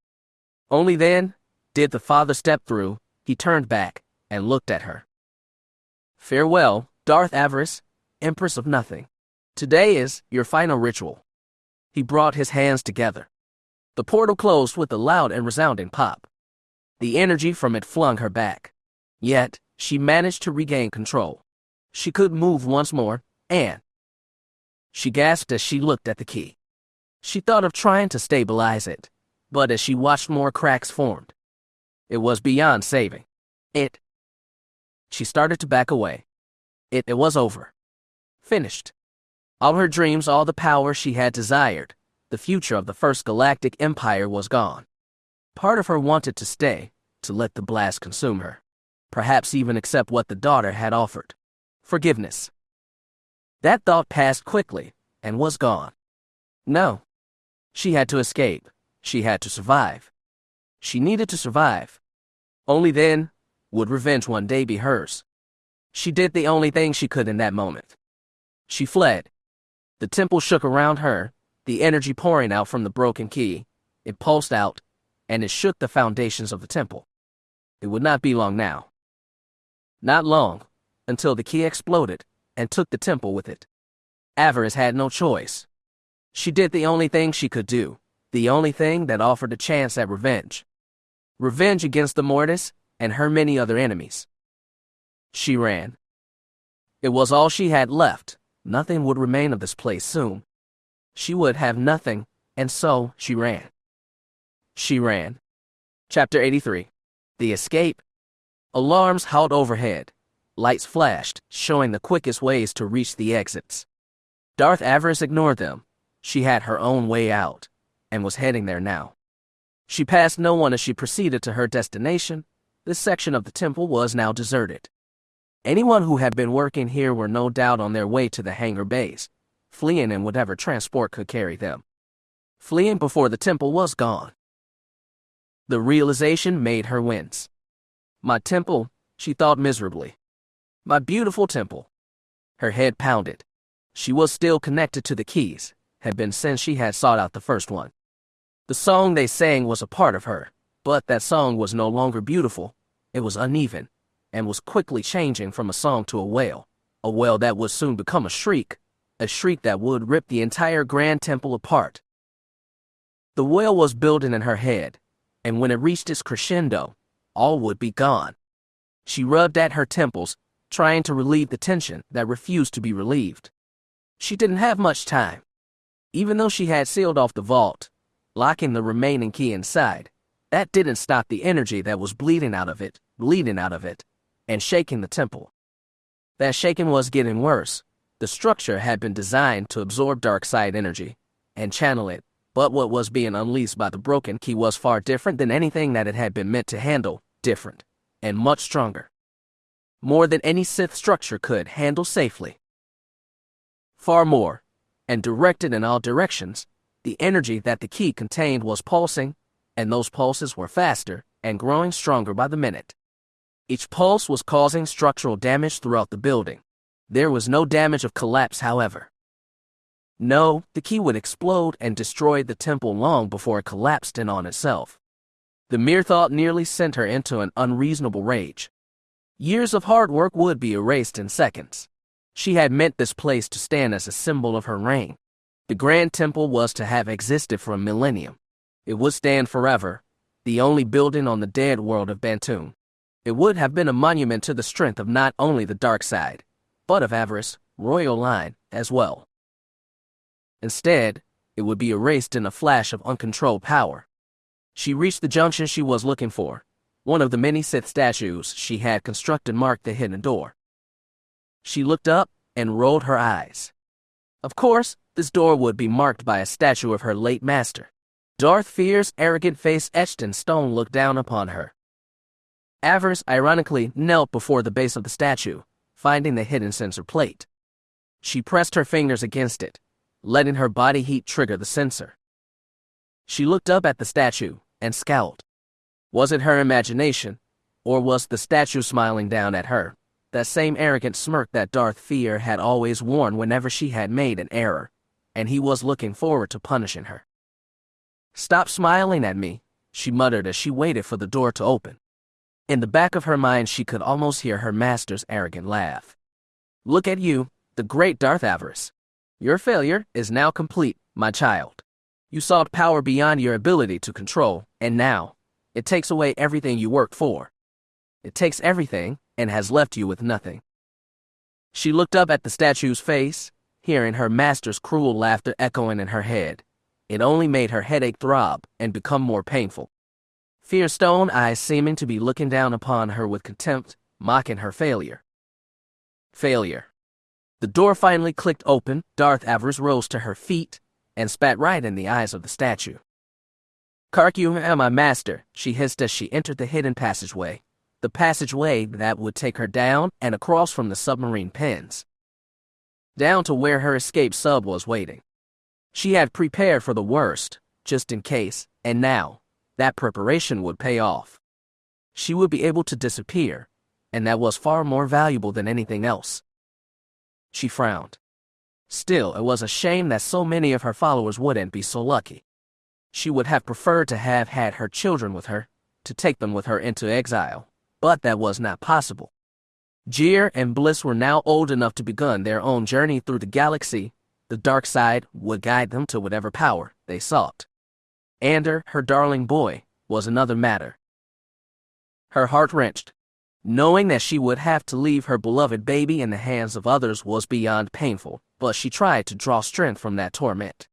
Only then did the father step through. He turned back and looked at her. Farewell, Darth Avaryss, Empress of Nothing. Today is your final ritual. He brought his hands together. The portal closed with a loud and resounding pop. The energy from it flung her back. Yet, she managed to regain control. She could move once more, and she gasped as she looked at the key. She thought of trying to stabilize it, but as she watched more cracks formed, it was beyond saving. She started to back away. It was over. Finished. All her dreams, all the power she had desired, the future of the First Galactic Empire was gone. Part of her wanted to stay, to let the blast consume her. Perhaps even accept what the daughter had offered. Forgiveness. That thought passed quickly and was gone. No. She had to escape. She had to survive. She needed to survive. Only then would revenge one day be hers. She did the only thing she could in that moment. She fled. The temple shook around her, the energy pouring out from the broken key. It pulsed out, and it shook the foundations of the temple. It would not be long now. Not long, until the key exploded, and took the temple with it. Avaryss had no choice. She did the only thing she could do, the only thing that offered a chance at revenge. Revenge against the Mortis and her many other enemies. She ran. It was all she had left. Nothing would remain of this place soon. She would have nothing, and so she ran. She ran. Chapter 83. The Escape. Alarms howled overhead. Lights flashed, showing the quickest ways to reach the exits. Darth Avaryss ignored them. She had her own way out, and was heading there now. She passed no one as she proceeded to her destination. This section of the temple was now deserted. Anyone who had been working here were no doubt on their way to the hangar bays, fleeing in whatever transport could carry them. Fleeing before the temple was gone. The realization made her wince. My temple, she thought miserably. My beautiful temple. Her head pounded. She was still connected to the keys, had been since she had sought out the first one. The song they sang was a part of her, but that song was no longer beautiful. It was uneven, and was quickly changing from a song to a wail that would soon become a shriek that would rip the entire grand temple apart. The wail was building in her head, and when it reached its crescendo, all would be gone. She rubbed at her temples, trying to relieve the tension that refused to be relieved. She didn't have much time. Even though she had sealed off the vault, locking the remaining key inside, that didn't stop the energy that was bleeding out of it, and shaking the temple. That shaking was getting worse. The structure had been designed to absorb dark side energy and channel it, but what was being unleashed by the broken key was far different than anything that it had been meant to handle, different, and much stronger. More than any Sith structure could handle safely. Far more, and directed in all directions, the energy that the key contained was pulsing, and those pulses were faster and growing stronger by the minute. Each pulse was causing structural damage throughout the building. There was no damage of collapse, however. No, the key would explode and destroy the temple long before it collapsed in on itself. The mere thought nearly sent her into an unreasonable rage. Years of hard work would be erased in seconds. She had meant this place to stand as a symbol of her reign. The Grand Temple was to have existed for a millennium. It would stand forever, the only building on the dead world of Bantoon. It would have been a monument to the strength of not only the dark side, but of Avaryss' royal line as well. Instead, it would be erased in a flash of uncontrolled power. She reached the junction she was looking for. One of the many Sith statues she had constructed marked the hidden door. She looked up and rolled her eyes. Of course, this door would be marked by a statue of her late master. Darth Fear's arrogant face etched in stone looked down upon her. Avaryss ironically knelt before the base of the statue, finding the hidden sensor plate. She pressed her fingers against it, letting her body heat trigger the sensor. She looked up at the statue and scowled. Was it her imagination, or was the statue smiling down at her? That same arrogant smirk that Darth Fear had always worn whenever she had made an error, and he was looking forward to punishing her. "Stop smiling at me," she muttered as she waited for the door to open. In the back of her mind she could almost hear her master's arrogant laugh. "Look at you, the great Darth Avaryss. Your failure is now complete, my child. You sought power beyond your ability to control, and now, it takes away everything you worked for. It takes everything, and has left you with nothing." She looked up at the statue's face, hearing her master's cruel laughter echoing in her head. It only made her headache throb and become more painful. Fear's stone eyes seeming to be looking down upon her with contempt, mocking her failure. Failure. The door finally clicked open. Darth Avaryss rose to her feet and spat right in the eyes of the statue. "Kark, you are my master," she hissed as she entered the hidden passageway. The passageway that would take her down and across from the submarine pens, down to where her escape sub was waiting. She had prepared for the worst, just in case, and now, that preparation would pay off. She would be able to disappear, and that was far more valuable than anything else. She frowned. Still, it was a shame that so many of her followers wouldn't be so lucky. She would have preferred to have had her children with her, to take them with her into exile, but that was not possible. Jeer and Bliss were now old enough to begin their own journey through the galaxy. The dark side would guide them to whatever power they sought. Ander, her darling boy, was another matter. Her heart wrenched. Knowing that she would have to leave her beloved baby in the hands of others was beyond painful, but she tried to draw strength from that torment.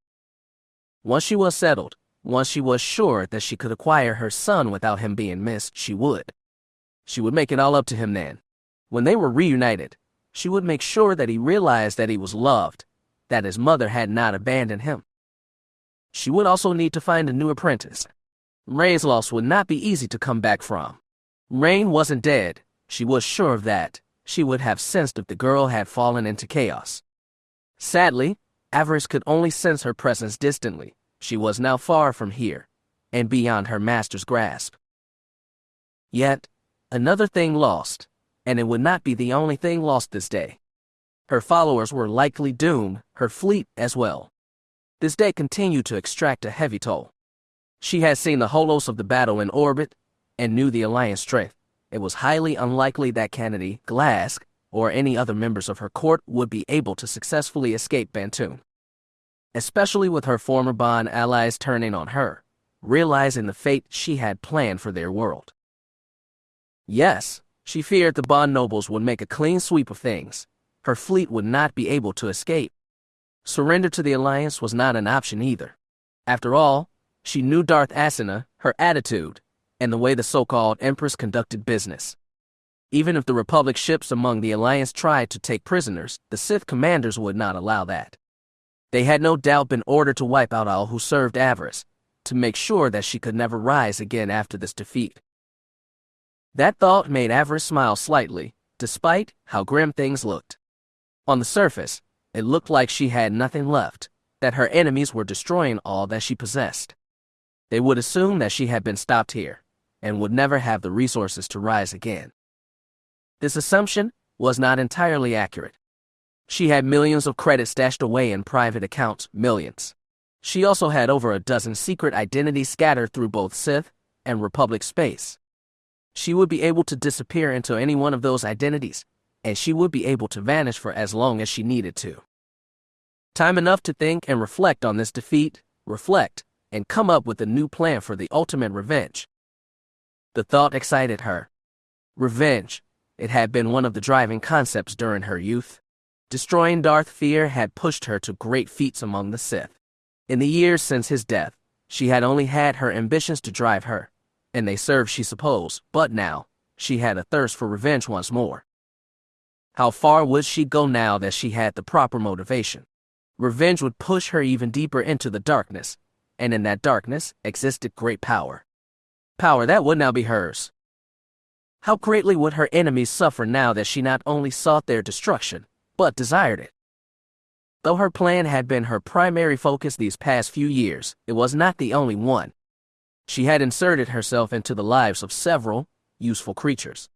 Once she was settled, once she was sure that she could acquire her son without him being missed, she would. She would make it all up to him then. When they were reunited, she would make sure that he realized that he was loved, that his mother had not abandoned him. She would also need to find a new apprentice. Rain's loss would not be easy to come back from. Rain wasn't dead, she was sure of that. She would have sensed if the girl had fallen into chaos. Sadly, Avaryss could only sense her presence distantly. She was now far from here, and beyond her master's grasp. Yet, another thing lost, and it would not be the only thing lost this day. Her followers were likely doomed, her fleet as well. This day continued to extract a heavy toll. She had seen the holos of the battle in orbit, and knew the Alliance strength. It was highly unlikely that Kennedy, Glask, or any other members of her court would be able to successfully escape Bantoon. Especially with her former Bond allies turning on her, realizing the fate she had planned for their world. Yes, she feared the Bond nobles would make a clean sweep of things. Her fleet would not be able to escape. Surrender to the Alliance was not an option either. After all, she knew Darth Avaryss, her attitude, and the way the so-called Empress conducted business. Even if the Republic ships among the Alliance tried to take prisoners, the Sith commanders would not allow that. They had no doubt been ordered to wipe out all who served Avaryss, to make sure that she could never rise again after this defeat. That thought made Avaryss smile slightly, despite how grim things looked. On the surface, it looked like she had nothing left, that her enemies were destroying all that she possessed. They would assume that she had been stopped here, and would never have the resources to rise again. This assumption was not entirely accurate. She had millions of credits stashed away in private accounts, millions. She also had over a dozen secret identities scattered through both Sith and Republic space. She would be able to disappear into any one of those identities, and she would be able to vanish for as long as she needed to. Time enough to think and reflect on this defeat, and come up with a new plan for the ultimate revenge. The thought excited her. Revenge. It had been one of the driving concepts during her youth. Destroying Darth Fear had pushed her to great feats among the Sith. In the years since his death, she had only had her ambitions to drive her, and they served, she supposed, but now, she had a thirst for revenge once more. How far would she go now that she had the proper motivation? Revenge would push her even deeper into the darkness, and in that darkness existed great power. Power that would now be hers. How greatly would her enemies suffer now that she not only sought their destruction, but desired it? Though her plan had been her primary focus these past few years, it was not the only one. She had inserted herself into the lives of several useful creatures,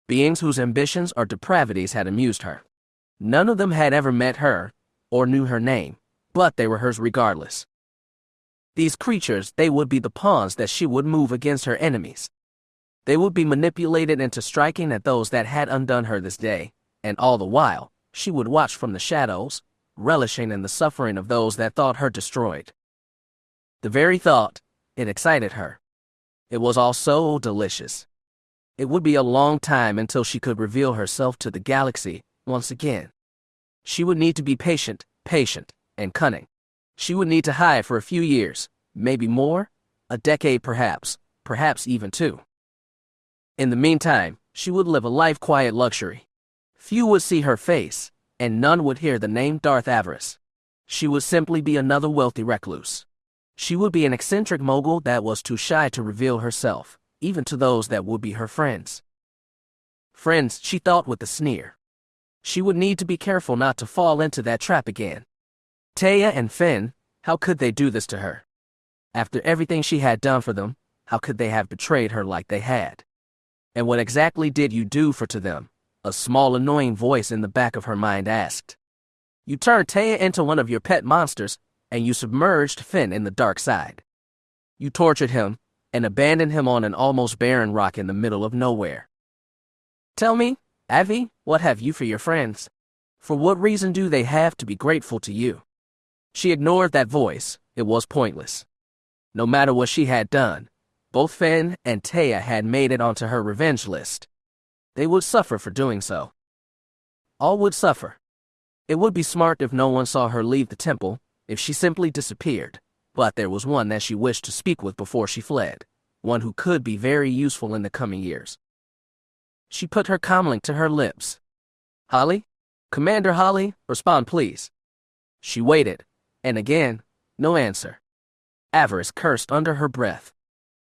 beings whose ambitions or depravities had amused her. None of them had ever met her, or knew her name, but they were hers regardless. These creatures, they would be the pawns that she would move against her enemies. They would be manipulated into striking at those that had undone her this day, and all the while, she would watch from the shadows, relishing in the suffering of those that thought her destroyed. The very thought, it excited her. It was all so delicious. It would be a long time until she could reveal herself to the galaxy once again. She would need to be patient, and cunning. She would need to hide for a few years, maybe more, a decade perhaps even 2. In the meantime, she would live a life quiet luxury. Few would see her face, and none would hear the name Darth Avaryss. She would simply be another wealthy recluse. She would be an eccentric mogul that was too shy to reveal herself, even to those that would be her friends. Friends, she thought with a sneer. She would need to be careful not to fall into that trap again. Taya and Finn, how could they do this to her? After everything she had done for them, how could they have betrayed her like they had? And what exactly did you do for to them? A small annoying voice in the back of her mind asked. You turned Taya into one of your pet monsters, and you submerged Finn in the dark side. You tortured him, and abandoned him on an almost barren rock in the middle of nowhere. Tell me, Avi, what have you for your friends? For what reason do they have to be grateful to you? She ignored that voice. It was pointless. No matter what she had done, both Finn and Taya had made it onto her revenge list. They would suffer for doing so. All would suffer. It would be smart if no one saw her leave the temple, if she simply disappeared, but there was one that she wished to speak with before she fled, one who could be very useful in the coming years. She put her comlink to her lips. Holly? Commander Holly, respond please. She waited, and again, no answer. Avaryss cursed under her breath.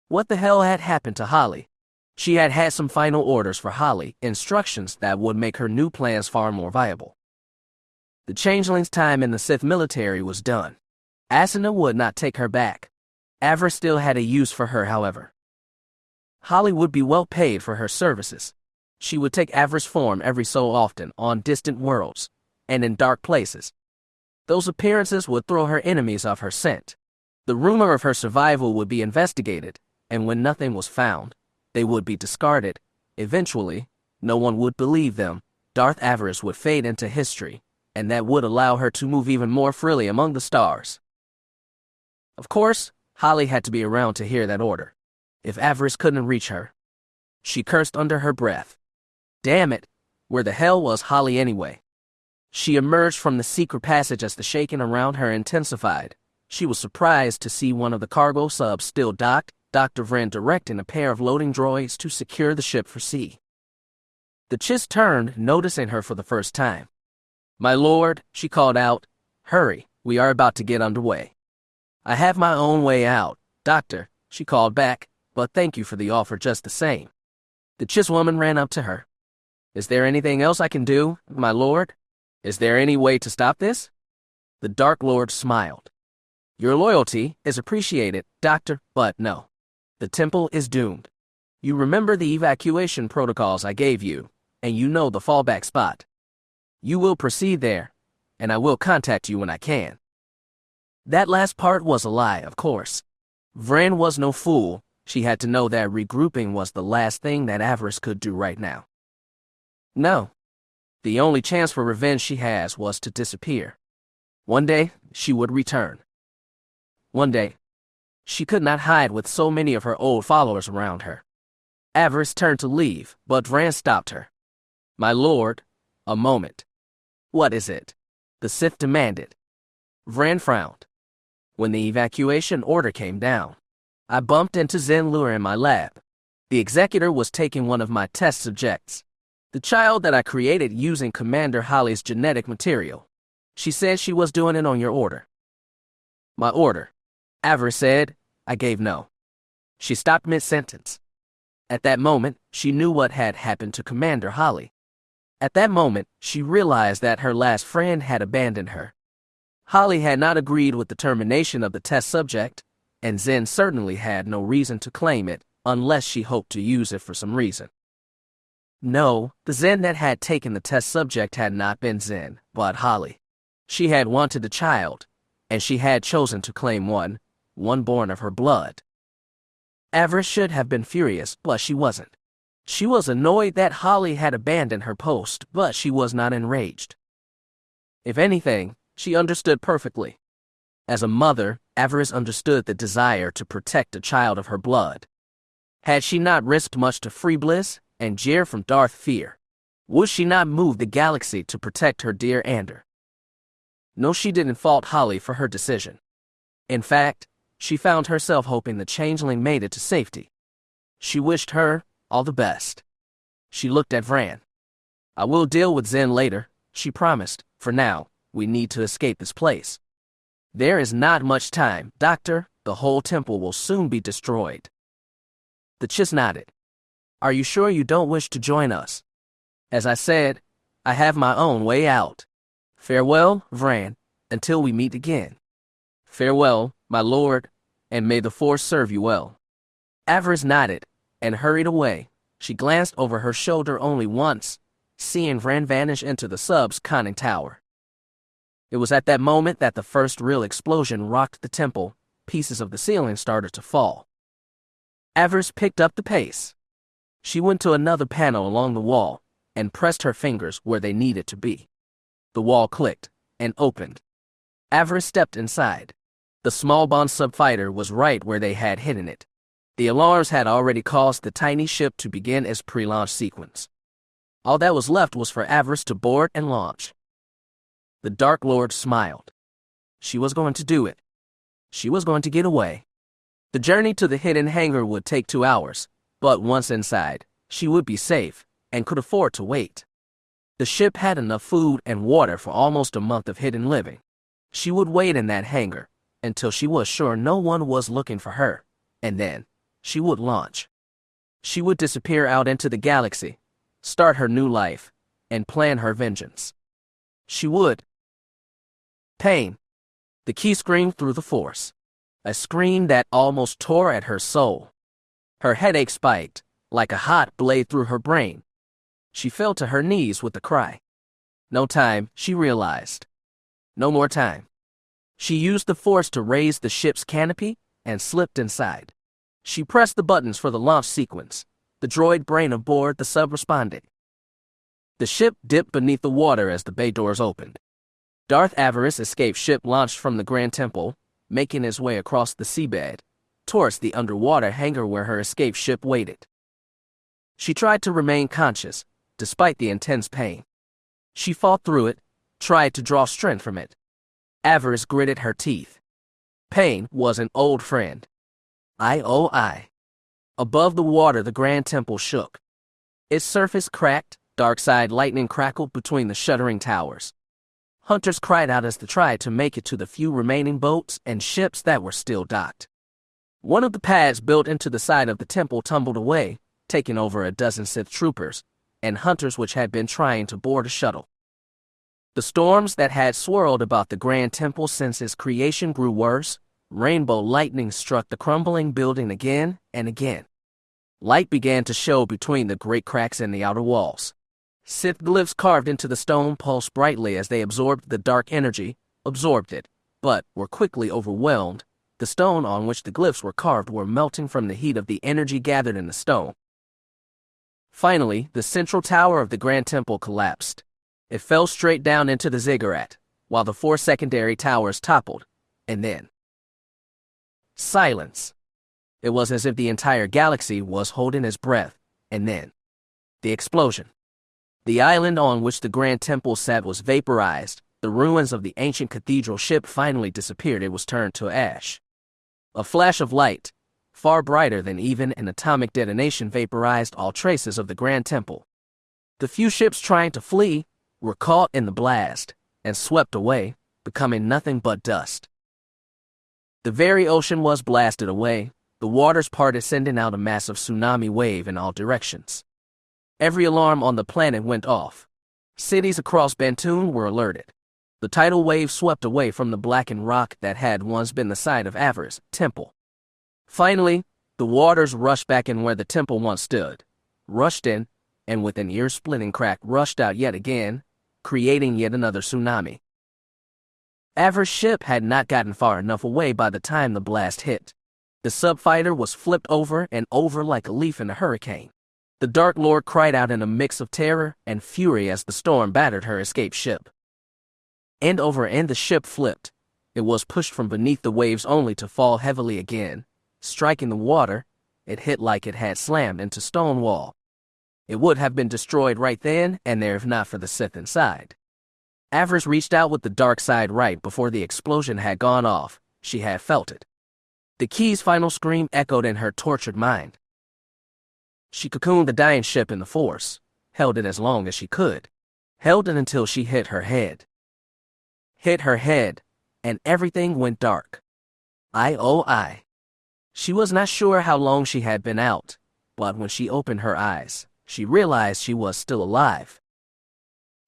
What the hell had happened to Holly? She had had some final orders for Holly, instructions that would make her new plans far more viable. The changeling's time in the Sith military was done. Asuna would not take her back. Avaryss still had a use for her, however. Holly would be well paid for her services. She would take Avaryss form every so often on distant worlds, and in dark places. Those appearances would throw her enemies off her scent. The rumor of her survival would be investigated, and when nothing was found, they would be discarded. Eventually, no one would believe them. Darth Avaryss would fade into history, and that would allow her to move even more freely among the stars. Of course, Holly had to be around to hear that order. If Avaryss couldn't reach her, she cursed under her breath. Damn it, where the hell was Holly anyway? She emerged from the secret passage as the shaking around her intensified. She was surprised to see one of the cargo subs still docked, Dr. Vren directing a pair of loading droids to secure the ship for sea. The Chiss turned, noticing her for the first time. My lord, she called out, hurry, we are about to get underway. I have my own way out, doctor, she called back, but thank you for the offer just the same. The Chiss woman ran up to her. Is there anything else I can do, my lord? Is there any way to stop this? The Dark Lord smiled. Your loyalty is appreciated, doctor, but no. The temple is doomed. You remember the evacuation protocols I gave you, and you know the fallback spot. You will proceed there, and I will contact you when I can. That last part was a lie, of course. Vren was no fool. She had to know that regrouping was the last thing that Avaryss could do right now. No. The only chance for revenge she has was to disappear. One day, she would return. One day. She could not hide with so many of her old followers around her. Avaryss turned to leave, but Vren stopped her. My lord, a moment. What is it? The Sith demanded. Vren frowned. When the evacuation order came down, I bumped into Zen Lure in my lab. The executor was taking one of my test subjects, the child that I created using Commander Holly's genetic material. She said she was doing it on your order. My order, Avaryss said. I gave no. She stopped mid-sentence. At that moment, she knew what had happened to Commander Holly. At that moment, she realized that her last friend had abandoned her. Holly had not agreed with the termination of the test subject, and Zen certainly had no reason to claim it unless she hoped to use it for some reason. No, the Zen that had taken the test subject had not been Zen, but Holly. She had wanted a child, and she had chosen to claim one born of her blood. Avaryss should have been furious, but she wasn't. She was annoyed that Holly had abandoned her post, but she was not enraged. If anything, she understood perfectly. As a mother, Avaryss understood the desire to protect a child of her blood. Had she not risked much to free Bliss and jeer from Darth Fear, would she not move the galaxy to protect her dear Ander? No, she didn't fault Holly for her decision. In fact, she found herself hoping the changeling made it to safety. She wished her all the best. She looked at Vren. I will deal with Zen later, she promised. For now, we need to escape this place. There is not much time, Doctor. The whole temple will soon be destroyed. The Chiss nodded. Are you sure you don't wish to join us? As I said, I have my own way out. Farewell, Vren, until we meet again. Farewell, my lord, and may the Force serve you well. Avaryss nodded and hurried away. She glanced over her shoulder only once, seeing Vren vanish into the sub's conning tower. It was at that moment that the first real explosion rocked the temple. Pieces of the ceiling started to fall. Avaryss picked up the pace. She went to another panel along the wall, and pressed her fingers where they needed to be. The wall clicked and opened. Avaryss stepped inside. The small bond subfighter was right where they had hidden it. The alarms had already caused the tiny ship to begin its pre-launch sequence. All that was left was for Avaryss to board and launch. The Dark Lord smiled. She was going to do it. She was going to get away. The journey to the hidden hangar would take 2 hours, but once inside, she would be safe and could afford to wait. The ship had enough food and water for almost a month of hidden living. She would wait in that hangar until she was sure no one was looking for her, and then she would launch. She would disappear out into the galaxy, start her new life, and plan her vengeance. She would. Pain. The key screamed through the force. A scream that almost tore at her soul. Her headache spiked, like a hot blade through her brain. She fell to her knees with a cry. No time, she realized. No more time. She used the force to raise the ship's canopy and slipped inside. She pressed the buttons for the launch sequence. The droid brain aboard the sub responded. The ship dipped beneath the water as the bay doors opened. Darth Avaryss' escape ship launched from the Grand Temple, making its way across the seabed, towards the underwater hangar where her escape ship waited. She tried to remain conscious, despite the intense pain. She fought through it, tried to draw strength from it. Avaryss gritted her teeth. Pain was an old friend. I. Above the water, the Grand Temple shook. Its surface cracked, dark side lightning crackled between the shuddering towers. Hunters cried out as they tried to make it to the few remaining boats and ships that were still docked. One of the pads built into the side of the temple tumbled away, taking over a dozen Sith troopers and hunters which had been trying to board a shuttle. The storms that had swirled about the Grand Temple since its creation grew worse. Rainbow lightning struck the crumbling building again and again. Light began to show between the great cracks in the outer walls. Sith glyphs carved into the stone pulsed brightly as they absorbed the dark energy, but were quickly overwhelmed. The stone on which the glyphs were carved were melting from the heat of the energy gathered in the stone. Finally, the central tower of the Grand Temple collapsed. It fell straight down into the ziggurat, while the 4 secondary towers toppled, and then silence. It was as if the entire galaxy was holding its breath, and then the explosion. The island on which the Grand Temple sat was vaporized. The ruins of the ancient cathedral ship finally disappeared. It was turned to ash. A flash of light, far brighter than even an atomic detonation, vaporized all traces of the Grand Temple. The few ships trying to flee were caught in the blast and swept away, becoming nothing but dust. The very ocean was blasted away. The waters parted, sending out a massive tsunami wave in all directions. Every alarm on the planet went off. Cities across Bantoon were alerted. The tidal wave swept away from the blackened rock that had once been the site of Avaryss' temple. Finally, the waters rushed back in where the temple once stood, rushed in, and with an ear-splitting crack rushed out yet again, creating yet another tsunami. Avaryss' ship had not gotten far enough away by the time the blast hit. The subfighter was flipped over and over like a leaf in a hurricane. The Dark Lord cried out in a mix of terror and fury as the storm battered her escape ship. And the ship flipped. It was pushed from beneath the waves only to fall heavily again. Striking the water, it hit like it had slammed into stone wall. It would have been destroyed right then and there if not for the Sith inside. Avaryss reached out with the dark side right before the explosion had gone off. She had felt it. The key's final scream echoed in her tortured mind. She cocooned the dying ship in the force, held it as long as she could, held it until she hit her head. Hit her head, and everything went dark. She was not sure how long she had been out, but when she opened her eyes, she realized she was still alive.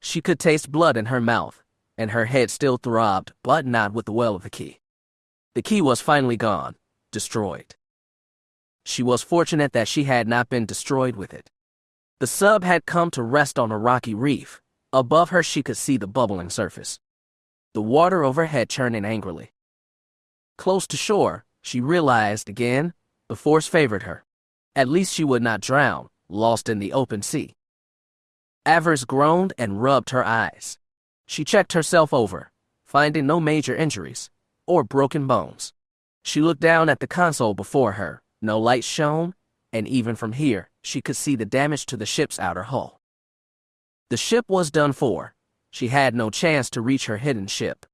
She could taste blood in her mouth, and her head still throbbed, but not with the well of the key. The key was finally gone, destroyed. She was fortunate that she had not been destroyed with it. The sub had come to rest on a rocky reef. Above her she could see the bubbling surface. The water overhead churning angrily. Close to shore, she realized again, the force favored her. At least she would not drown, lost in the open sea. Avaryss groaned and rubbed her eyes. She checked herself over, finding no major injuries or broken bones. She looked down at the console before her. No light shone, and even from here, she could see the damage to the ship's outer hull. The ship was done for. She had no chance to reach her hidden ship.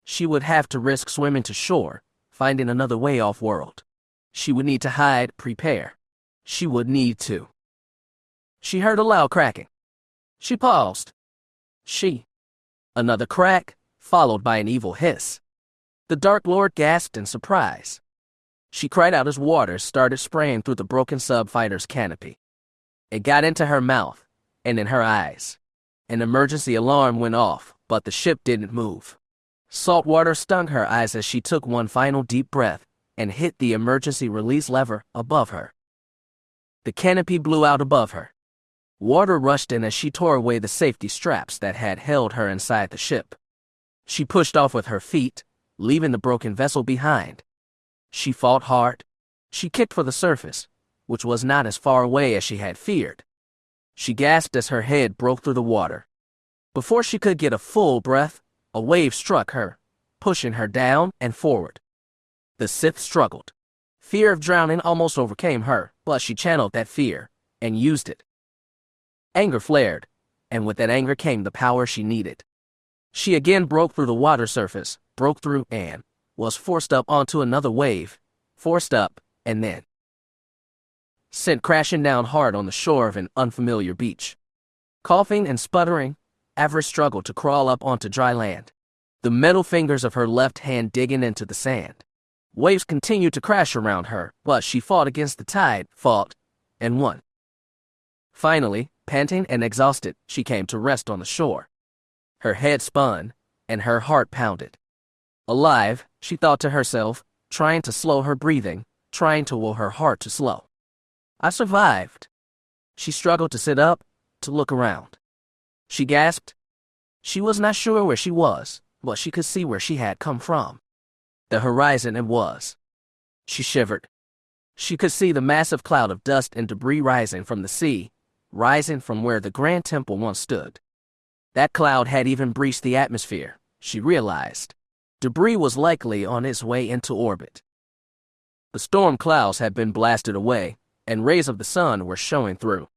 She would have to risk swimming to shore, finding another way off-world. She would need to hide, prepare. She would need to. She heard a loud cracking. She paused. Another crack, followed by an evil hiss. The Dark Lord gasped in surprise. She cried out as water started spraying through the broken sub-fighter's canopy. It got into her mouth and in her eyes. An emergency alarm went off, but the ship didn't move. Salt water stung her eyes as she took one final deep breath and hit the emergency release lever above her. The canopy blew out above her. Water rushed in as she tore away the safety straps that had held her inside the ship. She pushed off with her feet, leaving the broken vessel behind. She fought hard. She kicked for the surface, which was not as far away as she had feared. She gasped as her head broke through the water. Before she could get a full breath, a wave struck her, pushing her down and forward. The Sith struggled. Fear of drowning almost overcame her, but she channeled that fear and used it. Anger flared, and with that anger came the power she needed. She again broke through the water surface, broke through and was forced up onto another wave, forced up, and then sent crashing down hard on the shore of an unfamiliar beach. Coughing and sputtering, Avaryss struggled to crawl up onto dry land, the metal fingers of her left hand digging into the sand. Waves continued to crash around her, but she fought against the tide, fought, and won. Finally, panting and exhausted, she came to rest on the shore. Her head spun, and her heart pounded. Alive, she thought to herself, trying to slow her breathing, trying to will her heart to slow. I survived. She struggled to sit up, to look around. She gasped. She was not sure where she was, but she could see where she had come from. The horizon it was. She shivered. She could see the massive cloud of dust and debris rising from the sea, rising from where the Grand Temple once stood. That cloud had even breached the atmosphere, she realized. Debris was likely on its way into orbit. The storm clouds had been blasted away, and rays of the sun were showing through,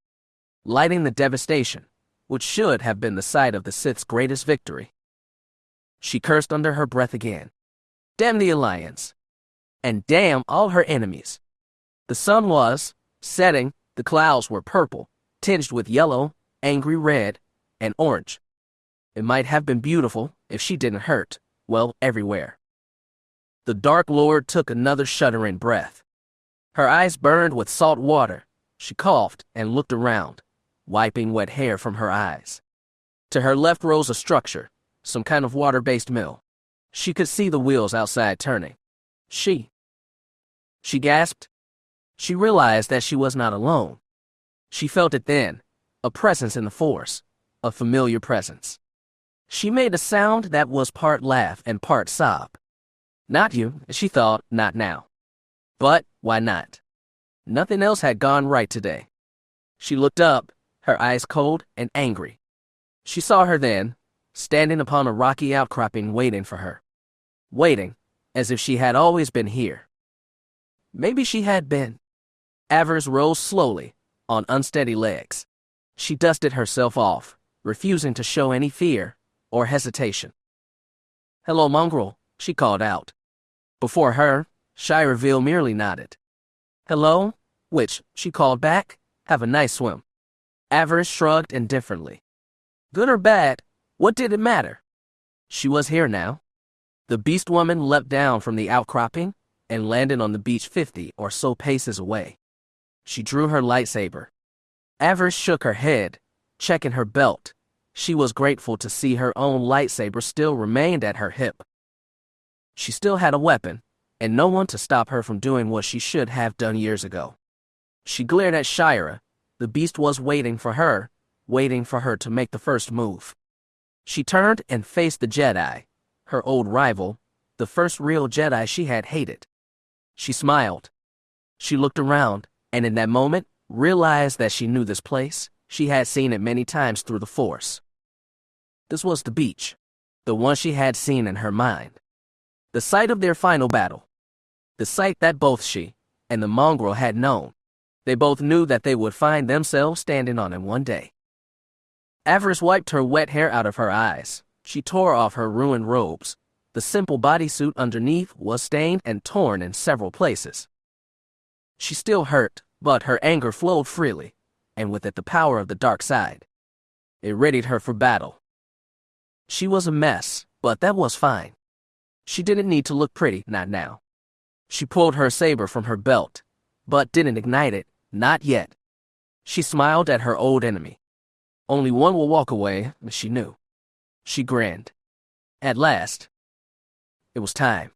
lighting the devastation, which should have been the site of the Sith's greatest victory. She cursed under her breath again. Damn the Alliance. And damn all her enemies. The sun was setting, the clouds were purple, tinged with yellow, angry red, and orange. It might have been beautiful if she didn't hurt, well, everywhere. The Dark Lord took another shuddering breath. Her eyes burned with salt water. She coughed and looked around, wiping wet hair from her eyes. To her left rose a structure, some kind of water-based mill. She could see the wheels outside turning. She gasped. She realized that she was not alone. She felt it then, a presence in the Force, a familiar presence. She made a sound that was part laugh and part sob. Not you, she thought, not now. But why not? Nothing else had gone right today. She looked up, her eyes cold and angry. She saw her then, standing upon a rocky outcropping waiting for her. Waiting, as if she had always been here. Maybe she had been. Avaryss rose slowly, on unsteady legs. She dusted herself off, refusing to show any fear or hesitation. Hello, mongrel, she called out. Before her, Shireville merely nodded. Hello, which, she called back, have a nice swim. Avaryss shrugged indifferently. Good or bad, what did it matter? She was here now. The beast woman leapt down from the outcropping and landed on the beach 50 or so paces away. She drew her lightsaber. Avaryss shook her head, checking her belt. She was grateful to see her own lightsaber still remained at her hip. She still had a weapon, and no one to stop her from doing what she should have done years ago. She glared at Shira. The beast was waiting for her to make the first move. She turned and faced the Jedi, her old rival, the first real Jedi she had hated. She smiled. She looked around, and in that moment, realized that she knew this place, She had seen it many times through the Force. This was the beach, the one she had seen in her mind. The site of their final battle. The site that both she and the mongrel had known. They both knew that they would find themselves standing on it one day. Avaryss wiped her wet hair out of her eyes. She tore off her ruined robes. The simple bodysuit underneath was stained and torn in several places. She still hurt, but her anger flowed freely, and with it the power of the dark side. It readied her for battle. She was a mess, but that was fine. She didn't need to look pretty, not now. She pulled her saber from her belt, but didn't ignite it, not yet. She smiled at her old enemy. Only one will walk away, she knew. She grinned. At last. It was time.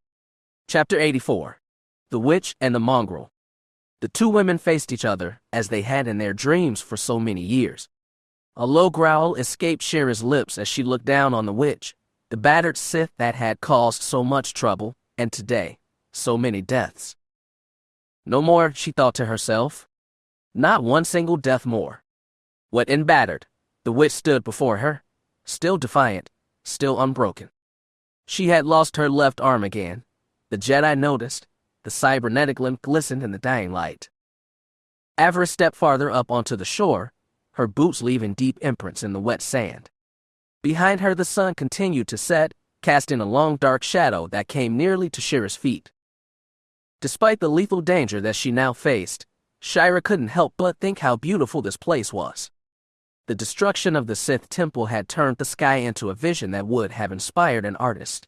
Chapter 84. The Witch and the Mongrel. The two women faced each other, as they had in their dreams for so many years. A low growl escaped Shira's lips as she looked down on the witch, the battered Sith that had caused so much trouble, and today, so many deaths. No more, she thought to herself. Not one single death more. Wet and battered, the witch stood before her, still defiant, still unbroken. She had lost her left arm again. The Jedi noticed. The cybernetic limb glistened in the dying light. Avaryss stepped farther up onto the shore, her boots leaving deep imprints in the wet sand. Behind her the sun continued to set, casting a long dark shadow that came nearly to Shira's feet. Despite the lethal danger that she now faced, Shira couldn't help but think how beautiful this place was. The destruction of the Sith temple had turned the sky into a vision that would have inspired an artist.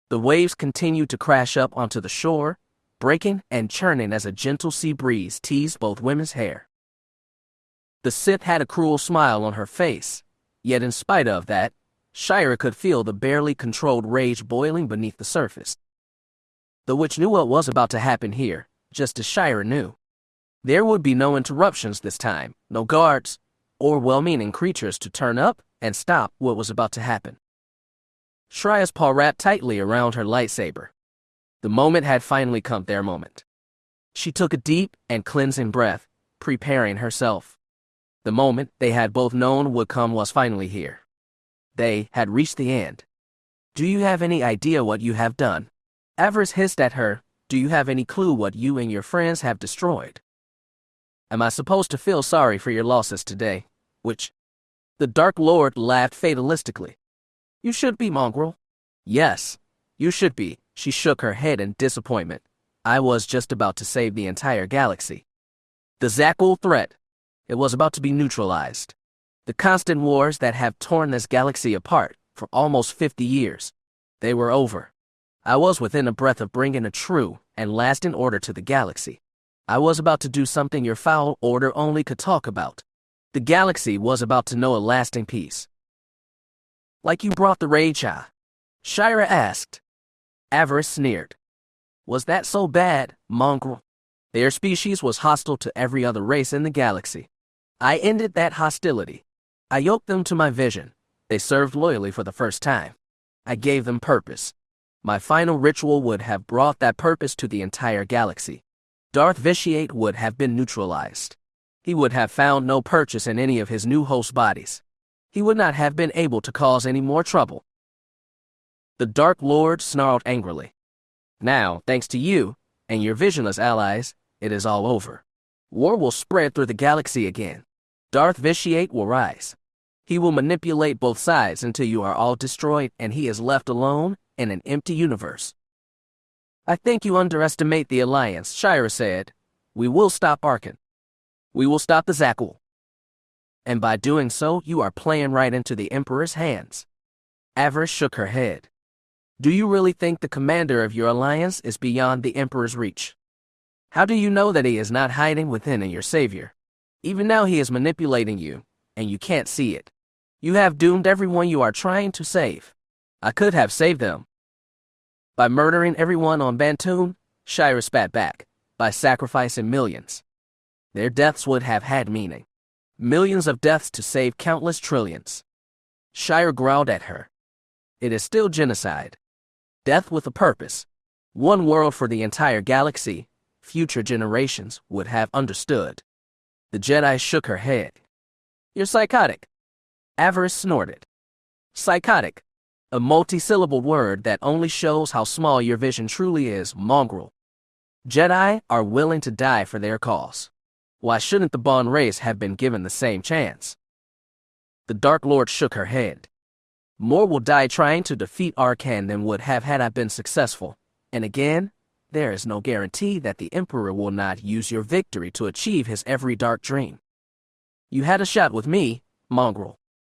The waves continued to crash up onto the shore, breaking and churning as a gentle sea breeze teased both women's hair. The Sith had a cruel smile on her face, yet in spite of that, Shira could feel the barely controlled rage boiling beneath the surface. The witch knew what was about to happen here, just as Shira knew. There would be no interruptions this time, no guards, or well-meaning creatures to turn up and stop what was about to happen. Shira's paw wrapped tightly around her lightsaber. The moment had finally come, their moment. She took a deep and cleansing breath, preparing herself. The moment they had both known would come was finally here. They had reached the end. Do you have any idea what you have done? Avaryss hissed at her. Do you have any clue what you and your friends have destroyed? Am I supposed to feel sorry for your losses today? Which? The Dark Lord laughed fatalistically. You should be, mongrel. Yes, you should be. She shook her head in disappointment. I was just about to save the entire galaxy. The Zakuul threat. It was about to be neutralized. The constant wars that have torn this galaxy apart for almost 50 years. They were over. I was within a breath of bringing a true and lasting order to the galaxy. I was about to do something your foul order only could talk about. The galaxy was about to know a lasting peace. Like you brought the rage, Shira asked. Avaryss sneered. Was that so bad, mongrel? Their species was hostile to every other race in the galaxy. I ended that hostility. I yoked them to my vision. They served loyally for the first time. I gave them purpose. My final ritual would have brought that purpose to the entire galaxy. Darth Vitiate would have been neutralized. He would have found no purchase in any of his new host bodies. He would not have been able to cause any more trouble. The Dark Lord snarled angrily. Now, thanks to you and your visionless allies, it is all over. War will spread through the galaxy again. Darth Vitiate will rise. He will manipulate both sides until you are all destroyed and he is left alone in an empty universe. I think you underestimate the Alliance, Shira said. We will stop Arcann. We will stop the Zakuul. And by doing so, you are playing right into the Emperor's hands. Avaryss shook her head. Do you really think the commander of your alliance is beyond the Emperor's reach? How do you know that he is not hiding within your savior? Even now he is manipulating you, and you can't see it. You have doomed everyone you are trying to save. I could have saved them. By murdering everyone on Bantoon, Shira spat back, by sacrificing millions. Their deaths would have had meaning. Millions of deaths to save countless trillions. Shira growled at her. It is still genocide. Death with a purpose. One world for the entire galaxy. Future generations would have understood. The Jedi shook her head. You're psychotic. Avaryss snorted. Psychotic. A multi-syllable word that only shows how small your vision truly is, mongrel. Jedi are willing to die for their cause. Why shouldn't the Bond race have been given the same chance? The Dark Lord shook her head. More will die trying to defeat Arcann than would have had I been successful. And again, there is no guarantee that the Emperor will not use your victory to achieve his every dark dream. You had a shot with me, mongrel.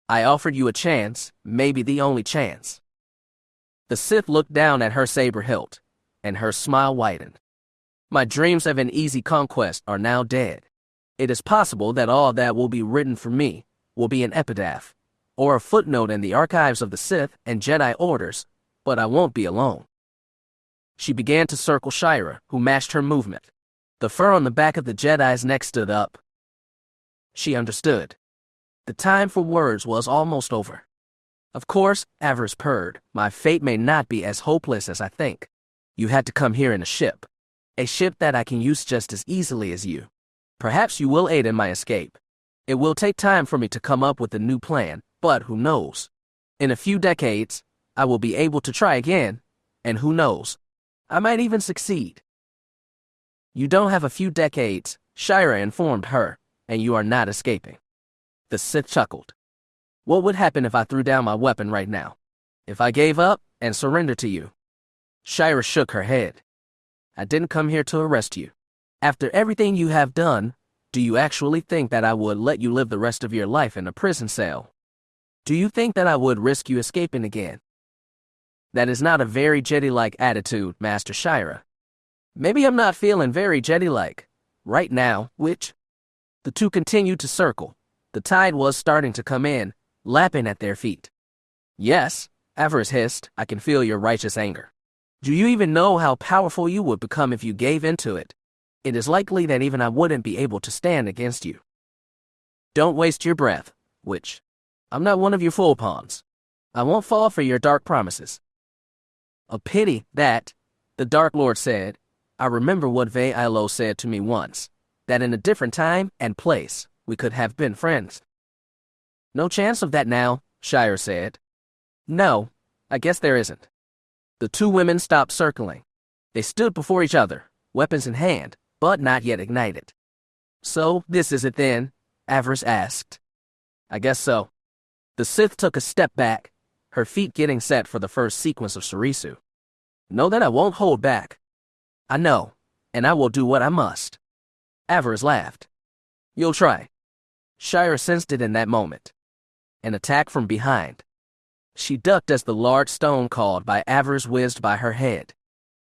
I offered you a chance, maybe the only chance. The Sith looked down at her saber hilt, and her smile widened. My dreams of an easy conquest are now dead. It is possible that all that will be written for me will be an epitaph, or a footnote in the archives of the Sith and Jedi orders, but I won't be alone. She began to circle Shira, who matched her movement. The fur on the back of the Jedi's neck stood up. She understood. The time for words was almost over. Of course, Avaryss purred, my fate may not be as hopeless as I think. You had to come here in a ship. A ship that I can use just as easily as you. Perhaps you will aid in my escape. It will take time for me to come up with a new plan, but who knows? In a few decades, I will be able to try again, and who knows? I might even succeed. You don't have a few decades, Shira informed her, and you are not escaping. The Sith chuckled. What would happen if I threw down my weapon right now? If I gave up and surrendered to you? Shira shook her head. I didn't come here to arrest you. After everything you have done, do you actually think that I would let you live the rest of your life in a prison cell? Do you think that I would risk you escaping again? That is not a very Jedi-like attitude, Master Shira. Maybe I'm not feeling very Jedi-like right now, which? The two continued to circle. The tide was starting to come in, lapping at their feet. Yes, Avaryss hissed, I can feel your righteous anger. Do you even know how powerful you would become if you gave in to it? It is likely that even I wouldn't be able to stand against you. Don't waste your breath, which? I'm not one of your fool pawns. I won't fall for your dark promises. A pity that, the Dark Lord said, I remember what Ve'ilo said to me once, that in a different time and place, we could have been friends. No chance of that now, Shira said. No, I guess there isn't. The two women stopped circling. They stood before each other, weapons in hand, but not yet ignited. So, this is it then? Avaryss asked. I guess so. The Sith took a step back, her feet getting set for the first sequence of Surisu. Know that I won't hold back. I know, and I will do what I must. Avaryss laughed. You'll try. Shira sensed it in that moment. An attack from behind. She ducked as the large stone called by Avaryss whizzed by her head.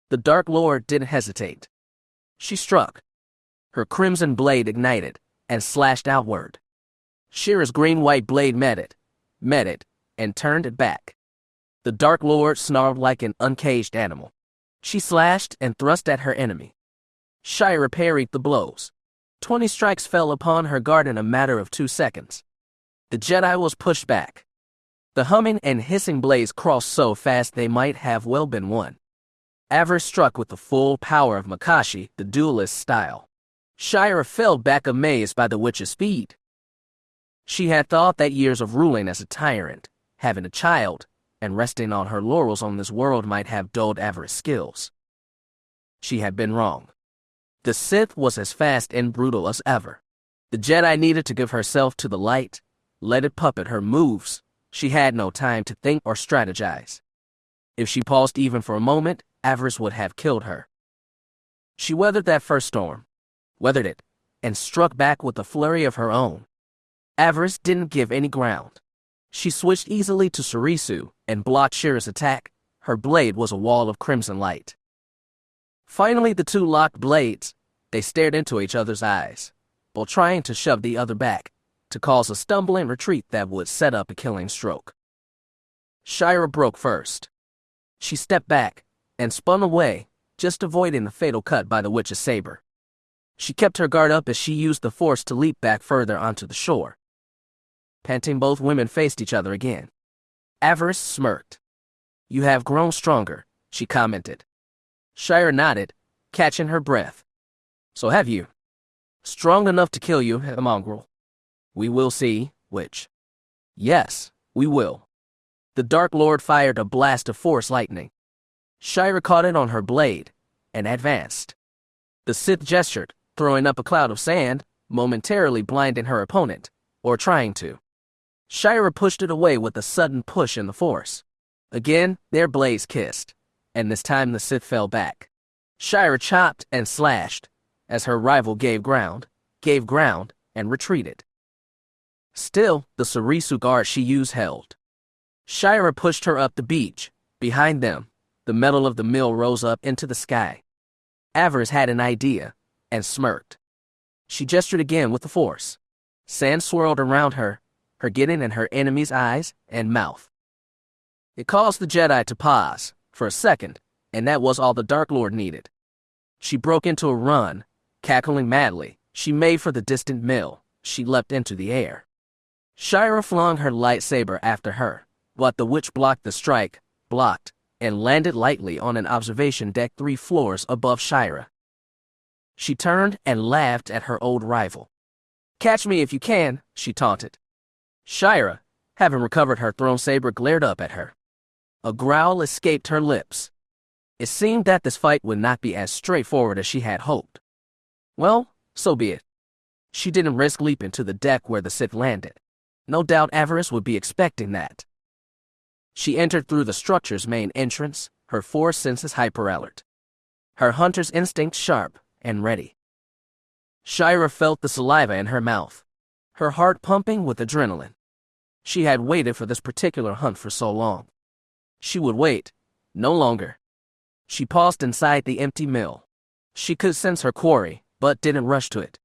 The Dark Lord didn't hesitate. She struck. Her crimson blade ignited and slashed outward. Shira's green-white blade met it, and turned it back. The Dark Lord snarled like an uncaged animal. She slashed and thrust at her enemy. Shira parried the blows. 20 strikes fell upon her guard in a matter of 2 seconds. The Jedi was pushed back. The humming and hissing blades crossed so fast they might have well been one. Avaryss struck with the full power of Makashi, the duelist style. Shira fell back amazed by the witch's speed. She had thought that years of ruling as a tyrant, having a child, and resting on her laurels on this world might have dulled Avaryss' skills. She had been wrong. The Sith was as fast and brutal as ever. The Jedi needed to give herself to the light, let it puppet her moves. She had no time to think or strategize. If she paused even for a moment, Avaryss would have killed her. She weathered that first storm, weathered it, and struck back with a flurry of her own. Avaryss didn't give any ground. She switched easily to Surisu and blocked Shira's attack. Her blade was a wall of crimson light. Finally, the two locked blades. They stared into each other's eyes, while trying to shove the other back, to cause a stumbling retreat that would set up a killing stroke. Shira broke first. She stepped back and spun away, just avoiding the fatal cut by the witch's saber. She kept her guard up as she used the force to leap back further onto the shore. Panting, both women faced each other again. Avaryss smirked. You have grown stronger, she commented. Shira nodded, catching her breath. So have you. Strong enough to kill you, a mongrel. We will see which. Yes, we will. The Dark Lord fired a blast of force lightning. Shira caught it on her blade and advanced. The Sith gestured, throwing up a cloud of sand, momentarily blinding her opponent, or trying to. Shira pushed it away with a sudden push in the force. Again, their blades kissed, and this time the Sith fell back. Shira chopped and slashed, as her rival gave ground, and retreated. Still, the Sarisu guard she used held. Shira pushed her up the beach. Behind them, the metal of the mill rose up into the sky. Avaryss had an idea, and smirked. She gestured again with the force. Sand swirled around her, getting in her enemy's eyes and mouth. It caused the Jedi to pause, for a second, and that was all the Dark Lord needed. She broke into a run, cackling madly. She made for the distant mill. She leapt into the air. Shira flung her lightsaber after her, but the witch blocked the strike, and landed lightly on an observation deck 3 floors above Shira. She turned and laughed at her old rival. "Catch me if you can," she taunted. Shira, having recovered her thrown saber, glared up at her. A growl escaped her lips. It seemed that this fight would not be as straightforward as she had hoped. Well, so be it. She didn't risk leaping to the deck where the Sith landed. No doubt Avaryss would be expecting that. She entered through the structure's main entrance, her 4 senses hyper-alert. Her hunter's instinct sharp and ready. Shira felt the saliva in her mouth, her heart pumping with adrenaline. She had waited for this particular hunt for so long. She would wait, no longer. She paused inside the empty mill. She could sense her quarry, but didn't rush to it.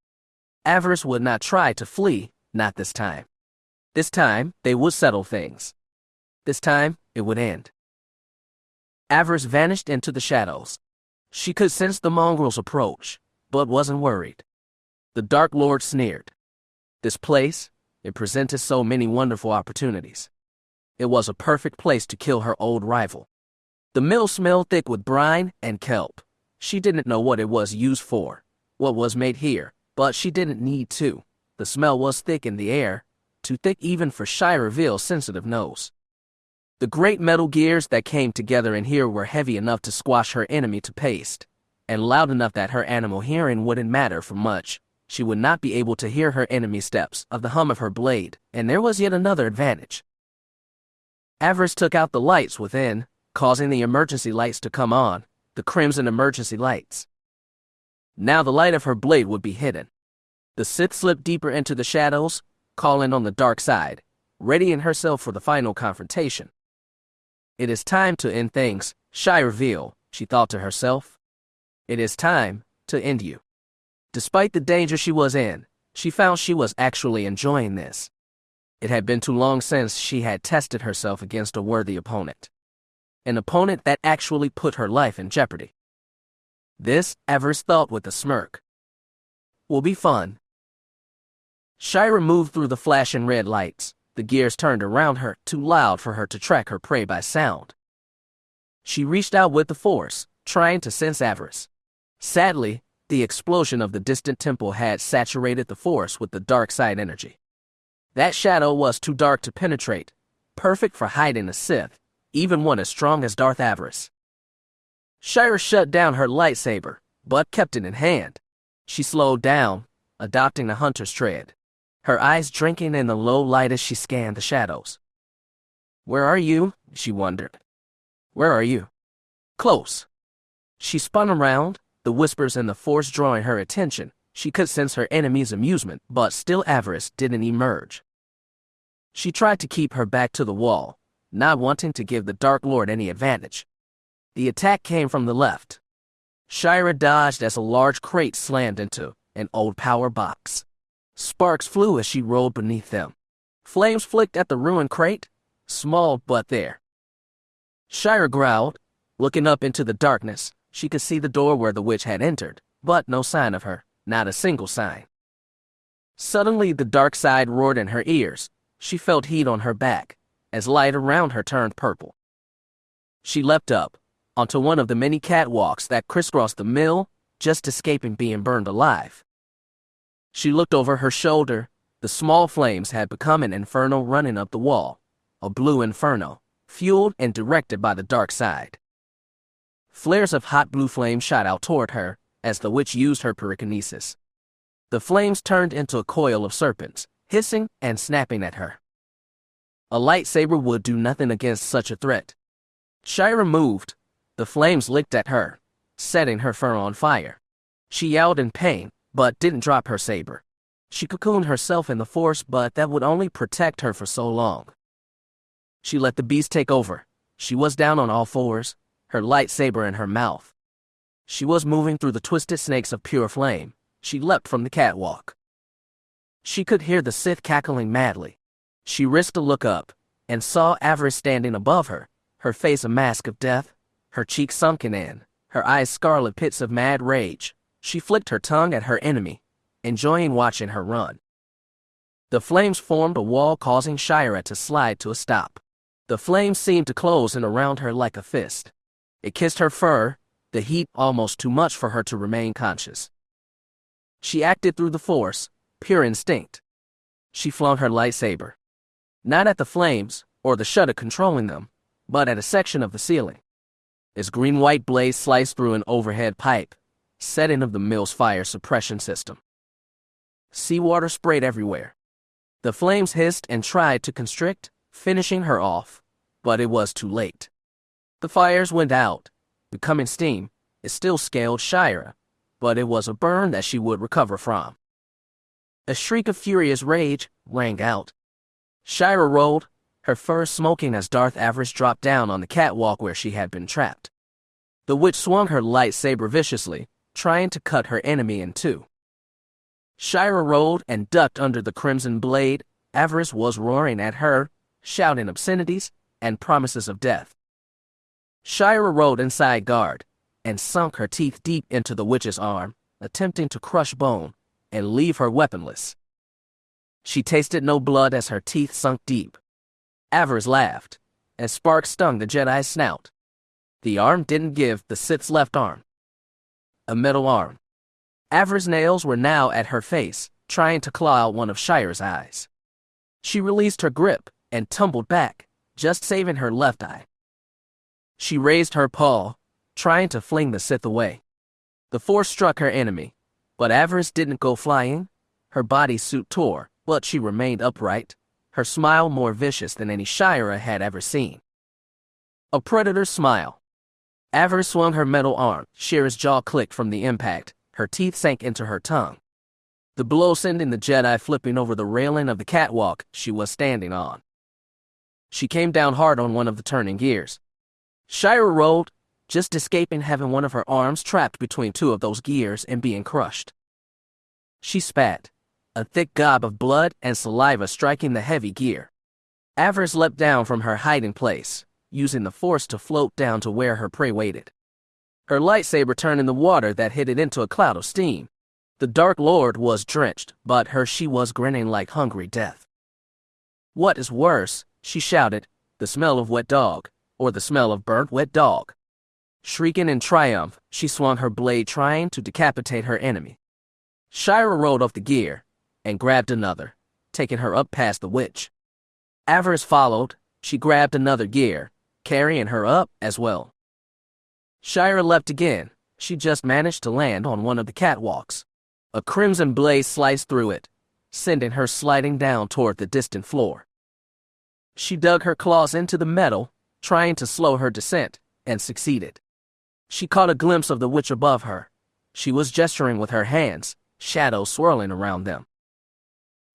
Avaryss would not try to flee, not this time. This time, they would settle things. This time, it would end. Avaryss vanished into the shadows. She could sense the mongrel's approach, but wasn't worried. The Dark Lord sneered. This place, it presented so many wonderful opportunities. It was a perfect place to kill her old rival. The mill smelled thick with brine and kelp. She didn't know what it was used for, what was made here, but she didn't need to. The smell was thick in the air, too thick even for Shira's sensitive nose. The great metal gears that came together in here were heavy enough to squash her enemy to paste, and loud enough that her animal hearing wouldn't matter for much. She would not be able to hear her enemy's steps of the hum of her blade, and there was yet another advantage. Avaryss took out the lights within, causing the emergency lights to come on, the crimson emergency lights. Now the light of her blade would be hidden. The Sith slipped deeper into the shadows, calling on the dark side, readying herself for the final confrontation. It is time to end things, Shira, she thought to herself. It is time to end you. Despite the danger she was in, she found she was actually enjoying this. It had been too long since she had tested herself against a worthy opponent. An opponent that actually put her life in jeopardy. This, Avaryss thought with a smirk, will be fun. Shira moved through the flashing red lights. The gears turned around her, too loud for her to track her prey by sound. She reached out with the force, trying to sense Avaryss. Sadly, the explosion of the distant temple had saturated the force with the dark side energy. That shadow was too dark to penetrate, perfect for hiding a Sith, even one as strong as Darth Avaryss. Shira shut down her lightsaber, but kept it in hand. She slowed down, adopting the hunter's tread, her eyes drinking in the low light as she scanned the shadows. "Where are you?" she wondered. "Where are you?" "Close." She spun around, the whispers and the force drawing her attention. She could sense her enemy's amusement, but still Avaryss didn't emerge. She tried to keep her back to the wall, not wanting to give the Dark Lord any advantage. The attack came from the left. Shira dodged as a large crate slammed into an old power box. Sparks flew as she rolled beneath them. Flames flicked at the ruined crate, small but there. Shira growled, looking up into the darkness. She could see the door where the witch had entered, but no sign of her, not a single sign. Suddenly the dark side roared in her ears. She felt heat on her back, as light around her turned purple. She leapt up, onto one of the many catwalks that crisscrossed the mill, just escaping being burned alive. She looked over her shoulder. The small flames had become an inferno running up the wall, a blue inferno, fueled and directed by the dark side. Flares of hot blue flame shot out toward her as the witch used her pyrokinesis. The flames turned into a coil of serpents, hissing and snapping at her. A lightsaber would do nothing against such a threat. Shira moved. The flames licked at her, setting her fur on fire. She yelled in pain, but didn't drop her saber. She cocooned herself in the Force, but that would only protect her for so long. She let the beast take over. She was down on all fours, her lightsaber in her mouth. She was moving through the twisted snakes of pure flame. She leapt from the catwalk. She could hear the Sith cackling madly. She risked a look up, and saw Avaryss standing above her, her face a mask of death, her cheeks sunken in, her eyes scarlet pits of mad rage. She flicked her tongue at her enemy, enjoying watching her run. The flames formed a wall, causing Shira to slide to a stop. The flames seemed to close in around her like a fist. It kissed her fur, the heat almost too much for her to remain conscious. She acted through the Force, pure instinct. She flung her lightsaber. Not at the flames, or the shutter controlling them, but at a section of the ceiling. Its green-white blaze sliced through an overhead pipe, setting of the mill's fire suppression system. Seawater sprayed everywhere. The flames hissed and tried to constrict, finishing her off, but it was too late. The fires went out, becoming steam. It still scaled Shira, but it was a burn that she would recover from. A shriek of furious rage rang out. Shira rolled, her fur smoking as Darth Avaryss dropped down on the catwalk where she had been trapped. The witch swung her lightsaber viciously, trying to cut her enemy in two. Shira rolled and ducked under the crimson blade. Avaryss was roaring at her, shouting obscenities and promises of death. Shira rolled inside guard and sunk her teeth deep into the witch's arm, attempting to crush bone and leave her weaponless. She tasted no blood as her teeth sunk deep. Avaryss laughed, and sparks stung the Jedi's snout. The arm didn't give the Sith's left arm. A metal arm. Avaryss' nails were now at her face, trying to claw out one of Shira's eyes. She released her grip and tumbled back, just saving her left eye. She raised her paw, trying to fling the Sith away. The Force struck her enemy, but Avaryss didn't go flying. Her bodysuit tore, but she remained upright, her smile more vicious than any Shira had ever seen. A predator's smile. Avaryss swung her metal arm. Shira's jaw clicked from the impact. Her teeth sank into her tongue. The blow sending the Jedi flipping over the railing of the catwalk she was standing on. She came down hard on one of the turning gears. Shira rolled, just escaping having one of her arms trapped between two of those gears and being crushed. She spat, a thick gob of blood and saliva striking the heavy gear. Avaryss leapt down from her hiding place, using the Force to float down to where her prey waited. Her lightsaber turned in the water that hit it into a cloud of steam. The Dark Lord was drenched, but she was grinning like hungry death. "What is worse," she shouted, "the smell of wet dog, or the smell of burnt wet dog?" Shrieking in triumph, she swung her blade trying to decapitate her enemy. Shira rolled off the gear and grabbed another, taking her up past the witch. Avaryss followed. She grabbed another gear, carrying her up as well. Shira leapt again. She just managed to land on one of the catwalks. A crimson blaze sliced through it, sending her sliding down toward the distant floor. She dug her claws into the metal, trying to slow her descent, and succeeded. She caught a glimpse of the witch above her. She was gesturing with her hands, shadows swirling around them.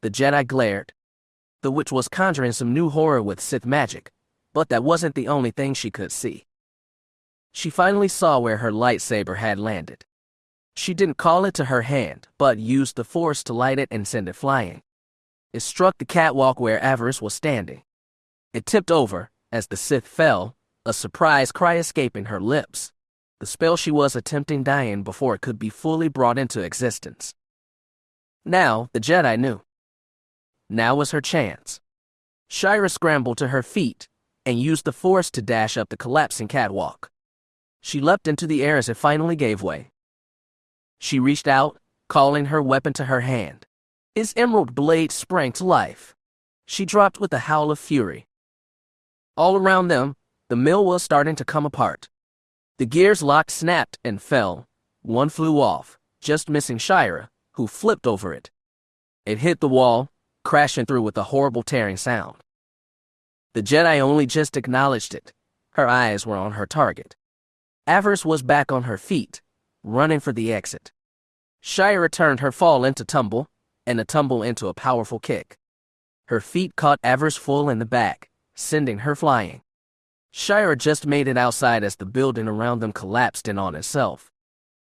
The Jedi glared. The witch was conjuring some new horror with Sith magic, but that wasn't the only thing she could see. She finally saw where her lightsaber had landed. She didn't call it to her hand, but used the Force to light it and send it flying. It struck the catwalk where Avaryss was standing. It tipped over as the Sith fell, a surprised cry escaping her lips. The spell she was attempting dying before it could be fully brought into existence. Now, the Jedi knew. Now was her chance. Shira scrambled to her feet and used the Force to dash up the collapsing catwalk. She leapt into the air as it finally gave way. She reached out, calling her weapon to her hand. His emerald blade sprang to life. She dropped with a howl of fury. All around them, the mill was starting to come apart. The gears locked, snapped, and fell. One flew off, just missing Shira, who flipped over it. It hit the wall, crashing through with a horrible tearing sound. The Jedi only just acknowledged it. Her eyes were on her target. Avaryss was back on her feet, running for the exit. Shira turned her fall into tumble, and a tumble into a powerful kick. Her feet caught Avaryss full in the back, sending her flying. Shira just made it outside as the building around them collapsed in on itself.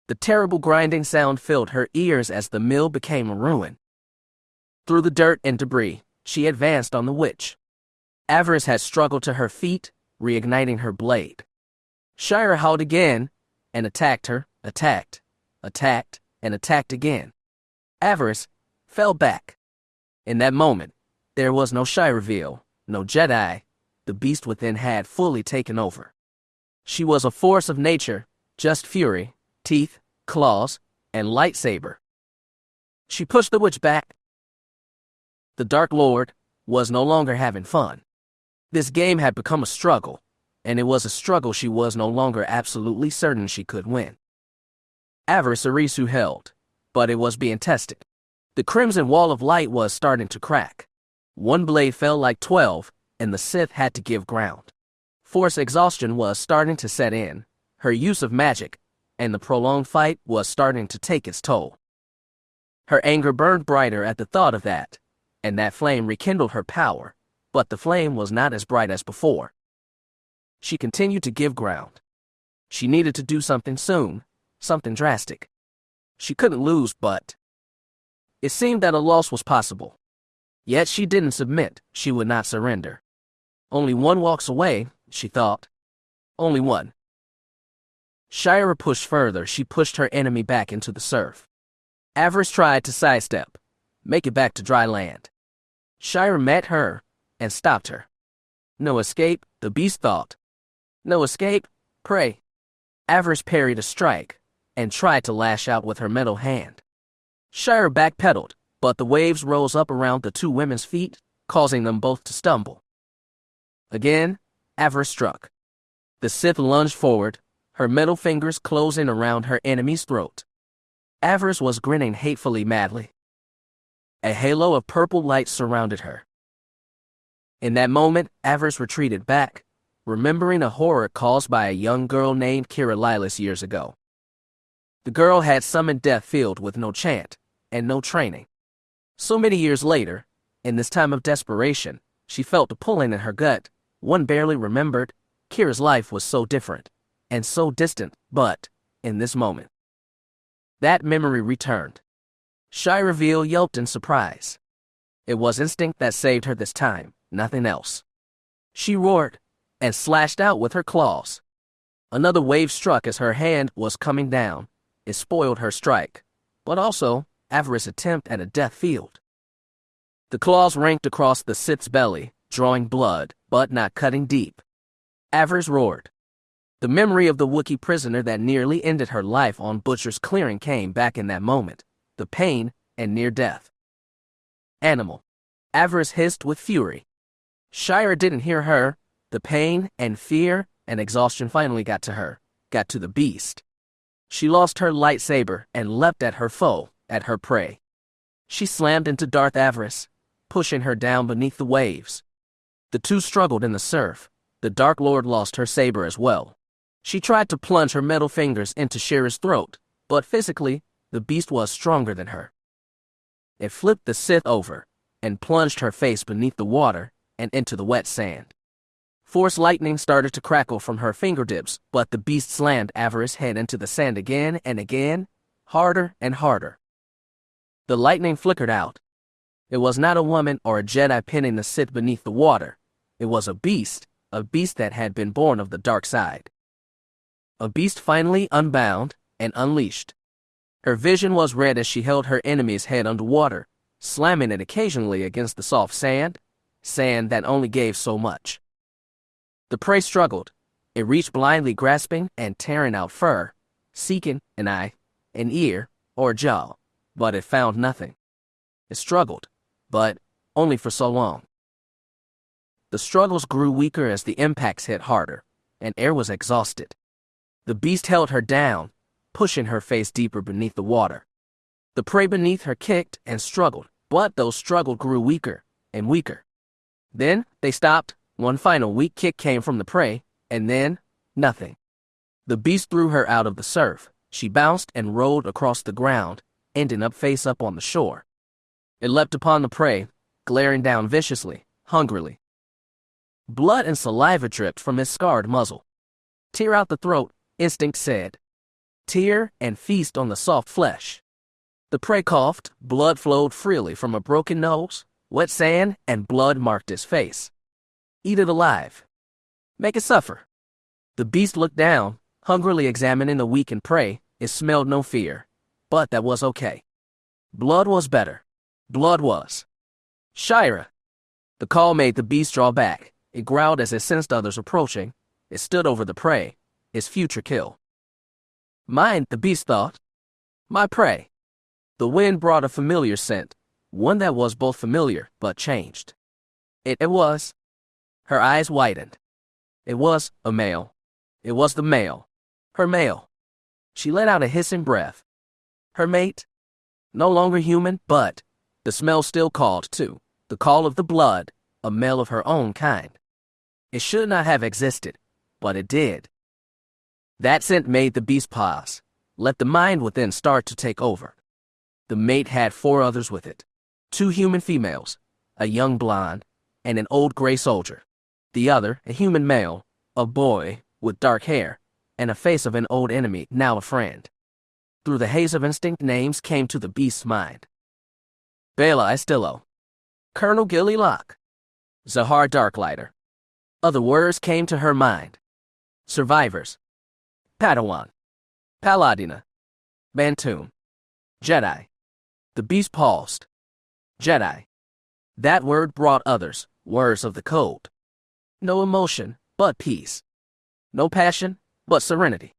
The terrible grinding sound filled her ears as the mill became a ruin. Through the dirt and debris, she advanced on the witch. Avaryss had struggled to her feet, reigniting her blade. Shira howled again, and attacked her, attacked, and attacked again. Avaryss fell back. In that moment, there was no Shira reveal, no Jedi. The beast within had fully taken over. She was a force of nature, just fury, teeth, claws, and lightsaber. She pushed the witch back. The Dark Lord was no longer having fun. This game had become a struggle, and it was a struggle she was no longer absolutely certain she could win. Avaryss held, but it was being tested. The crimson wall of light was starting to crack. One blade fell like 12, and the Sith had to give ground. Force exhaustion was starting to set in, her use of magic, and the prolonged fight was starting to take its toll. Her anger burned brighter at the thought of that, and that flame rekindled her power, but the flame was not as bright as before. She continued to give ground. She needed to do something soon, something drastic. She couldn't lose, but it seemed that a loss was possible. Yet she didn't submit, she would not surrender. Only one walks away, she thought. Only one. Shira pushed further. She pushed her enemy back into the surf. Avaryss tried to sidestep, make it back to dry land. Shira met her and stopped her. No escape, the beast thought. No escape, pray. Avaryss parried a strike and tried to lash out with her metal hand. Shira backpedaled, but the waves rose up around the two women's feet, causing them both to stumble. Again, Avaryss struck. The Sith lunged forward, her metal fingers closing around her enemy's throat. Avaryss was grinning hatefully madly. A halo of purple light surrounded her. In that moment, Avaryss retreated back, remembering a horror caused by a young girl named Kira Lilas years ago. The girl had summoned death filled with no chant and no training. So many years later, in this time of desperation, she felt a pulling in her gut. One barely remembered. Kira's life was so different and so distant, but in this moment, that memory returned. Shira yelped in surprise. It was instinct that saved her this time, nothing else. She roared and slashed out with her claws. Another wave struck as her hand was coming down. It spoiled her strike, but also Avaryss' attempt at a death field. The claws ranked across the Sith's belly, drawing blood, but not cutting deep. Avaryss roared. The memory of the Wookiee prisoner that nearly ended her life on Butcher's clearing came back in that moment, the pain and near death. Animal. Avaryss hissed with fury. Shira didn't hear her. The pain and fear and exhaustion finally got to her, got to the beast. She lost her lightsaber and leapt at her foe, at her prey. She slammed into Darth Avaryss, pushing her down beneath the waves. The two struggled in the surf. The Dark Lord lost her saber as well. She tried to plunge her metal fingers into Shira's throat, but physically, the beast was stronger than her. It flipped the Sith over and plunged her face beneath the water and into the wet sand. Force lightning started to crackle from her fingertips, but the beast slammed Avaryss' head into the sand again and again, harder and harder. The lightning flickered out. It was not a woman or a Jedi pinning the Sith beneath the water. It was a beast that had been born of the dark side. A beast finally unbound and unleashed. Her vision was red as she held her enemy's head underwater, slamming it occasionally against the soft sand that only gave so much. The prey struggled. It reached blindly grasping and tearing out fur, seeking an eye, an ear, or a jaw, but it found nothing. It struggled, but only for so long. The struggles grew weaker as the impacts hit harder, and air was exhausted. The beast held her down, pushing her face deeper beneath the water. The prey beneath her kicked and struggled, but those struggles grew weaker and weaker. Then they stopped. One final weak kick came from the prey, and then nothing. The beast threw her out of the surf. She bounced and rolled across the ground, ending up face up on the shore. It leapt upon the prey, glaring down viciously, hungrily. Blood and saliva dripped from his scarred muzzle. Tear out the throat, instinct said. Tear and feast on the soft flesh. The prey coughed, blood flowed freely from a broken nose, wet sand and blood marked his face. Eat it alive. Make it suffer. The beast looked down, hungrily examining the weakened prey. It smelled no fear, but that was okay. Blood was better. Blood was. Shira. The call made the beast draw back. It growled as it sensed others approaching. It stood over the prey, its future kill. Mine, the beast thought. My prey. The wind brought a familiar scent, one that was both familiar but changed. It was. Her eyes widened. It was a male. It was the male. Her male. She let out a hissing breath. Her mate. No longer human, but the smell still called, too. The call of the blood, a male of her own kind. It should not have existed, but it did. That scent made the beast pause, let the mind within start to take over. The mate had 4 others with it. 2 human females, a young blonde, and an old gray soldier. The other, a human male, a boy with dark hair, and a face of an old enemy, now a friend. Through the haze of instinct, names came to the beast's mind. Bela Estillo, Colonel Gilly Locke, Zahar Darklighter. Other words came to her mind. Survivors. Padawan. Paladina. Bantoon. Jedi. The beast paused. Jedi. That word brought others, words of the code. No emotion, but peace. No passion, but serenity.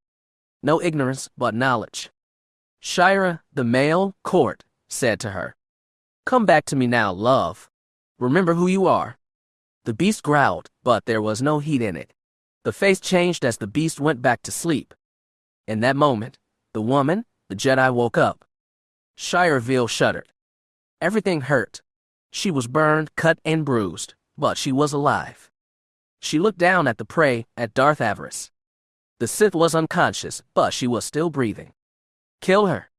No ignorance, but knowledge. Shira, the male court, said to her, "Come back to me now, love. Remember who you are." The beast growled, but there was no heat in it. The face changed as the beast went back to sleep. In that moment, the woman, the Jedi, woke up. Shira Veal shuddered. Everything hurt. She was burned, cut, and bruised, but she was alive. She looked down at the prey, at Darth Avaryss. The Sith was unconscious, but she was still breathing. Kill her.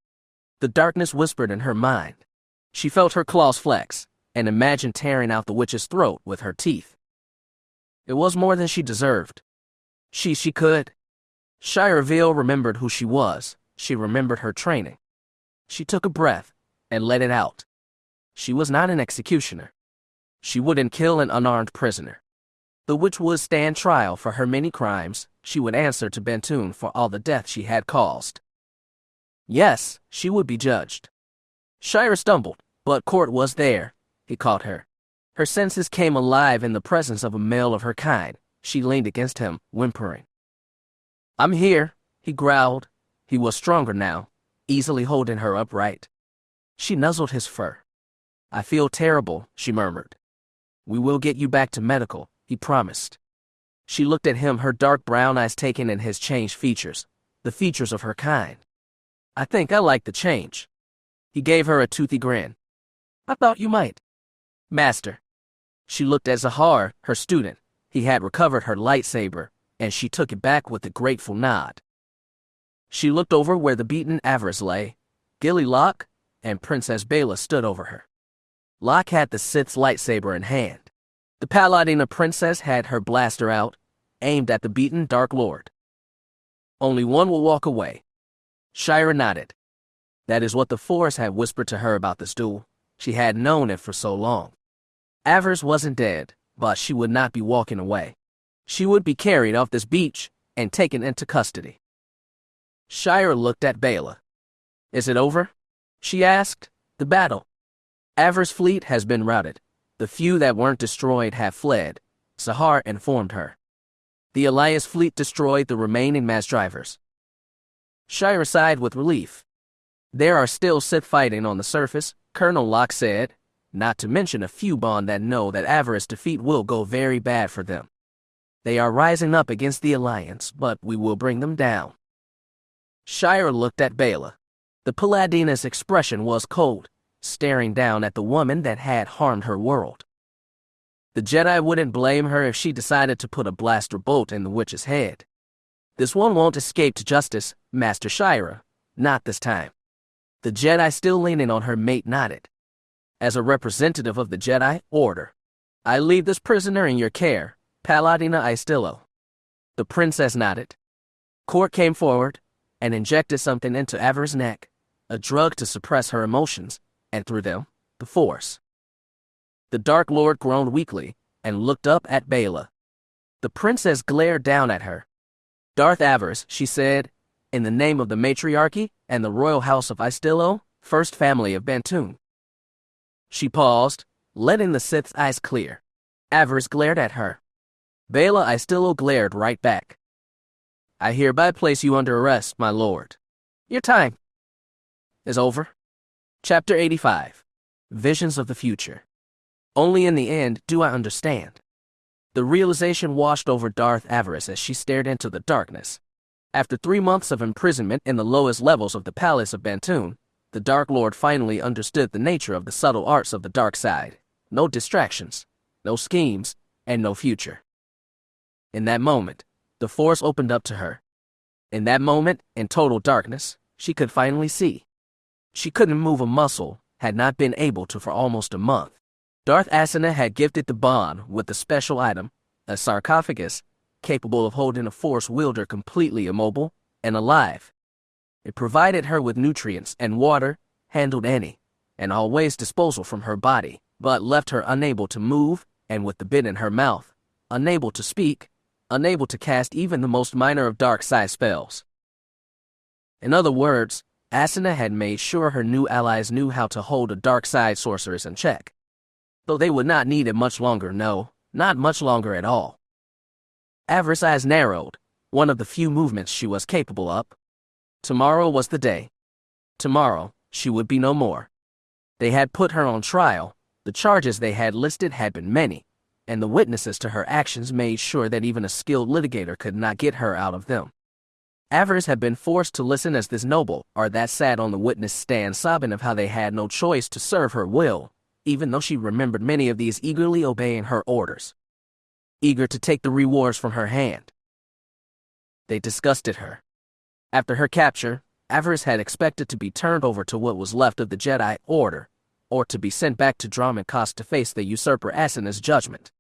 The darkness whispered in her mind. She felt her claws flex, and imagined tearing out the witch's throat with her teeth. It was more than she deserved. She could. Shira Veal remembered who she was. She remembered her training. She took a breath, and let it out. She was not an executioner. She wouldn't kill an unarmed prisoner. The witch would stand trial for her many crimes. She would answer to Bantoon for all the death she had caused. Yes, she would be judged. Shira stumbled, but Court was there. He caught her. Her senses came alive in the presence of a male of her kind. She leaned against him, whimpering. "I'm here," he growled. He was stronger now, easily holding her upright. She nuzzled his fur. "I feel terrible," she murmured. "We will get you back to medical," he promised. She looked at him, her dark brown eyes taking in his changed features, the features of her kind. "I think I like the change." He gave her a toothy grin. "I thought you might." "Master." She looked at Zahar, her student. He had recovered her lightsaber, and she took it back with a grateful nod. She looked over where the beaten Avaryss lay. Gilly Locke and Princess Bela stood over her. Locke had the Sith's lightsaber in hand. The Paladina princess had her blaster out, aimed at the beaten Dark Lord. "Only one will walk away." Shira nodded. That is what the Force had whispered to her about this duel. She had known it for so long. Avaryss wasn't dead, but she would not be walking away. She would be carried off this beach and taken into custody. Shira looked at Bela. "Is it over?" she asked. "The battle. Avaryss' fleet has been routed. The few that weren't destroyed have fled," Zahar informed her. "The Alliance fleet destroyed the remaining mass drivers." Shira sighed with relief. "There are still Sith fighting on the surface, Colonel Locke said, not to mention a few Bond that know that Avaryss defeat will go very bad for them. They are rising up against the Alliance, but we will bring them down. Shira looked at Bela. The Paladina's expression was cold, staring down at the woman that had harmed her world. The Jedi wouldn't blame her if she decided to put a blaster bolt in the witch's head. This one won't escape to justice, Master Shira. Not this time. The Jedi still leaning on her mate nodded. As a representative of the Jedi Order, I leave this prisoner in your care, Paladina Aistillo. The princess nodded. Court came forward and injected something into Avaryss' neck, a drug to suppress her emotions, and through them, the Force. The Dark Lord groaned weakly and looked up at Bela. The princess glared down at her. Darth Avaryss, she said, in the name of the matriarchy and the royal house of Aistillo, first family of Bantoon. She paused, letting the Sith's eyes clear. Avaryss glared at her. Bela Aistillo glared right back. I hereby place you under arrest, my lord. Your time is over. Chapter 85. Visions of the Future. Only in the end do I understand. The realization washed over Darth Avaryss as she stared into the darkness. After 3 months of imprisonment in the lowest levels of the palace of Bantoon, the Dark Lord finally understood the nature of the subtle arts of the dark side. No distractions, no schemes, and no future. In that moment, the Force opened up to her. In that moment, in total darkness, she could finally see. She couldn't move a muscle, had not been able to for almost a month. Darth Asana had gifted the Bond with a special item, a sarcophagus, capable of holding a Force wielder completely immobile and alive. It provided her with nutrients and water, handled any and always disposal from her body, but left her unable to move and with the bit in her mouth, unable to speak, unable to cast even the most minor of dark side spells. In other words, Asana had made sure her new allies knew how to hold a dark side sorceress in check. Though they would not need it much longer, no, not much longer at all. Avaryss' eyes narrowed, one of the few movements she was capable of. Tomorrow was the day. Tomorrow, she would be no more. They had put her on trial, the charges they had listed had been many, and the witnesses to her actions made sure that even a skilled litigator could not get her out of them. Avaryss had been forced to listen as this noble or that sat on the witness stand sobbing of how they had no choice to serve her will, even though she remembered many of these eagerly obeying her orders. Eager to take the rewards from her hand. They disgusted her. After her capture, Avaryss had expected to be turned over to what was left of the Jedi Order, or to be sent back to Dromund to face the usurper Asana's judgment.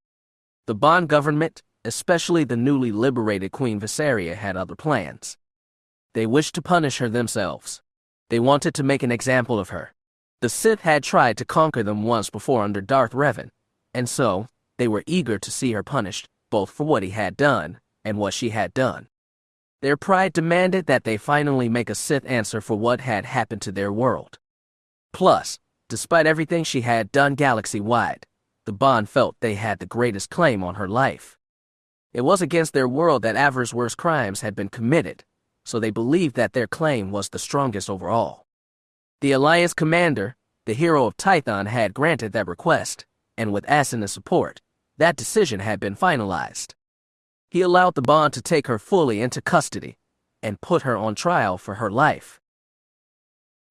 The Bond government, especially the newly liberated Queen Visaria, had other plans. They wished to punish her themselves. They wanted to make an example of her. The Sith had tried to conquer them once before under Darth Revan, and so they were eager to see her punished, both for what he had done and what she had done. Their pride demanded that they finally make a Sith answer for what had happened to their world. Plus, despite everything she had done galaxy-wide, the Bond felt they had the greatest claim on her life. It was against their world that Avaryss' worst crimes had been committed, so they believed that their claim was the strongest overall. The Alliance commander, the hero of Tython, had granted that request, and with Asana's support, that decision had been finalized. He allowed the Bond to take her fully into custody and put her on trial for her life.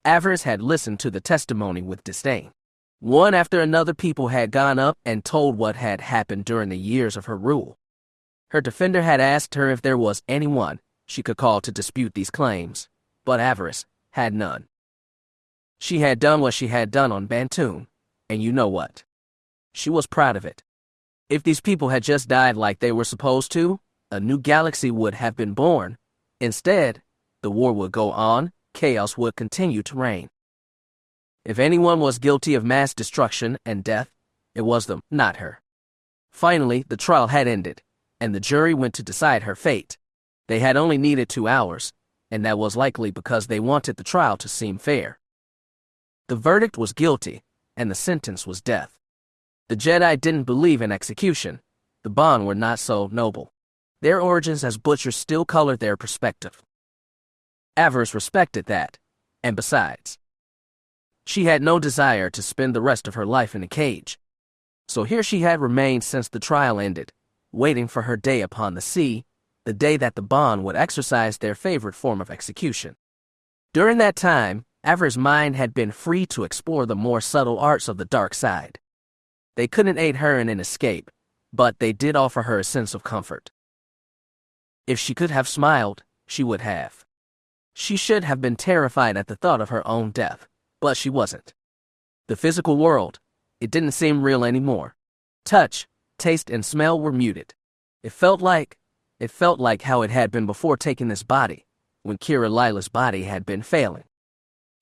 Avaryss had listened to the testimony with disdain. One after another people had gone up and told what had happened during the years of her rule. Her defender had asked her if there was anyone she could call to dispute these claims, but Avaryss had none. She had done what she had done on Bantoon, and you know what? She was proud of it. If these people had just died like they were supposed to, a new galaxy would have been born. Instead, the war would go on, chaos would continue to reign. If anyone was guilty of mass destruction and death, it was them, not her. Finally, the trial had ended, and the jury went to decide her fate. They had only needed 2 hours, and that was likely because they wanted the trial to seem fair. The verdict was guilty, and the sentence was death. The Jedi didn't believe in execution. The Bond were not so noble. Their origins as butchers still colored their perspective. Avaryss respected that, and besides, She had no desire to spend the rest of her life in a cage. So here she had remained since the trial ended, waiting for her day upon the sea, the day that the Bond would exercise their favorite form of execution. During that time, Avaryss' mind had been free to explore the more subtle arts of the dark side. They couldn't aid her in an escape, but they did offer her a sense of comfort. If she could have smiled, she would have. She should have been terrified at the thought of her own death, but she wasn't. The physical world, it didn't seem real anymore. Touch, taste, and smell were muted. It felt like how it had been before taking this body, when Kira Lila's body had been failing.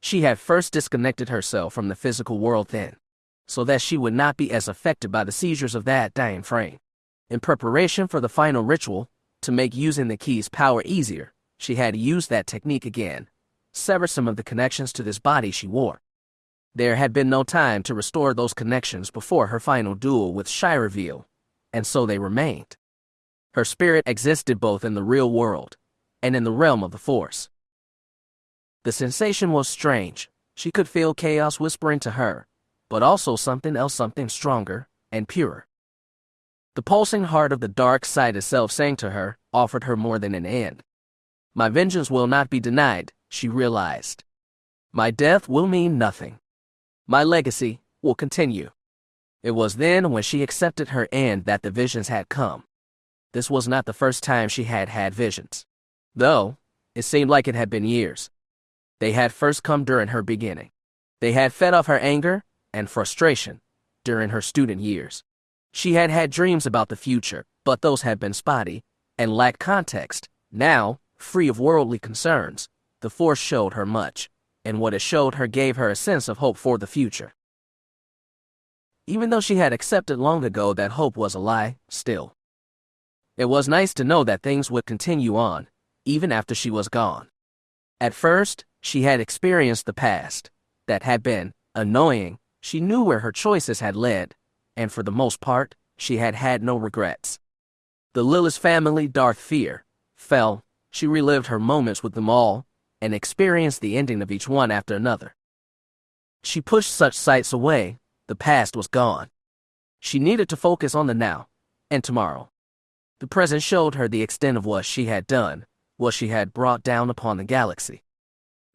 She had first disconnected herself from the physical world then, so that she would not be as affected by the seizures of that dying frame. In preparation for the final ritual, to make using the key's power easier, she had used that technique again, sever some of the connections to this body she wore. There had been no time to restore those connections before her final duel with Shireville, and so they remained. Her spirit existed both in the real world and in the realm of the Force. The sensation was strange. She could feel chaos whispering to her, but also something else, something stronger and purer. The pulsing heart of the dark side itself saying to her, offered her more than an end. My vengeance will not be denied, she realized. My death will mean nothing. My legacy will continue. It was then when she accepted her end that the visions had come. This was not the first time she had had visions, though it seemed like it had been years. They had first come during her beginning. They had fed off her anger and frustration during her student years. She had had dreams about the future, but those had been spotty and lacked context. Now, free of worldly concerns, the Force showed her much, and what it showed her gave her a sense of hope for the future. Even though she had accepted long ago that hope was a lie, still, it was nice to know that things would continue on, even after she was gone. At first, she had experienced the past that had been annoying. She knew where her choices had led, and for the most part, she had had no regrets. The Lilith family, Darth Fear, fell. She relived her moments with them all, and experienced the ending of each one after another. She pushed such sights away. The past was gone. She needed to focus on the now and tomorrow. The present showed her the extent of what she had done, what she had brought down upon the galaxy.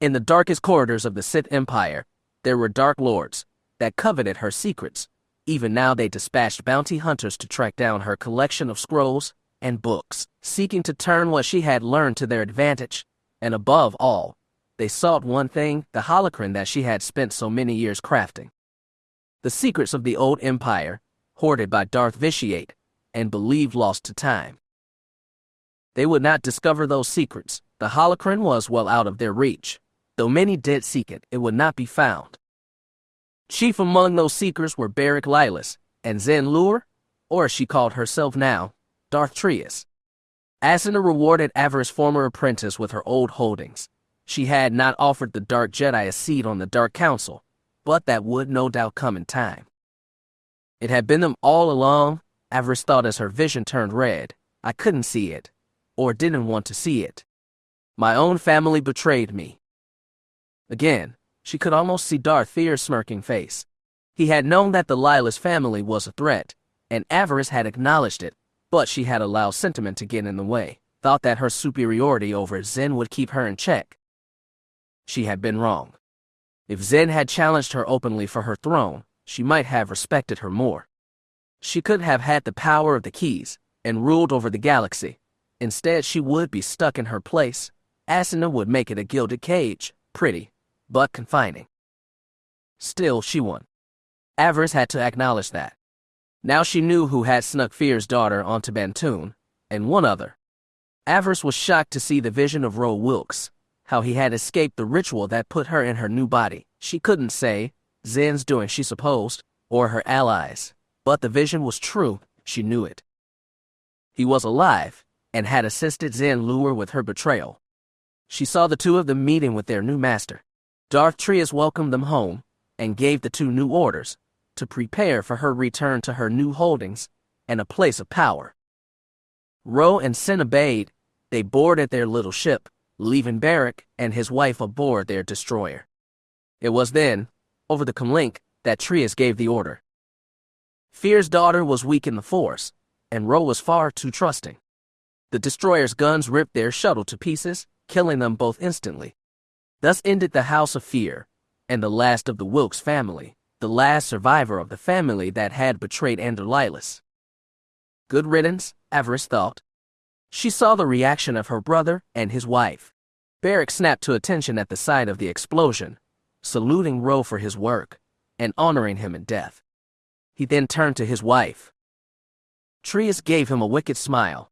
In the darkest corridors of the Sith Empire, there were dark lords that coveted her secrets. Even now they dispatched bounty hunters to track down her collection of scrolls and books, seeking to turn what she had learned to their advantage. And above all, they sought one thing, the holocron that she had spent so many years crafting. The secrets of the old empire, hoarded by Darth Vitiate, and believed lost to time. They would not discover those secrets. The holocron was well out of their reach. Though many did seek it, it would not be found. Chief among those seekers were Beric Lilas and Zen Lure, or as she called herself now, Darth Trias. Asuna rewarded Avaryss' former apprentice with her old holdings. She had not offered the Dark Jedi a seat on the Dark Council, but that would no doubt come in time. It had been them all along, Avaryss thought as her vision turned red. I couldn't see it, or didn't want to see it. My own family betrayed me. Again, she could almost see Darth Fear's smirking face. He had known that the Lilas family was a threat, and Avaryss had acknowledged it, but she had allowed sentiment to get in the way, thought that her superiority over Zen would keep her in check. She had been wrong. If Zen had challenged her openly for her throne, she might have respected her more. She could have had the power of the keys and ruled over the galaxy. Instead, she would be stuck in her place. Asuna would make it a gilded cage, pretty, but confining. Still, she won. Avaryss had to acknowledge that. Now she knew who had snuck Fear's daughter onto Bantoon, and one other. Avaryss was shocked to see the vision of Ro Wilkes, how he had escaped the ritual that put her in her new body. She couldn't say, Zen's doing, she supposed, or her allies, but the vision was true, she knew it. He was alive, and had assisted Zen Lure with her betrayal. She saw the two of them meeting with their new master. Darth Trias welcomed them home, and gave the two new orders, to prepare for her return to her new holdings, and a place of power. Ro and Sin obeyed. They boarded their little ship, leaving Beric and his wife aboard their destroyer. It was then, over the comlink that Trius gave the order. Fear's daughter was weak in the force, and Ro was far too trusting. The destroyer's guns ripped their shuttle to pieces, killing them both instantly. Thus ended the House of Fear, and the last of the Wilkes family, the last survivor of the family that had betrayed Androlilis. Good riddance, Avaryss thought. She saw the reaction of her brother and his wife. Beric snapped to attention at the sight of the explosion, saluting Ro for his work, and honoring him in death. He then turned to his wife. Trius gave him a wicked smile.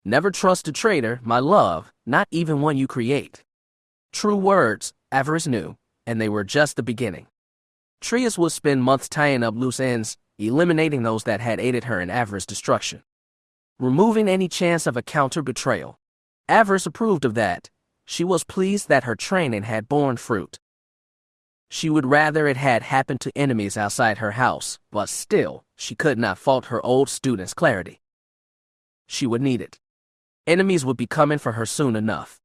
Never trust a traitor, my love, not even one you create. True words, Avaryss knew, and they were just the beginning. Trius would spend months tying up loose ends, eliminating those that had aided her in Avaryss' destruction, removing any chance of a counter-betrayal. Avaryss approved of that. She was pleased that her training had borne fruit. She would rather it had happened to enemies outside her house, but still, she could not fault her old student's clarity. She would need it. Enemies would be coming for her soon enough.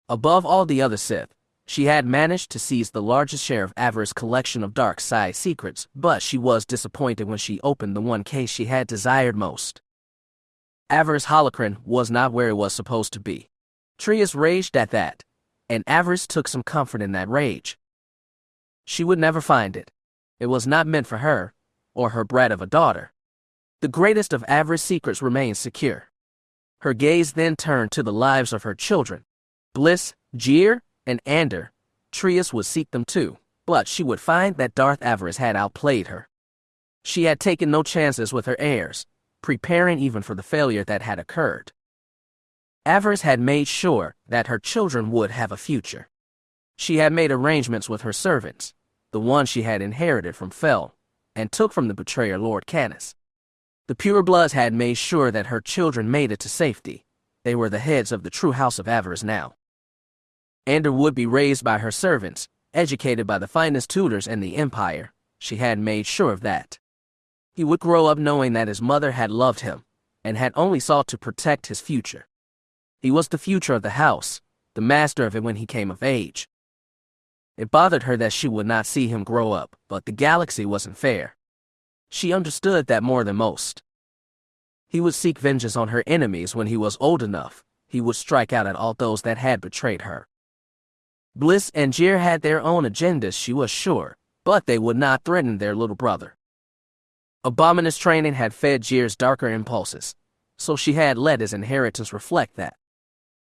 Above all the other Sith, she had managed to seize the largest share of Avaryss' collection of dark side secrets, but she was disappointed when she opened the one case she had desired most. Avaryss' holocron was not where it was supposed to be. Trius raged at that, and Avaryss took some comfort in that rage. She would never find it. It was not meant for her, or her brat of a daughter. The greatest of Avaryss' secrets remained secure. Her gaze then turned to the lives of her children. Bliss, Jir, and Ander. Trius would seek them too, but she would find that Darth Avaryss had outplayed her. She had taken no chances with her heirs, preparing even for the failure that had occurred. Avaryss had made sure that her children would have a future. She had made arrangements with her servants, the ones she had inherited from Fel, and took from the betrayer Lord Canis. The purebloods had made sure that her children made it to safety. They were the heads of the true House of Avaryss now. Ander would be raised by her servants, educated by the finest tutors in the Empire. She had made sure of that. He would grow up knowing that his mother had loved him, and had only sought to protect his future. He was the future of the house, the master of it when he came of age. It bothered her that she would not see him grow up, but the galaxy wasn't fair. She understood that more than most. He would seek vengeance on her enemies when he was old enough. He would strike out at all those that had betrayed her. Bliss and Jir had their own agendas, she was sure, but they would not threaten their little brother. Abominous training had fed Jir's darker impulses, so she had let his inheritance reflect that.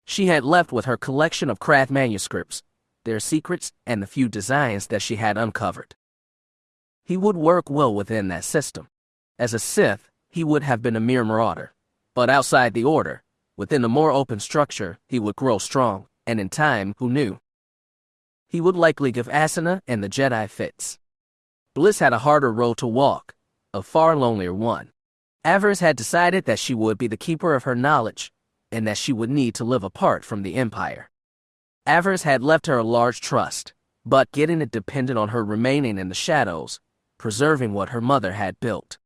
She had left with her collection of craft manuscripts, their secrets, and the few designs that she had uncovered. He would work well within that system. As a Sith, he would have been a mere marauder, but outside the Order, within a more open structure, he would grow strong, and in time, who knew? He would likely give Asuna and the Jedi fits. Bliss had a harder road to walk, a far lonelier one. Avaryss had decided that she would be the keeper of her knowledge, and that she would need to live apart from the Empire. Avaryss had left her a large trust, but getting it depended on her remaining in the shadows, preserving what her mother had built.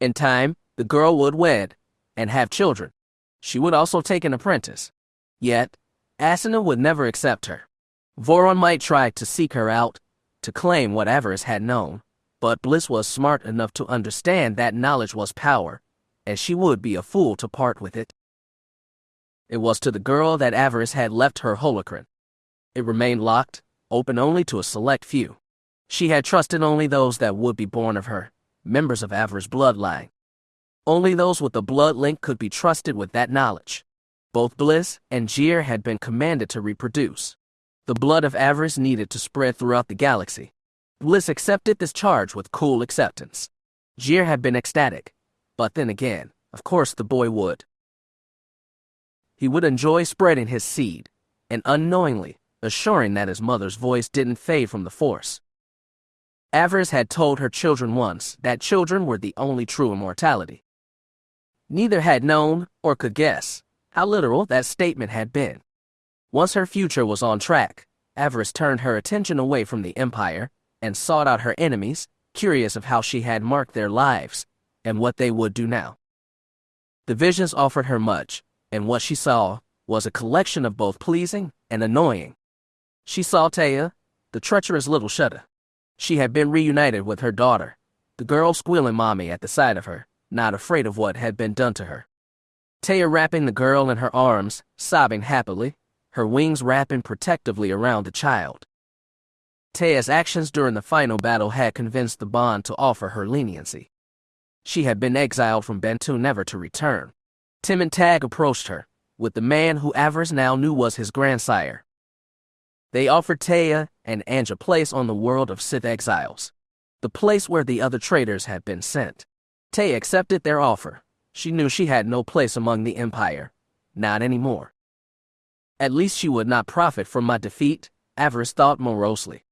In time, the girl would wed, and have children. She would also take an apprentice. Yet, Asuna would never accept her. Voron might try to seek her out, to claim what Avaryss had known, but Bliss was smart enough to understand that knowledge was power, and she would be a fool to part with it. It was to the girl that Avaryss had left her holocron. It remained locked, open only to a select few. She had trusted only those that would be born of her, members of Avaryss' bloodline. Only those with the blood link could be trusted with that knowledge. Both Bliss and Jir had been commanded to reproduce. The blood of Avaryss needed to spread throughout the galaxy. Bliss accepted this charge with cool acceptance. Jir had been ecstatic, but then again, of course the boy would. He would enjoy spreading his seed, and unknowingly assuring that his mother's voice didn't fade from the Force. Avaryss had told her children once that children were the only true immortality. Neither had known, or could guess, how literal that statement had been. Once her future was on track, Avaryss turned her attention away from the Empire and sought out her enemies, curious of how she had marked their lives and what they would do now. The visions offered her much, and what she saw was a collection of both pleasing and annoying. She saw Taya, the treacherous little Shudda. She had been reunited with her daughter, the girl squealing mommy at the sight of her, not afraid of what had been done to her. Taya wrapping the girl in her arms, sobbing happily, her wings wrapping protectively around the child. Taya's actions during the final battle had convinced the Bond to offer her leniency. She had been exiled from Bantoon never to return. Tim and Tag approached her, with the man who Avaryss now knew was his grandsire. They offered Taya and Ange a place on the world of Sith exiles, the place where the other traitors had been sent. Taya accepted their offer. She knew she had no place among the Empire, not anymore. At least she would not profit from my defeat, Avaryss thought morosely.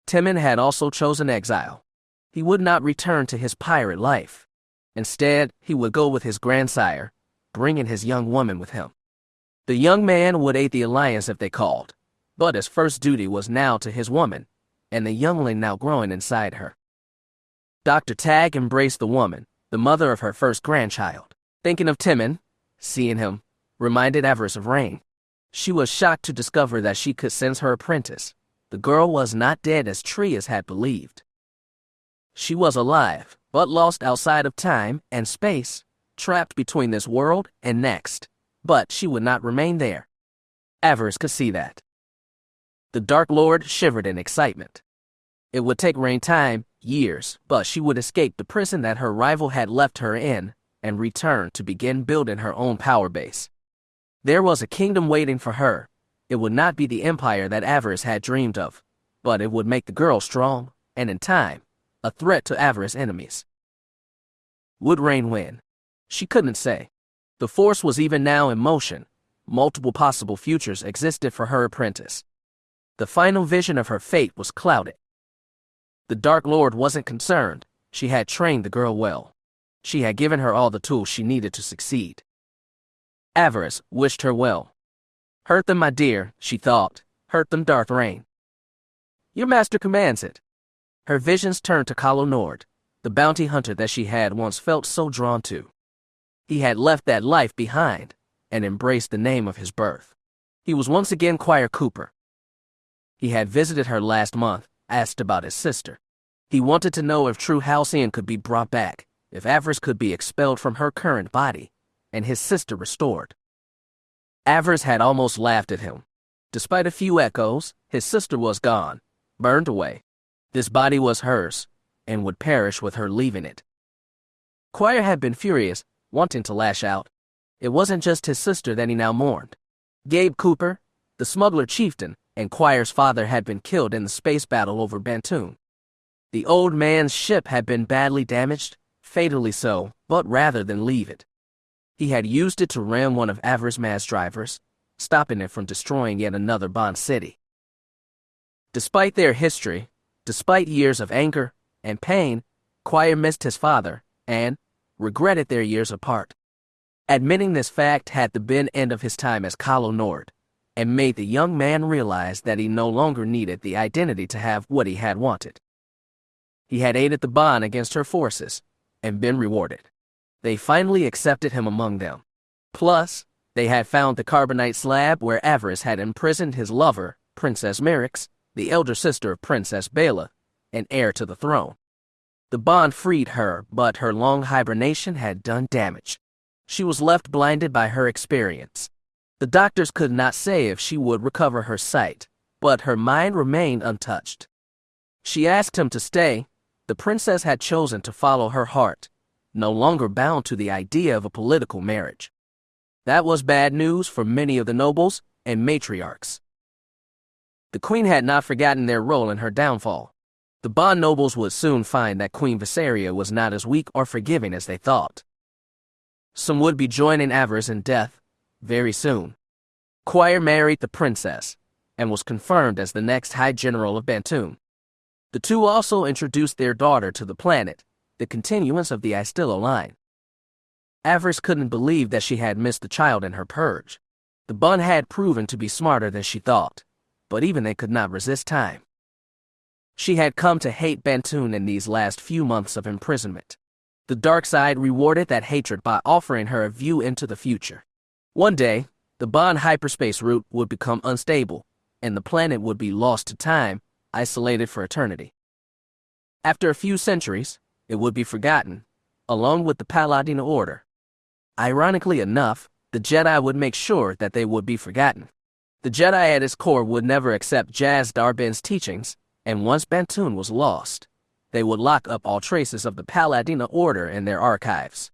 Timon had also chosen exile. He would not return to his pirate life. Instead, he would go with his grandsire, bringing his young woman with him. The young man would aid the alliance if they called, but his first duty was now to his woman, and the youngling now growing inside her. Dr. Tag embraced the woman, the mother of her first grandchild. Thinking of Timon, seeing him, reminded Avaryss of Rain. She was shocked to discover that she could sense her apprentice. The girl was not dead as Trias had believed. She was alive, but lost outside of time and space, trapped between this world and next. But she would not remain there. Avaryss could see that. The Dark Lord shivered in excitement. It would take Rain time, years, but she would escape the prison that her rival had left her in and return to begin building her own power base. There was a kingdom waiting for her. It would not be the empire that Avaryss had dreamed of, but it would make the girl strong, and in time, a threat to Avaryss' enemies. Would Rain win? She couldn't say. The Force was even now in motion. Multiple possible futures existed for her apprentice. The final vision of her fate was clouded. The Dark Lord wasn't concerned. She had trained the girl well. She had given her all the tools she needed to succeed. Avaryss wished her well. Hurt them, my dear, she thought. Hurt them, Darth Rain. Your master commands it. Her visions turned to Calo Nord, the bounty hunter that she had once felt so drawn to. He had left that life behind and embraced the name of his birth. He was once again Choir Cooper. He had visited her last month, asked about his sister. He wanted to know if true Halcyon could be brought back, if Avaryss could be expelled from her current body, and his sister restored. Avaryss had almost laughed at him. Despite a few echoes, his sister was gone, burned away. This body was hers, and would perish with her leaving it. Choir had been furious, wanting to lash out. It wasn't just his sister that he now mourned. Gabe Cooper, the smuggler chieftain, and Choir's father had been killed in the space battle over Bantoon. The old man's ship had been badly damaged, fatally so, but rather than leave it, he had used it to ram one of Avaryss' mass drivers, stopping it from destroying yet another Bond city. Despite their history, despite years of anger and pain, Choir missed his father and regretted their years apart. Admitting this fact had the end of his time as Calo Nord, and made the young man realize that he no longer needed the identity to have what he had wanted. He had aided the Bond against her forces, and been rewarded. They finally accepted him among them. Plus, they had found the carbonite slab where Avaryss had imprisoned his lover, Princess Merix, the elder sister of Princess Bela, and heir to the throne. The Bond freed her, but her long hibernation had done damage. She was left blinded by her experience. The doctors could not say if she would recover her sight, but her mind remained untouched. She asked him to stay. The princess had chosen to follow her heart, no longer bound to the idea of a political marriage. That was bad news for many of the nobles and matriarchs. The queen had not forgotten their role in her downfall. The Bond nobles would soon find that Queen Viseria was not as weak or forgiving as they thought. Some would be joining Avaryss in death very soon. Choir married the princess and was confirmed as the next High General of Bantoon. The two also introduced their daughter to the planet, the continuance of the Istilo line. Avaryss couldn't believe that she had missed the child in her purge. The Bund had proven to be smarter than she thought, but even they could not resist time. She had come to hate Bantoon in these last few months of imprisonment. The dark side rewarded that hatred by offering her a view into the future. One day, the Bond hyperspace route would become unstable, and the planet would be lost to time, isolated for eternity. After a few centuries, it would be forgotten, along with the Paladin Order. Ironically enough, the Jedi would make sure that they would be forgotten. The Jedi at its core would never accept Jas Darben's teachings, and once Bantoon was lost, they would lock up all traces of the Paladin Order in their archives.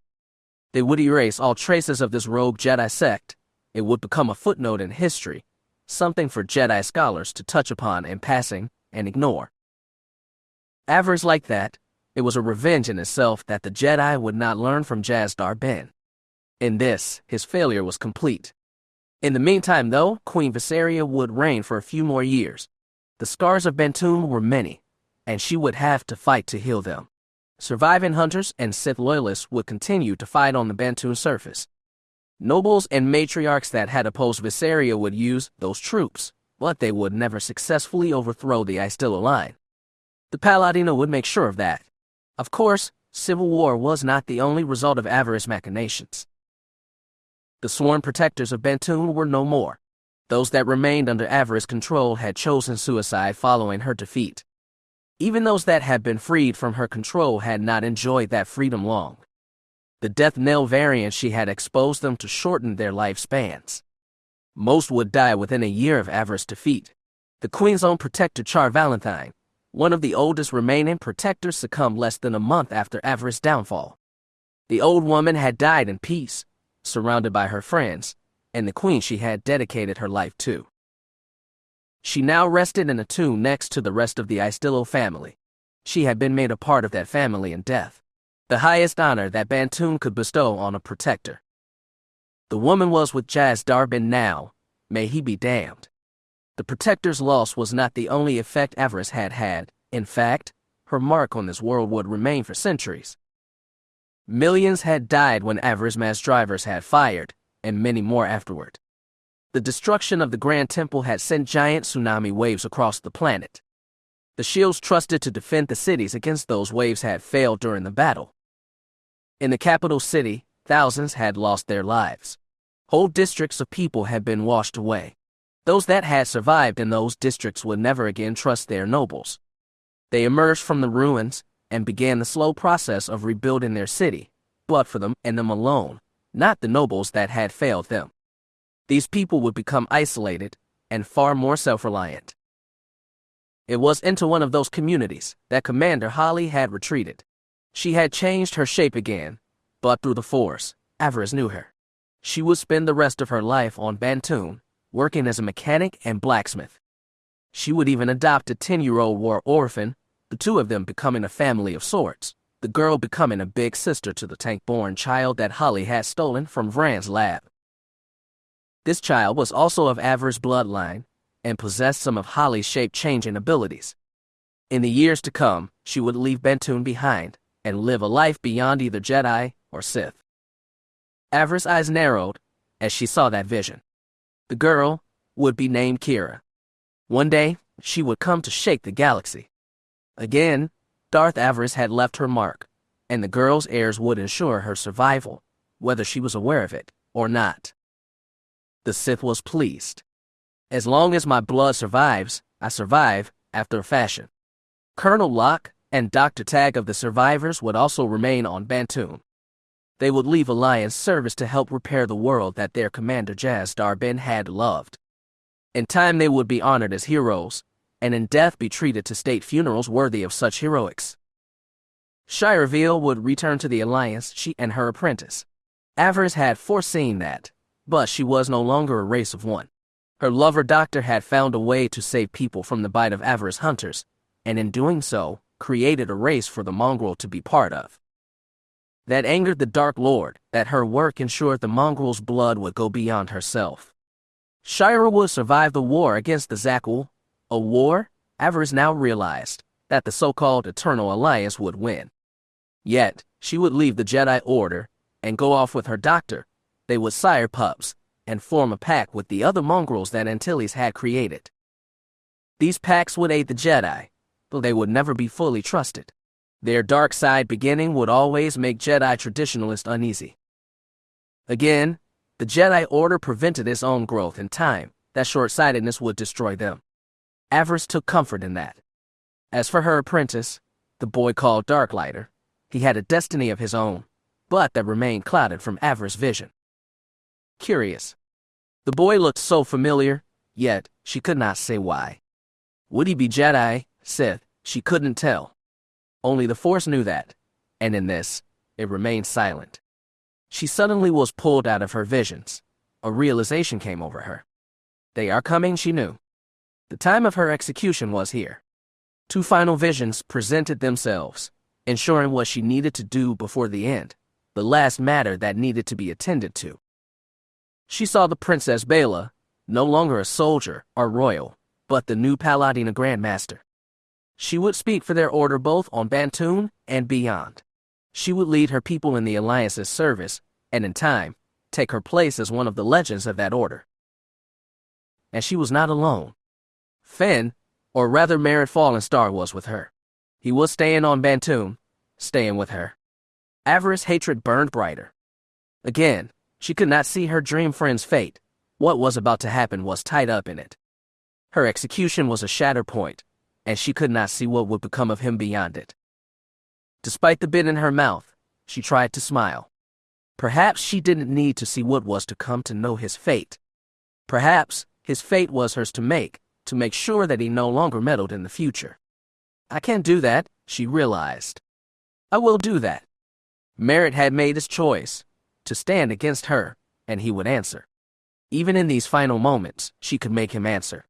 They would erase all traces of this rogue Jedi sect. It would become a footnote in history, something for Jedi scholars to touch upon in passing and ignore. Avaryss like that, it was a revenge in itself that the Jedi would not learn from Jas Darben. In this, his failure was complete. In the meantime, though, Queen Viseria would reign for a few more years. The scars of Bantoon were many, and she would have to fight to heal them. Surviving hunters and Sith loyalists would continue to fight on the Bantoon surface. Nobles and matriarchs that had opposed Viseria would use those troops, but they would never successfully overthrow the Ystilla line. The Paladino would make sure of that. Of course, civil war was not the only result of Avaryss' machinations. The sworn protectors of Bantoon were no more. Those that remained under Avaryss' control had chosen suicide following her defeat. Even those that had been freed from her control had not enjoyed that freedom long. The death knell variant she had exposed them to shorten their lifespans. Most would die within a year of Avaryss' defeat. The Queen's own protector Char Valentine, one of the oldest remaining protectors, succumbed less than a month after Avaryss' downfall. The old woman had died in peace, surrounded by her friends, and the Queen she had dedicated her life to. She now rested in a tomb next to the rest of the Ystilla family. She had been made a part of that family in death, the highest honor that Bantoon could bestow on a protector. The woman was with Jas Darben now, may he be damned. The protector's loss was not the only effect Avaryss had had. In fact, her mark on this world would remain for centuries. Millions had died when Avaryss' mass drivers had fired, and many more afterward. The destruction of the Grand Temple had sent giant tsunami waves across the planet. The shields trusted to defend the cities against those waves had failed during the battle. In the capital city, thousands had lost their lives. Whole districts of people had been washed away. Those that had survived in those districts would never again trust their nobles. They emerged from the ruins and began the slow process of rebuilding their city, but for them and them alone, not the nobles that had failed them. These people would become isolated and far more self-reliant. It was into one of those communities that Commander Holly had retreated. She had changed her shape again, but through the Force, Avaryss knew her. She would spend the rest of her life on Bantoon, working as a mechanic and blacksmith. She would even adopt a 10-year-old war orphan, the two of them becoming a family of sorts, the girl becoming a big sister to the tank-born child that Holly had stolen from Vran's lab. This child was also of Avaryss' bloodline and possessed some of Holly's shape-changing abilities. In the years to come, she would leave Bantoon behind and live a life beyond either Jedi or Sith. Avaryss' eyes narrowed as she saw that vision. The girl would be named Kira. One day, she would come to shake the galaxy. Again, Darth Avaryss had left her mark, and the girl's heirs would ensure her survival, whether she was aware of it or not. The Sith was pleased. As long as my blood survives, I survive after a fashion. Colonel Locke and Dr. Tag of the survivors would also remain on Bantoon. They would leave Alliance service to help repair the world that their commander Jas Darben had loved. In time they would be honored as heroes, and in death be treated to state funerals worthy of such heroics. Shireville would return to the Alliance, she and her apprentice. Avaryss had foreseen that, but she was no longer a race of one. Her lover Doctor had found a way to save people from the bite of Avaryss hunters, and in doing so, created a race for the mongrel to be part of. That angered the Dark Lord, that her work ensured the mongrel's blood would go beyond herself. Shira would survive the war against the Zakuul, a war, Avaryss now realized, that the so-called Eternal Alliance would win. Yet, she would leave the Jedi Order and go off with her doctor. They would sire pups and form a pack with the other mongrels that Antilles had created. These packs would aid the Jedi, though they would never be fully trusted. Their dark side beginning would always make Jedi traditionalists uneasy. Again, the Jedi Order prevented its own growth in time. That short-sightedness would destroy them. Avaryss took comfort in that. As for her apprentice, the boy called Darklighter. He had a destiny of his own, but that remained clouded from Avaryss' vision. Curious. The boy looked so familiar, yet she could not say why. Would he be Jedi, Sith? She couldn't tell. Only the Force knew that, and in this, it remained silent. She suddenly was pulled out of her visions. A realization came over her. They are coming, she knew. The time of her execution was here. 2 final visions presented themselves, ensuring what she needed to do before the end, the last matter that needed to be attended to. She saw the Princess Bela, no longer a soldier or royal, but the new Paladina Grandmaster. She would speak for their order both on Bantoon and beyond. She would lead her people in the Alliance's service, and in time, take her place as one of the legends of that order. And she was not alone. Finn, or rather Merritt Fallenstar, was with her. He was staying on Bantoon, staying with her. Avaryss' hatred burned brighter. Again, she could not see her dream friend's fate. What was about to happen was tied up in it. Her execution was a shatter point, and she could not see what would become of him beyond it. Despite the bit in her mouth, she tried to smile. Perhaps she didn't need to see what was to come to know his fate. Perhaps his fate was hers to make sure that he no longer meddled in the future. I can't do that, she realized. I will do that. Merritt had made his choice, to stand against her, and he would answer. Even in these final moments, she could make him answer.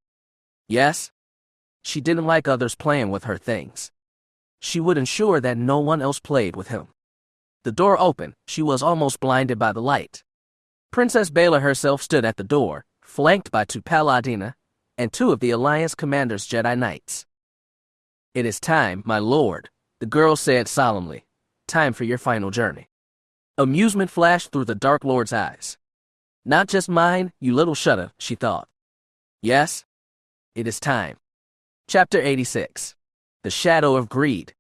Yes? She didn't like others playing with her things. She would ensure that no one else played with him. The door opened. She was almost blinded by the light. Princess Bela herself stood at the door, flanked by 2 Paladina and 2 of the Alliance Commander's Jedi Knights. It is time, my lord, the girl said solemnly. Time for your final journey. Amusement flashed through the Dark Lord's eyes. Not just mine, you little shudder, she thought. Yes? It is time. Chapter 86. The Shadow of Greed.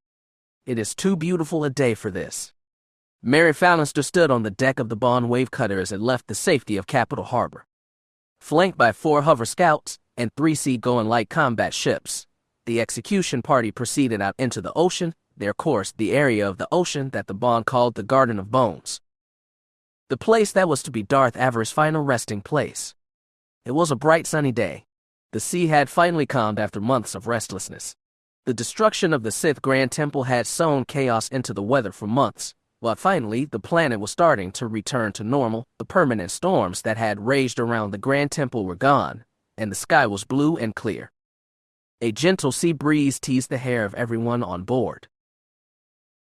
It is too beautiful a day for this. Merritt Fallenstar stood on the deck of the Bond wave cutter as it left the safety of Capital Harbor. Flanked by 4 hover scouts and 3 sea-going light combat ships, the execution party proceeded out into the ocean, their course the area of the ocean that the Bond called the Garden of Bones. The place that was to be Darth Avaryss' final resting place. It was a bright sunny day. The sea had finally calmed after months of restlessness. The destruction of the Sith Grand Temple had sown chaos into the weather for months, but finally the planet was starting to return to normal. The permanent storms that had raged around the Grand Temple were gone, and the sky was blue and clear. A gentle sea breeze teased the hair of everyone on board.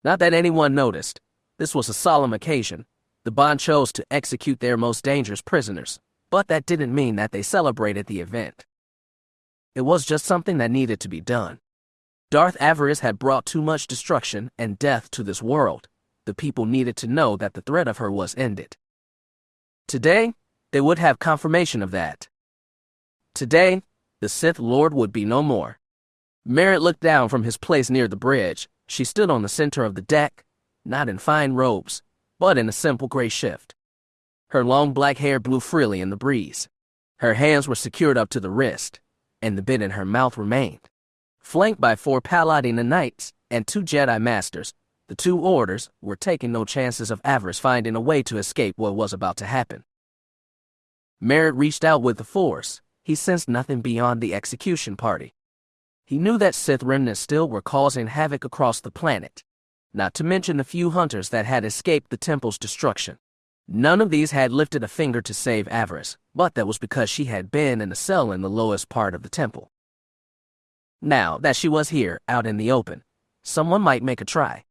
Not that anyone noticed. This was a solemn occasion. The Bond chose to execute their most dangerous prisoners, but that didn't mean that they celebrated the event. It was just something that needed to be done. Darth Avaryss had brought too much destruction and death to this world. The people needed to know that the threat of her was ended. Today, they would have confirmation of that. Today, the Sith Lord would be no more. Merritt looked down from his place near the bridge. She stood on the center of the deck, not in fine robes, but in a simple gray shift. Her long black hair blew freely in the breeze. Her hands were secured up to the wrist, and the bit in her mouth remained. Flanked by 4 Paladina Knights and 2 Jedi Masters, the 2 orders were taking no chances of Avaryss finding a way to escape what was about to happen. Merritt reached out with the Force. He sensed nothing beyond the execution party. He knew that Sith remnants still were causing havoc across the planet, not to mention the few hunters that had escaped the temple's destruction. None of these had lifted a finger to save Avaryss, but that was because she had been in a cell in the lowest part of the temple. Now that she was here, out in the open, someone might make a try.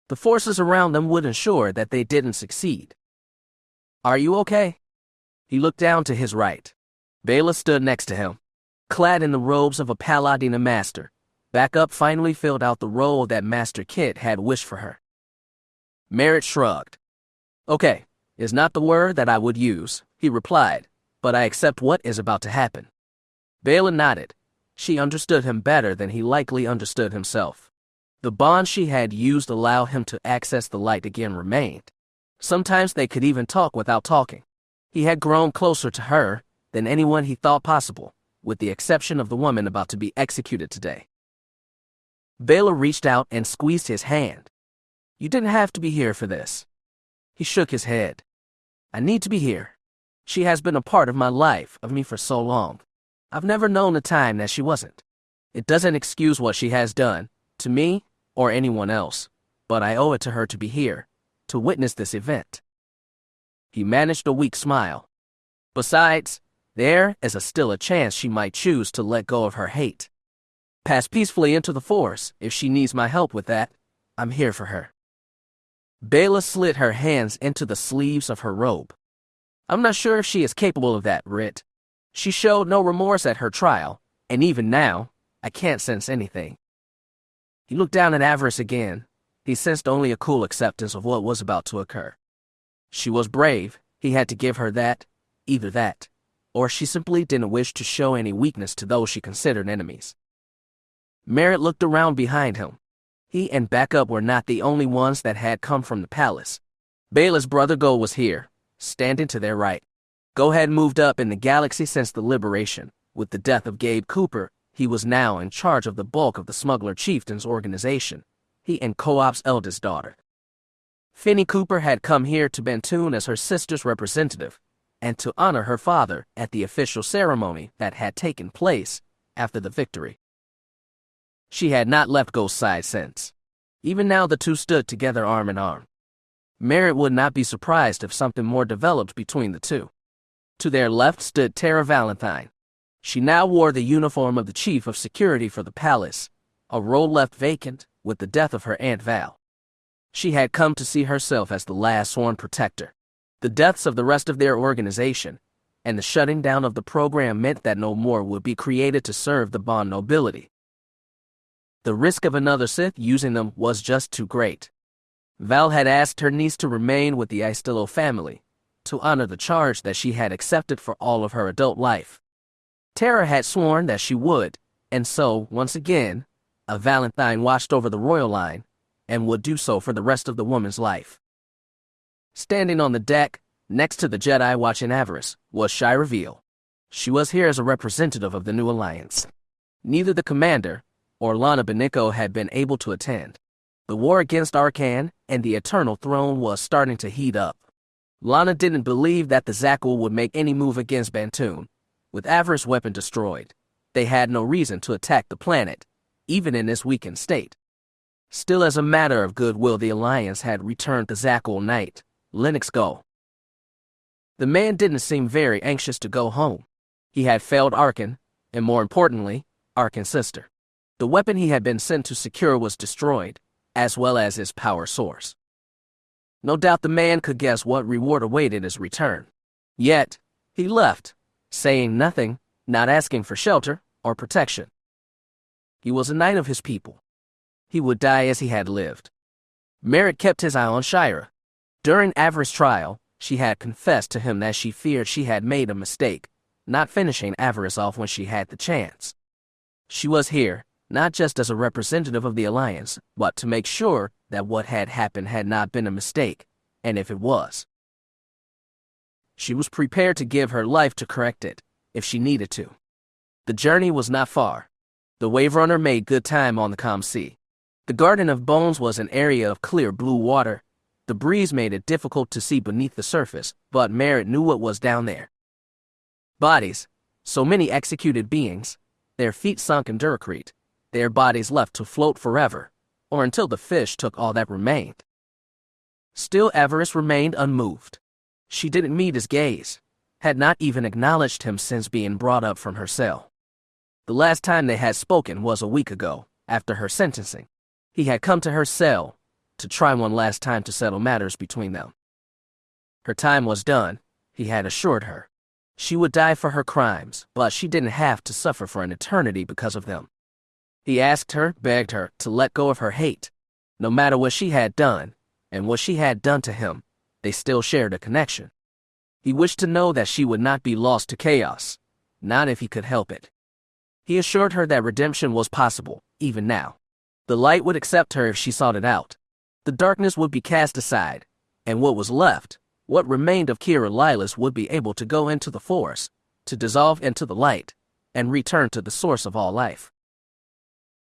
The forces around them would ensure that they didn't succeed. Are you okay? He looked down to his right. Bela stood next to him, clad in the robes of a Paladina Master. Backup finally filled out the role that Master Kit had wished for her. Merritt shrugged. Okay, is not the word that I would use, he replied, but I accept what is about to happen. Bela nodded. She understood him better than he likely understood himself. The bond she had used allowed him to access the light again remained. Sometimes they could even talk without talking. He had grown closer to her than anyone he thought possible, with the exception of the woman about to be executed today. Bela reached out and squeezed his hand. You didn't have to be here for this. He shook his head. I need to be here. She has been a part of my life, of me for so long. I've never known a time that she wasn't. It doesn't excuse what she has done, to me or anyone else, but I owe it to her to be here, to witness this event. He managed a weak smile. Besides, there is still a chance she might choose to let go of her hate. Pass peacefully into the force. If she needs my help with that, I'm here for her. Bela slid her hands into the sleeves of her robe. I'm not sure if she is capable of that, Rit. She showed no remorse at her trial, and even now, I can't sense anything. He looked down at Avaryss again. He sensed only a cool acceptance of what was about to occur. She was brave. He had to give her that, either that, or she simply didn't wish to show any weakness to those she considered enemies. Merritt looked around behind him. He and Backup were not the only ones that had come from the palace. Bela's brother Go was here, standing to their right. Go had moved up in the galaxy since the liberation. With the death of Gabe Cooper, he was now in charge of the bulk of the Smuggler Chieftains organization, he and Co-op's eldest daughter. Finney Cooper had come here to Bantoon as her sister's representative, and to honor her father at the official ceremony that had taken place after the victory. She had not left Ghost's side since. Even now the two stood together arm in arm. Merritt would not be surprised if something more developed between the two. To their left stood Tara Valentine. She now wore the uniform of the chief of security for the palace, a role left vacant with the death of her Aunt Val. She had come to see herself as the last sworn protector. The deaths of the rest of their organization and the shutting down of the program meant that no more would be created to serve the Bond nobility. The risk of another Sith using them was just too great. Val had asked her niece to remain with the Aistillo family, to honor the charge that she had accepted for all of her adult life. Tara had sworn that she would, and so, once again, a Valentine watched over the royal line, and would do so for the rest of the woman's life. Standing on the deck, next to the Jedi watching Avaryss, was Shira Veal. She was here as a representative of the new alliance. Neither the commander or Lana Beniko had been able to attend. The war against Arcann and the Eternal Throne was starting to heat up. Lana didn't believe that the Zakuul would make any move against Bantoon. With Avaryss' weapon destroyed, they had no reason to attack the planet, even in this weakened state. Still, as a matter of goodwill, the Alliance had returned the Zakuul Knight, Lennox Go. The man didn't seem very anxious to go home. He had failed Arcann, and more importantly, Arkann's sister. The weapon he had been sent to secure was destroyed, as well as his power source. No doubt the man could guess what reward awaited his return. Yet, he left, saying nothing, not asking for shelter or protection. He was a knight of his people. He would die as he had lived. Merritt kept his eye on Shira. During Avaryss' trial, she had confessed to him that she feared she had made a mistake, not finishing Avaryss off when she had the chance. She was here, not just as a representative of the Alliance, but to make sure that what had happened had not been a mistake, and if it was, she was prepared to give her life to correct it, if she needed to. The journey was not far. The Wave Runner made good time on the calm sea. The Garden of Bones was an area of clear blue water. The breeze made it difficult to see beneath the surface, but Merritt knew what was down there. Bodies, so many executed beings, their feet sunk in Duracrete, their bodies left to float forever, or until the fish took all that remained. Still, Avaryss remained unmoved. She didn't meet his gaze, had not even acknowledged him since being brought up from her cell. The last time they had spoken was a week ago, after her sentencing. He had come to her cell to try one last time to settle matters between them. Her time was done, he had assured her. She would die for her crimes, but she didn't have to suffer for an eternity because of them. He asked her, begged her, to let go of her hate. No matter what she had done, and what she had done to him, they still shared a connection. He wished to know that she would not be lost to chaos, not if he could help it. He assured her that redemption was possible, even now. The light would accept her if she sought it out. The darkness would be cast aside, and what was left, what remained of Kira Lilas, would be able to go into the forest, to dissolve into the light, and return to the source of all life.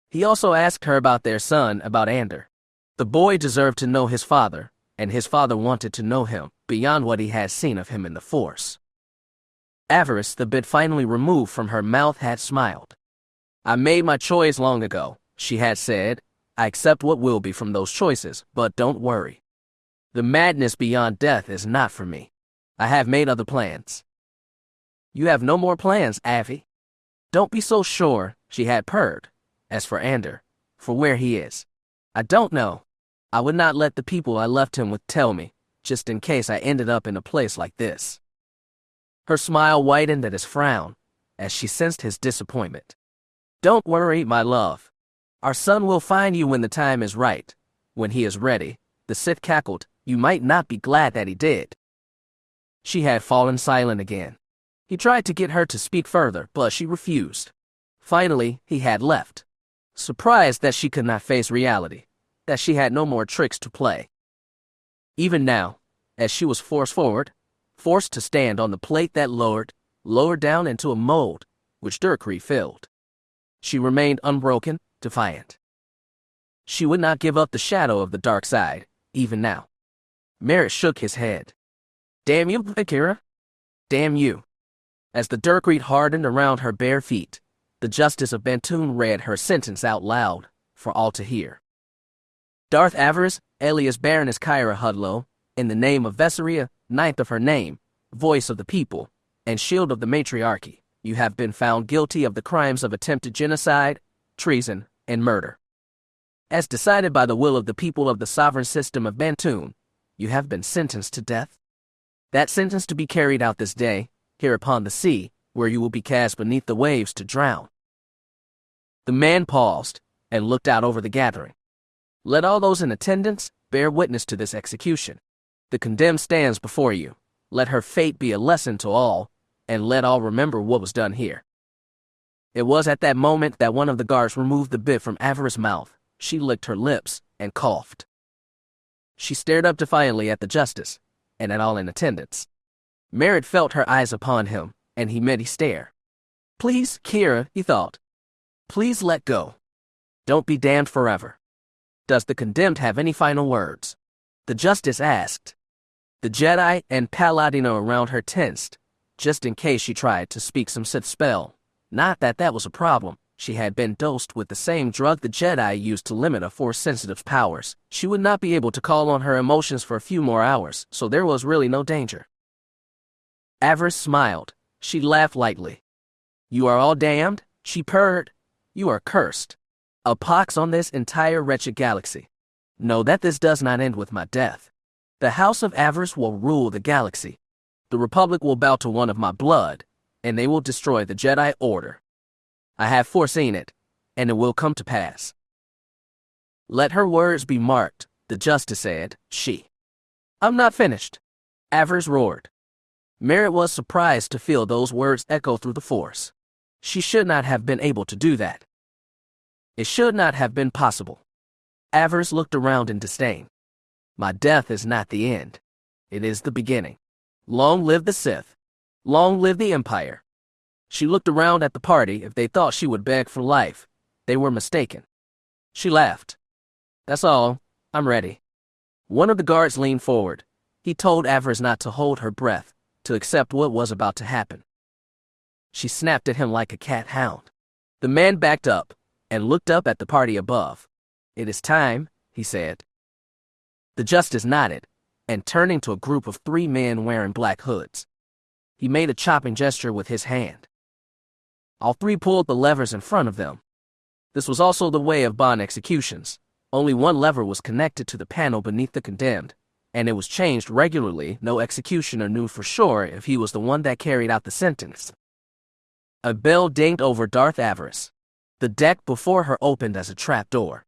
He also asked her about their son, about Ander. The boy deserved to know his father, and his father wanted to know him, beyond what he had seen of him in the Force. Avaryss, the bit finally removed from her mouth, had smiled. I made my choice long ago, she had said. I accept what will be from those choices, but don't worry. The madness beyond death is not for me. I have made other plans. You have no more plans, Avi? Don't be so sure, she had purred. As for Ander, for where he is, I don't know. I would not let the people I left him with tell me, just in case I ended up in a place like this. Her smile widened at his frown, as she sensed his disappointment. Don't worry, my love. Our son will find you when the time is right. When he is ready, the Sith cackled. You might not be glad that he did. She had fallen silent again. He tried to get her to speak further, but she refused. Finally, he had left, surprised that she could not face reality, that she had no more tricks to play. Even now, as she was forced forward, forced to stand on the plate that lowered down into a mold which Darkry filled, she remained unbroken, defiant. She would not give up the shadow of the dark side, even now. Merritt shook his head. Damn you, Akira. Damn you. As the Darkreed hardened around her bare feet, the Justice of Bantoon read her sentence out loud for all to hear. Darth Avaryss, alias Baroness Kyra Hudlow, in the name of Vesseria, ninth of her name, voice of the people, and shield of the matriarchy, you have been found guilty of the crimes of attempted genocide, treason, and murder. As decided by the will of the people of the sovereign system of Bantoon, you have been sentenced to death. That sentence to be carried out this day, here upon the sea, where you will be cast beneath the waves to drown. The man paused and looked out over the gathering. Let all those in attendance bear witness to this execution. The condemned stands before you. Let her fate be a lesson to all, and let all remember what was done here. It was at that moment that one of the guards removed the bit from Avaryss' mouth. She licked her lips and coughed. She stared up defiantly at the Justice, and at all in attendance. Merritt felt her eyes upon him, and he met his stare. Please, Kira, he thought. Please let go. Don't be damned forever. Does the condemned have any final words? The Justice asked. The Jedi and Paladino around her tensed, just in case she tried to speak some Sith spell. Not that that was a problem. She had been dosed with the same drug the Jedi used to limit a Force-sensitive powers. She would not be able to call on her emotions for a few more hours, so there was really no danger. Avaryss smiled. She laughed lightly. You are all damned, she purred. You are cursed. A pox on this entire wretched galaxy. Know that this does not end with my death. The House of Avaryss will rule the galaxy. The Republic will bow to one of my blood, and they will destroy the Jedi Order. I have foreseen it, and it will come to pass. Let her words be marked, the Justice said. I'm not finished. Avaryss roared. Merritt was surprised to feel those words echo through the Force. She should not have been able to do that. It should not have been possible. Avaryss looked around in disdain. My death is not the end. It is the beginning. Long live the Sith. Long live the Empire. She looked around at the party. If they thought she would beg for life, they were mistaken. She laughed. That's all. I'm ready. One of the guards leaned forward. He told Avaryss not to hold her breath, to accept what was about to happen. She snapped at him like a cat hound. The man backed up and looked up at the party above. It is time, he said. The Justice nodded, and turning to a group of 3 men wearing black hoods, he made a chopping gesture with his hand. All 3 pulled the levers in front of them. This was also the way of bond executions. Only one lever was connected to the panel beneath the condemned, and it was changed regularly. No executioner knew for sure if he was the one that carried out the sentence. A bell dinged over Darth Avaryss. The deck before her opened as a trapdoor.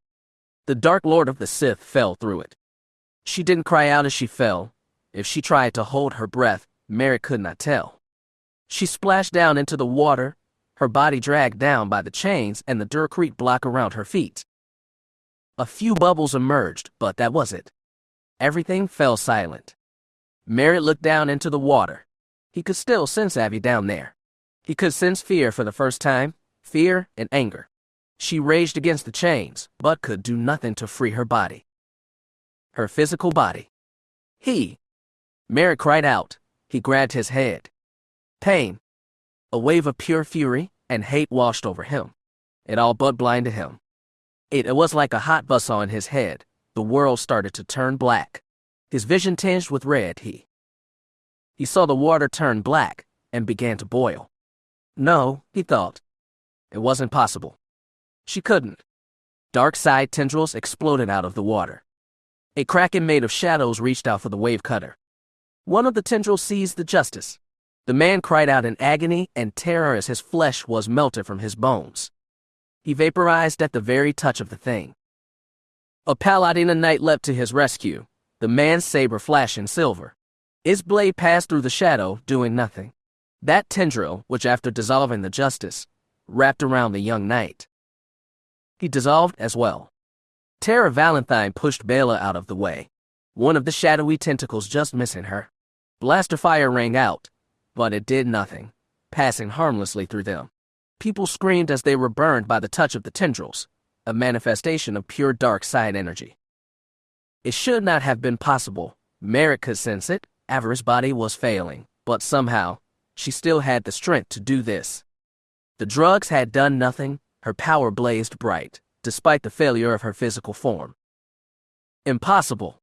The Dark Lord of the Sith fell through it. She didn't cry out as she fell. If she tried to hold her breath, Merritt could not tell. She splashed down into the water, her body dragged down by the chains and the Darkreed block around her feet. A few bubbles emerged, but that was it. Everything fell silent. Merritt looked down into the water. He could still sense Avi down there. He could sense fear for the first time, fear and anger. She raged against the chains, but could do nothing to free her body. Her physical body. Merrick cried out. He grabbed his head. Pain. A wave of pure fury and hate washed over him. It all but blinded him. It was like a hot buzzsaw in his head. The world started to turn black. His vision tinged with red. He saw the water turn black and began to boil. No, he thought. It wasn't possible. She couldn't. Dark side tendrils exploded out of the water. A kraken made of shadows reached out for the wave cutter. One of the tendrils seized the justice. The man cried out in agony and terror as his flesh was melted from his bones. He vaporized at the very touch of the thing. A paladin knight leapt to his rescue, the man's saber flashing silver. His blade passed through the shadow, doing nothing. That tendril, which after dissolving the justice, wrapped around the young knight. He dissolved as well. Tara Valentine pushed Bela out of the way, one of the shadowy tentacles just missing her. Blaster fire rang out, but it did nothing, passing harmlessly through them. People screamed as they were burned by the touch of the tendrils, a manifestation of pure dark side energy. It should not have been possible. Merrick could sense it. Avaryss' body was failing, but somehow, she still had the strength to do this. The drugs had done nothing. Her power blazed bright, despite the failure of her physical form. Impossible.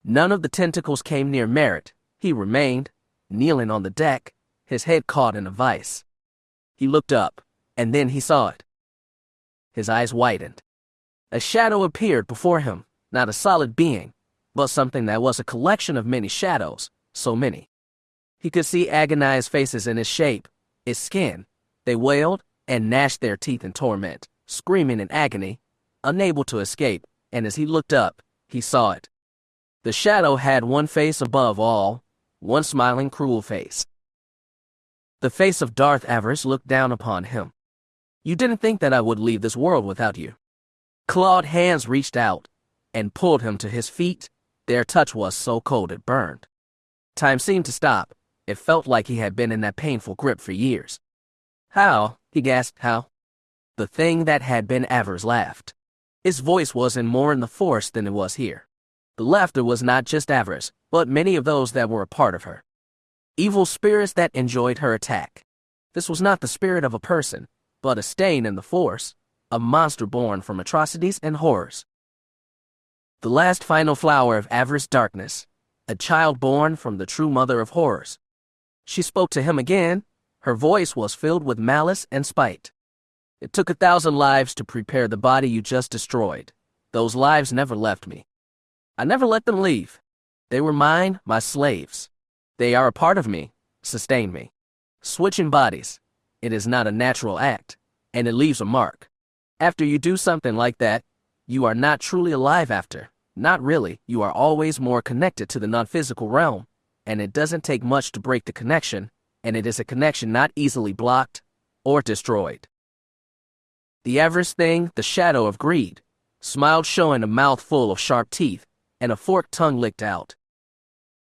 None of the tentacles came near Merrick. He remained, kneeling on the deck, his head caught in a vice. He looked up, and then he saw it. His eyes widened. A shadow appeared before him, not a solid being, but something that was a collection of many shadows, so many. He could see agonized faces in its shape, its skin. They wailed and gnashed their teeth in torment, screaming in agony, unable to escape, and as he looked up, he saw it. The shadow had one face above all, one smiling, cruel face. The face of Darth Avaryss looked down upon him. You didn't think that I would leave this world without you. Clawed hands reached out and pulled him to his feet. Their touch was so cold it burned. Time seemed to stop. It felt like he had been in that painful grip for years. How? He gasped. How? The thing that had been Avaryss laughed. His voice was more in the force than it was here. The laughter was not just Avaryss, but many of those that were a part of her. Evil spirits that enjoyed her attack. This was not the spirit of a person, but a stain in the force, a monster born from atrocities and horrors. The last final flower of Avaryss' darkness, a child born from the true mother of horrors. She spoke to him again. Her voice was filled with malice and spite. It took 1,000 lives to prepare the body you just destroyed. Those lives never left me. I never let them leave. They were mine, my slaves. They are a part of me, sustain me. Switching bodies. It is not a natural act, and it leaves a mark. After you do something like that, you are not truly alive after. Not really. You are always more connected to the non-physical realm, and it doesn't take much to break the connection, and it is a connection not easily blocked or destroyed. The Avaryss thing, the shadow of greed, smiled, showing a mouth full of sharp teeth and a forked tongue licked out.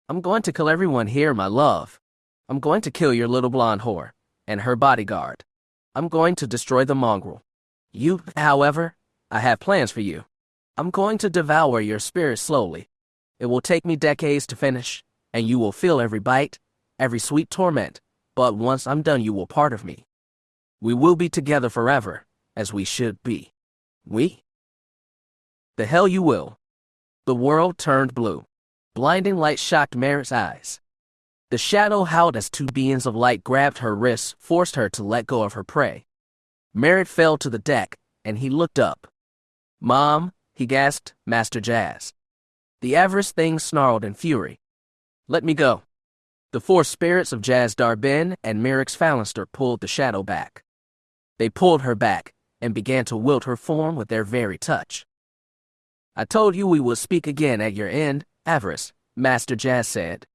I'm going to kill everyone here, my love. I'm going to kill your little blonde whore and her bodyguard. I'm going to destroy the mongrel. You, however, I have plans for you. I'm going to devour your spirit slowly. It will take me decades to finish, and you will feel every bite, every sweet torment, but once I'm done you will part of me. We will be together forever, as we should be. We? The hell you will. The world turned blue. Blinding light shocked Merrick's eyes. The shadow howled as two beings of light grabbed her wrists, forced her to let go of her prey. Merrick fell to the deck, and he looked up. Mom, he gasped, Master Jazz. The Avaryss thing snarled in fury. Let me go. The four spirits of Jazz Darbin and Merrick's Phalanster pulled the shadow back. They pulled her back and began to wilt her form with their very touch. I told you we would speak again at your end, Avaryss, Master Jazz said.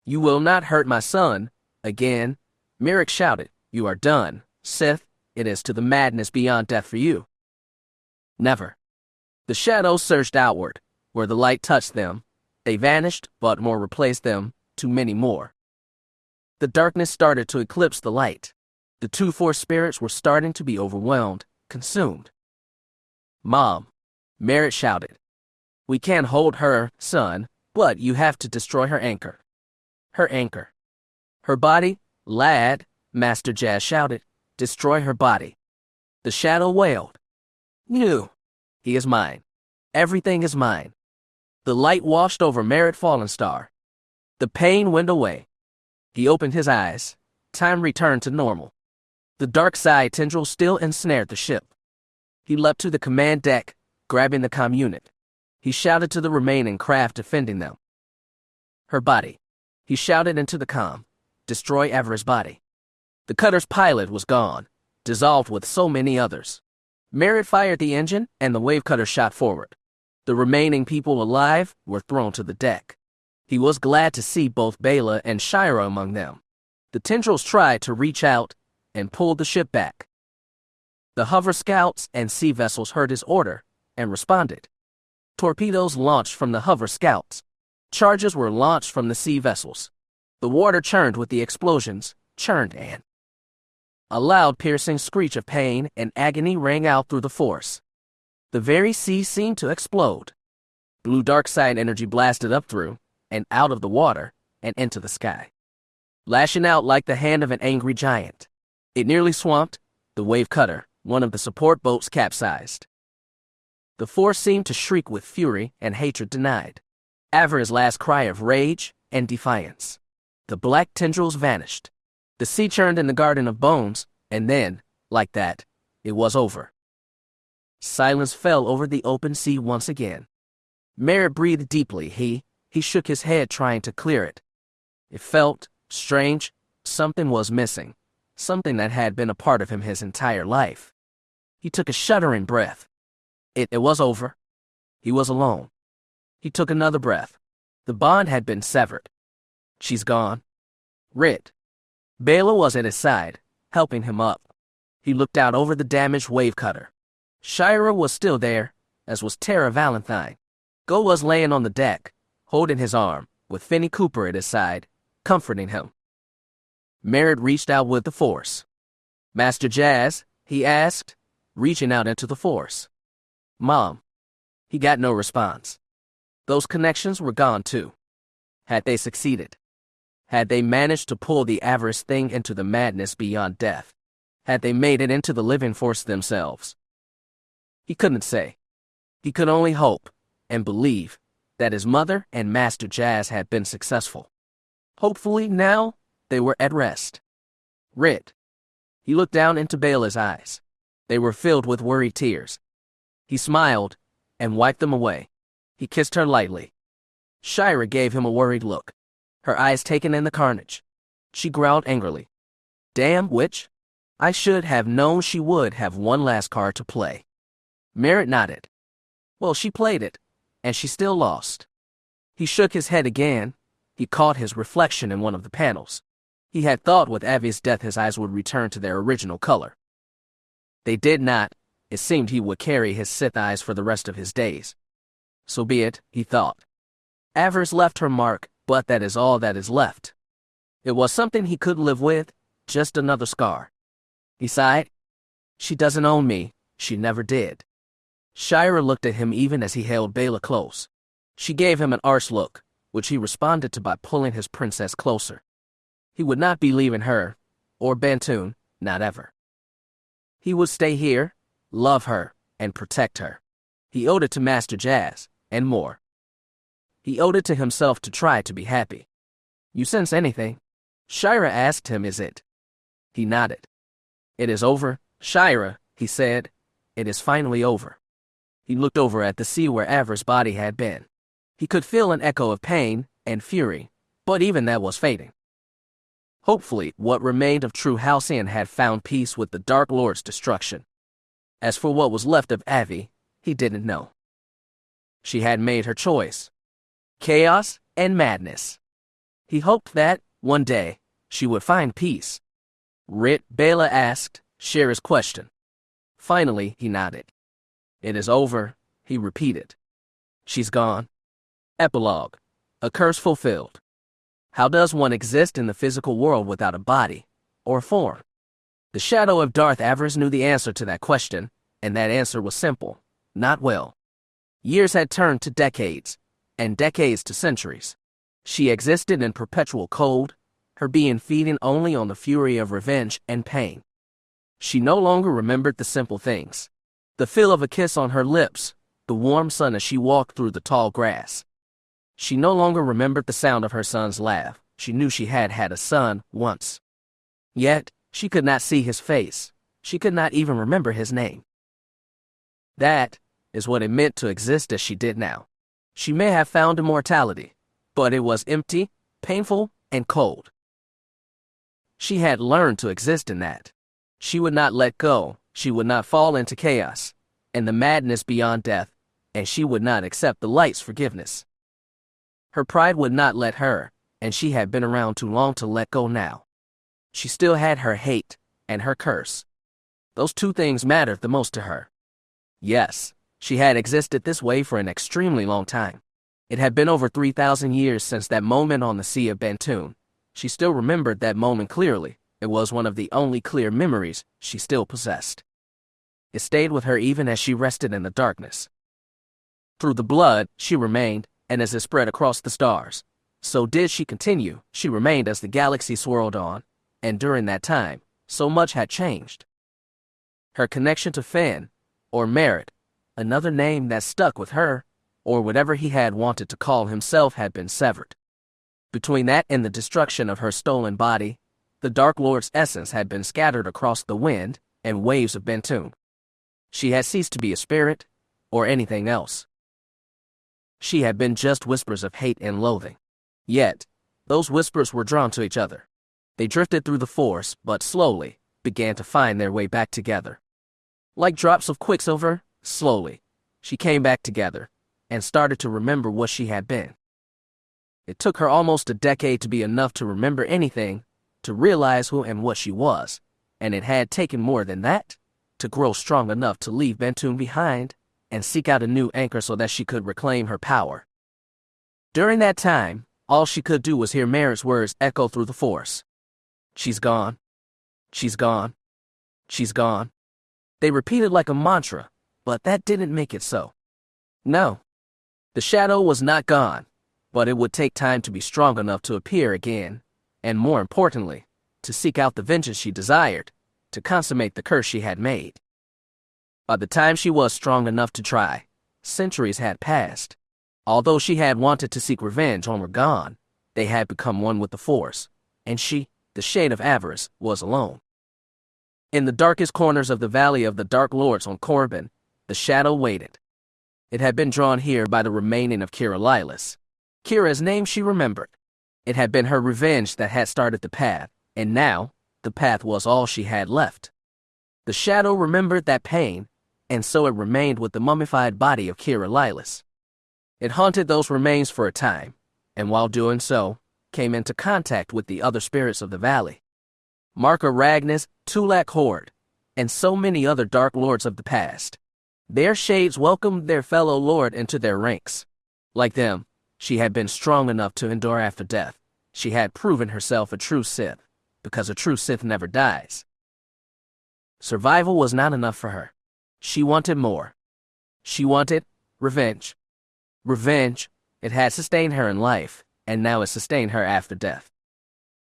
You will not hurt my son. Again, Merrick shouted. You are done, Sith. It is to the madness beyond death for you. Never. The shadows surged outward. Where the light touched them, they vanished, but more replaced them, too many more. The darkness started to eclipse the light. The two force spirits were starting to be overwhelmed, consumed. Mom, Merritt shouted. We can't hold her, son, but you have to destroy her anchor. Her anchor. Her body, lad, Master Jazz shouted. Destroy her body. The shadow wailed. No. He is mine. Everything is mine. The light washed over Merritt Fallenstar. The pain went away. He opened his eyes. Time returned to normal. The dark side tendril still ensnared the ship. He leapt to the command deck, grabbing the comm unit. He shouted to the remaining craft defending them. Her body. He shouted into the comm. Destroy Avaryss' body. The cutter's pilot was gone, dissolved with so many others. Merritt fired the engine, and the wave cutter shot forward. The remaining people alive were thrown to the deck. He was glad to see both Bela and Shira among them. The tendrils tried to reach out and pulled the ship back. The hover scouts and sea vessels heard his order and responded. Torpedoes launched from the hover scouts. Charges were launched from the sea vessels. The water churned with the explosions, churned and a loud piercing screech of pain and agony rang out through the force. The very sea seemed to explode. Blue dark side energy blasted up through and out of the water and into the sky, lashing out like the hand of an angry giant. It nearly swamped the wave cutter. One of the support boats capsized. The force seemed to shriek with fury and hatred denied. Avaryss' last cry of rage and defiance. The black tendrils vanished. The sea churned in the Garden of Bones, and then, like that, it was over. Silence fell over the open sea once again. Merritt breathed deeply. He shook his head trying to clear it. It felt strange. Something was missing. Something that had been a part of him his entire life. He took a shuddering breath. It was over. He was alone. He took another breath. The bond had been severed. She's gone. Rit. Bela was at his side, helping him up. He looked out over the damaged wave cutter. Shira was still there, as was Tara Valentine. Go was laying on the deck, holding his arm, with Finney Cooper at his side, comforting him. Merritt reached out with the force. Master Jazz, he asked, reaching out into the force. Mom. He got no response. Those connections were gone too. Had they succeeded? Had they managed to pull the Avaryss thing into the madness beyond death? Had they made it into the living force themselves? He couldn't say. He could only hope and believe that his mother and Master Jazz had been successful. Hopefully now they were at rest. Rit. He looked down into Bela's eyes. They were filled with worried tears. He smiled and wiped them away. He kissed her lightly. Shira gave him a worried look, her eyes taken in the carnage. She growled angrily. Damn witch. I should have known she would have one last card to play. Merritt nodded. Well, she played it, and she still lost. He shook his head again. He caught his reflection in one of the panels. He had thought with Avi's death his eyes would return to their original color. They did not. It seemed he would carry his Sith eyes for the rest of his days. So be it, he thought. Avaryss left her mark, but that is all that is left. It was something he could live with, just another scar. He sighed. She doesn't own me. She never did. Shira looked at him even as he held Bela close. She gave him an arch look, which he responded to by pulling his princess closer. He would not be leaving her, or Bantoon, not ever. He would stay here, love her, and protect her. He owed it to Master Jazz, and more. He owed it to himself to try to be happy. You sense anything? Shira asked him, is it? He nodded. It is over, Shira, he said. It is finally over. He looked over at the sea where Avaryss' body had been. He could feel an echo of pain and fury, but even that was fading. Hopefully, what remained of true Halcyon had found peace with the Dark Lord's destruction. As for what was left of Avi, he didn't know. She had made her choice. Chaos and madness. He hoped that, one day, she would find peace. Rit, Bela asked, Shira's question. Finally, he nodded. It is over, he repeated. She's gone. Epilogue. A curse fulfilled. How does one exist in the physical world without a body, or form? The shadow of Darth Avaryss knew the answer to that question, and that answer was simple. not well. Years had turned to decades, and decades to centuries. She existed in perpetual cold, her being feeding only on the fury of revenge and pain. She no longer remembered the simple things. The feel of a kiss on her lips, the warm sun as she walked through the tall grass. She no longer remembered the sound of her son's laugh. She knew she had had a son once. Yet, she could not see his face. She could not even remember his name. That is what it meant to exist as she did now. She may have found immortality, but it was empty, painful, and cold. She had learned to exist in that. She would not let go. She would not fall into chaos and the madness beyond death, and she would not accept the light's forgiveness. Her pride would not let her, and she had been around too long to let go now. She still had her hate and her curse. Those two things mattered the most to her. Yes, she had existed this way for an extremely long time. It had been over 3,000 years since that moment on the Sea of Bantoon. She still remembered that moment clearly. It was one of the only clear memories she still possessed. It stayed with her even as she rested in the darkness. Through the blood, she remained, and as it spread across the stars, so did she continue. She remained as the galaxy swirled on, and during that time, so much had changed. Her connection to Finn, or Merritt, another name that stuck with her, or whatever he had wanted to call himself, had been severed. Between that and the destruction of her stolen body, the Dark Lord's essence had been scattered across the wind and waves of Bantoon. She had ceased to be a spirit, or anything else. She had been just whispers of hate and loathing. Yet, those whispers were drawn to each other. They drifted through the force, but slowly began to find their way back together. Like drops of quicksilver, slowly, she came back together and started to remember what she had been. It took her almost a decade to be enough to remember anything, to realize who and what she was, and it had taken more than that to grow strong enough to leave Bantoon behind and seek out a new anchor so that she could reclaim her power. During that time, all she could do was hear Merritt's words echo through the force. She's gone. She's gone. She's gone. They repeated like a mantra, but that didn't make it so. No. The shadow was not gone, but it would take time to be strong enough to appear again, and more importantly, to seek out the vengeance she desired, to consummate the curse she had made. By the time she was strong enough to try, centuries had passed. Although she had wanted to seek revenge on Arcann, they had become one with the Force, and she, the Shade of Avaryss, was alone. In the darkest corners of the Valley of the Dark Lords on Corbin, the shadow waited. It had been drawn here by the remaining of Kira Lilith. Kira's name she remembered. It had been her revenge that had started the path, and now, the path was all she had left. The shadow remembered that pain, and so it remained with the mummified body of Kira Lilith. It haunted those remains for a time, and while doing so, came into contact with the other spirits of the valley. Marka Ragnas, Tulak Horde, and so many other Dark Lords of the past. Their shades welcomed their fellow lord into their ranks. Like them, she had been strong enough to endure after death. She had proven herself a true Sith, because a true Sith never dies. Survival was not enough for her. She wanted more. She wanted revenge. Revenge, it had sustained her in life, and now it sustained her after death.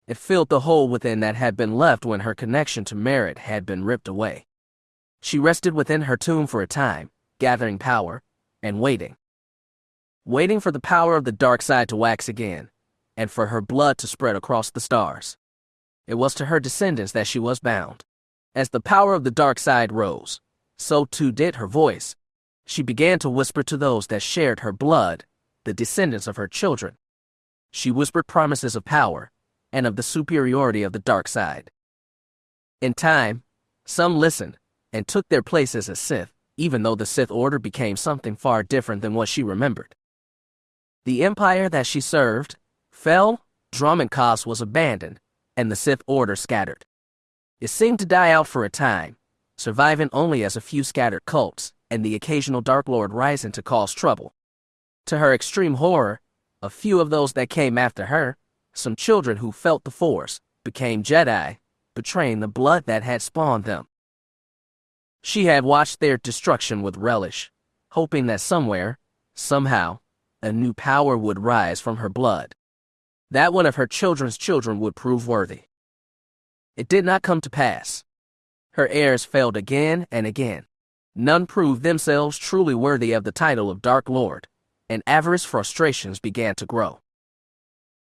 It filled the hole within that had been left when her connection to Merritt had been ripped away. She rested within her tomb for a time, gathering power, and waiting. Waiting for the power of the dark side to wax again, and for her blood to spread across the stars. It was to her descendants that she was bound. As the power of the dark side rose, so too did her voice. She began to whisper to those that shared her blood, the descendants of her children. She whispered promises of power, and of the superiority of the dark side. In time, some listened, and took their places as Sith, even though the Sith Order became something far different than what she remembered. The empire that she served fell, Dromundkos was abandoned, and the Sith Order scattered. It seemed to die out for a time, surviving only as a few scattered cults, and the occasional Dark Lord rising to cause trouble. To her extreme horror, a few of those that came after her, some children who felt the Force, became Jedi, betraying the blood that had spawned them. She had watched their destruction with relish, hoping that somewhere, somehow, a new power would rise from her blood. That one of her children's children would prove worthy. It did not come to pass. Her heirs failed again and again. None proved themselves truly worthy of the title of Dark Lord, and Avaryss' frustrations began to grow.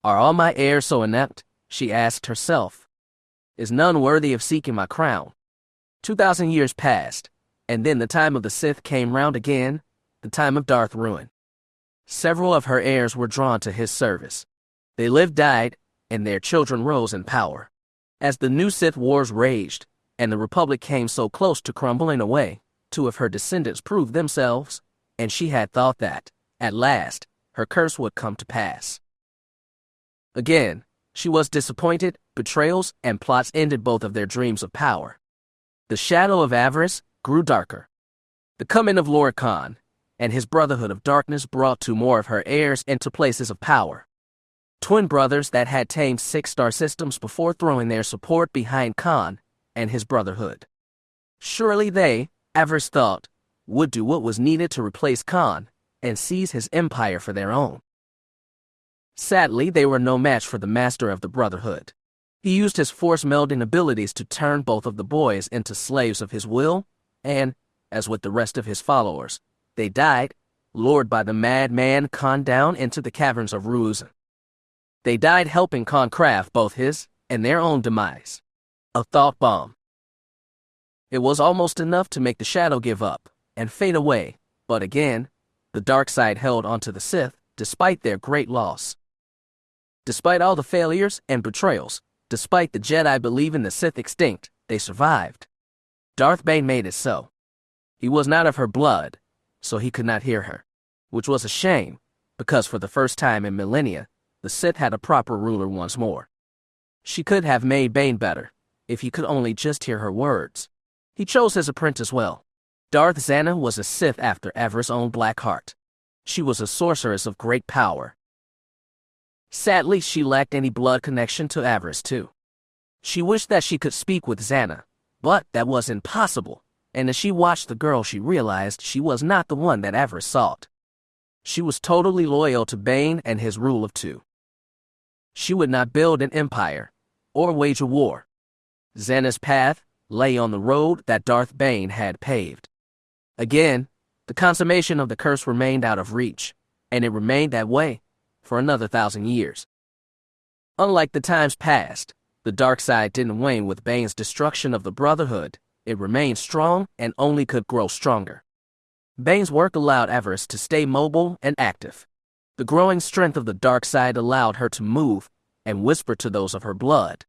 Are all my heirs so inept? She asked herself. Is none worthy of seeking my crown? 2,000 years passed, and then the time of the Sith came round again, the time of Darth ruin. Several of her heirs were drawn to his service. They lived, died, and their children rose in power. As the new Sith wars raged, and the Republic came so close to crumbling away, 2 of her descendants proved themselves, and she had thought that, at last, her curse would come to pass. Again, she was disappointed. Betrayals and plots ended both of their dreams of power. The shadow of Avaryss grew darker. The coming of Lord Arcann and his Brotherhood of Darkness brought 2 more of her heirs into places of power. Twin brothers that had tamed 6 star systems before throwing their support behind Arcann and his Brotherhood. Surely they, Avaryss thought, would do what was needed to replace Arcann and seize his empire for their own. Sadly, they were no match for the master of the Brotherhood. He used his force-melding abilities to turn both of the boys into slaves of his will, and, as with the rest of his followers, they died, lured by the madman Arcann down into the caverns of Ruse. They died helping Arcann craft both his and their own demise. A thought bomb. It was almost enough to make the shadow give up and fade away, but again, the dark side held onto the Sith despite their great loss. Despite all the failures and betrayals, despite the Jedi believing the Sith extinct, they survived. Darth Bane made it so. He was not of her blood, so he could not hear her, which was a shame, because for the first time in millennia, the Sith had a proper ruler once more. She could have made Bane better, if he could only just hear her words. He chose his apprentice well. Darth Zana was a Sith after Avaryss' own black heart. She was a sorceress of great power. Sadly, she lacked any blood connection to Avaryss too. She wished that she could speak with Zana, but that was impossible, and as she watched the girl she realized she was not the one that Avaryss sought. She was totally loyal to Bane and his rule of 2. She would not build an empire, or wage a war. Zana's path lay on the road that Darth Bane had paved. Again, the consummation of the curse remained out of reach, and it remained that way for another 1,000 years. Unlike the times past, the dark side didn't wane with Bane's destruction of the Brotherhood. It remained strong and only could grow stronger. Bane's work allowed Avaryss to stay mobile and active. The growing strength of the dark side allowed her to move and whisper to those of her blood.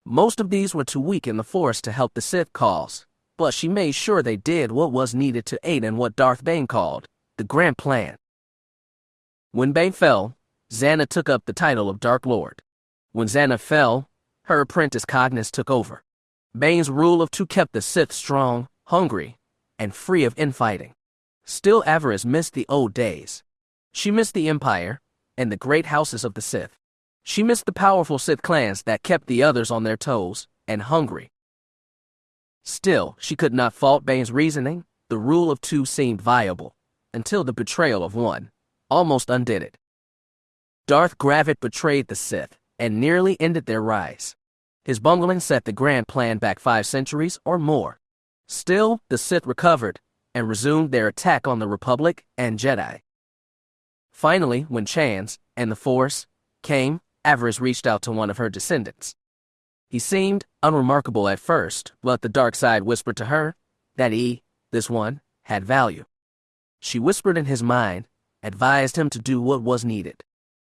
Most of these were too weak in the Force to help the Sith cause, but she made sure they did what was needed to aid in what Darth Bane called the Grand Plan. When Bane fell, Zana took up the title of Dark Lord. When Zana fell, her apprentice Cognis took over. Bane's rule of 2 kept the Sith strong, hungry, and free of infighting. Still, Avaryss missed the old days. She missed the Empire and the great houses of the Sith. She missed the powerful Sith clans that kept the others on their toes and hungry. Still, she could not fault Bane's reasoning. The rule of 2 seemed viable, until the betrayal of 1 almost undid it. Darth Gravit betrayed the Sith and nearly ended their rise. His bungling set the grand plan back 5 centuries or more. Still, the Sith recovered and resumed their attack on the Republic and Jedi. Finally, when chance and the Force came, Avaryss reached out to one of her descendants. He seemed unremarkable at first, but the dark side whispered to her that he, this one, had value. She whispered in his mind, advised him to do what was needed,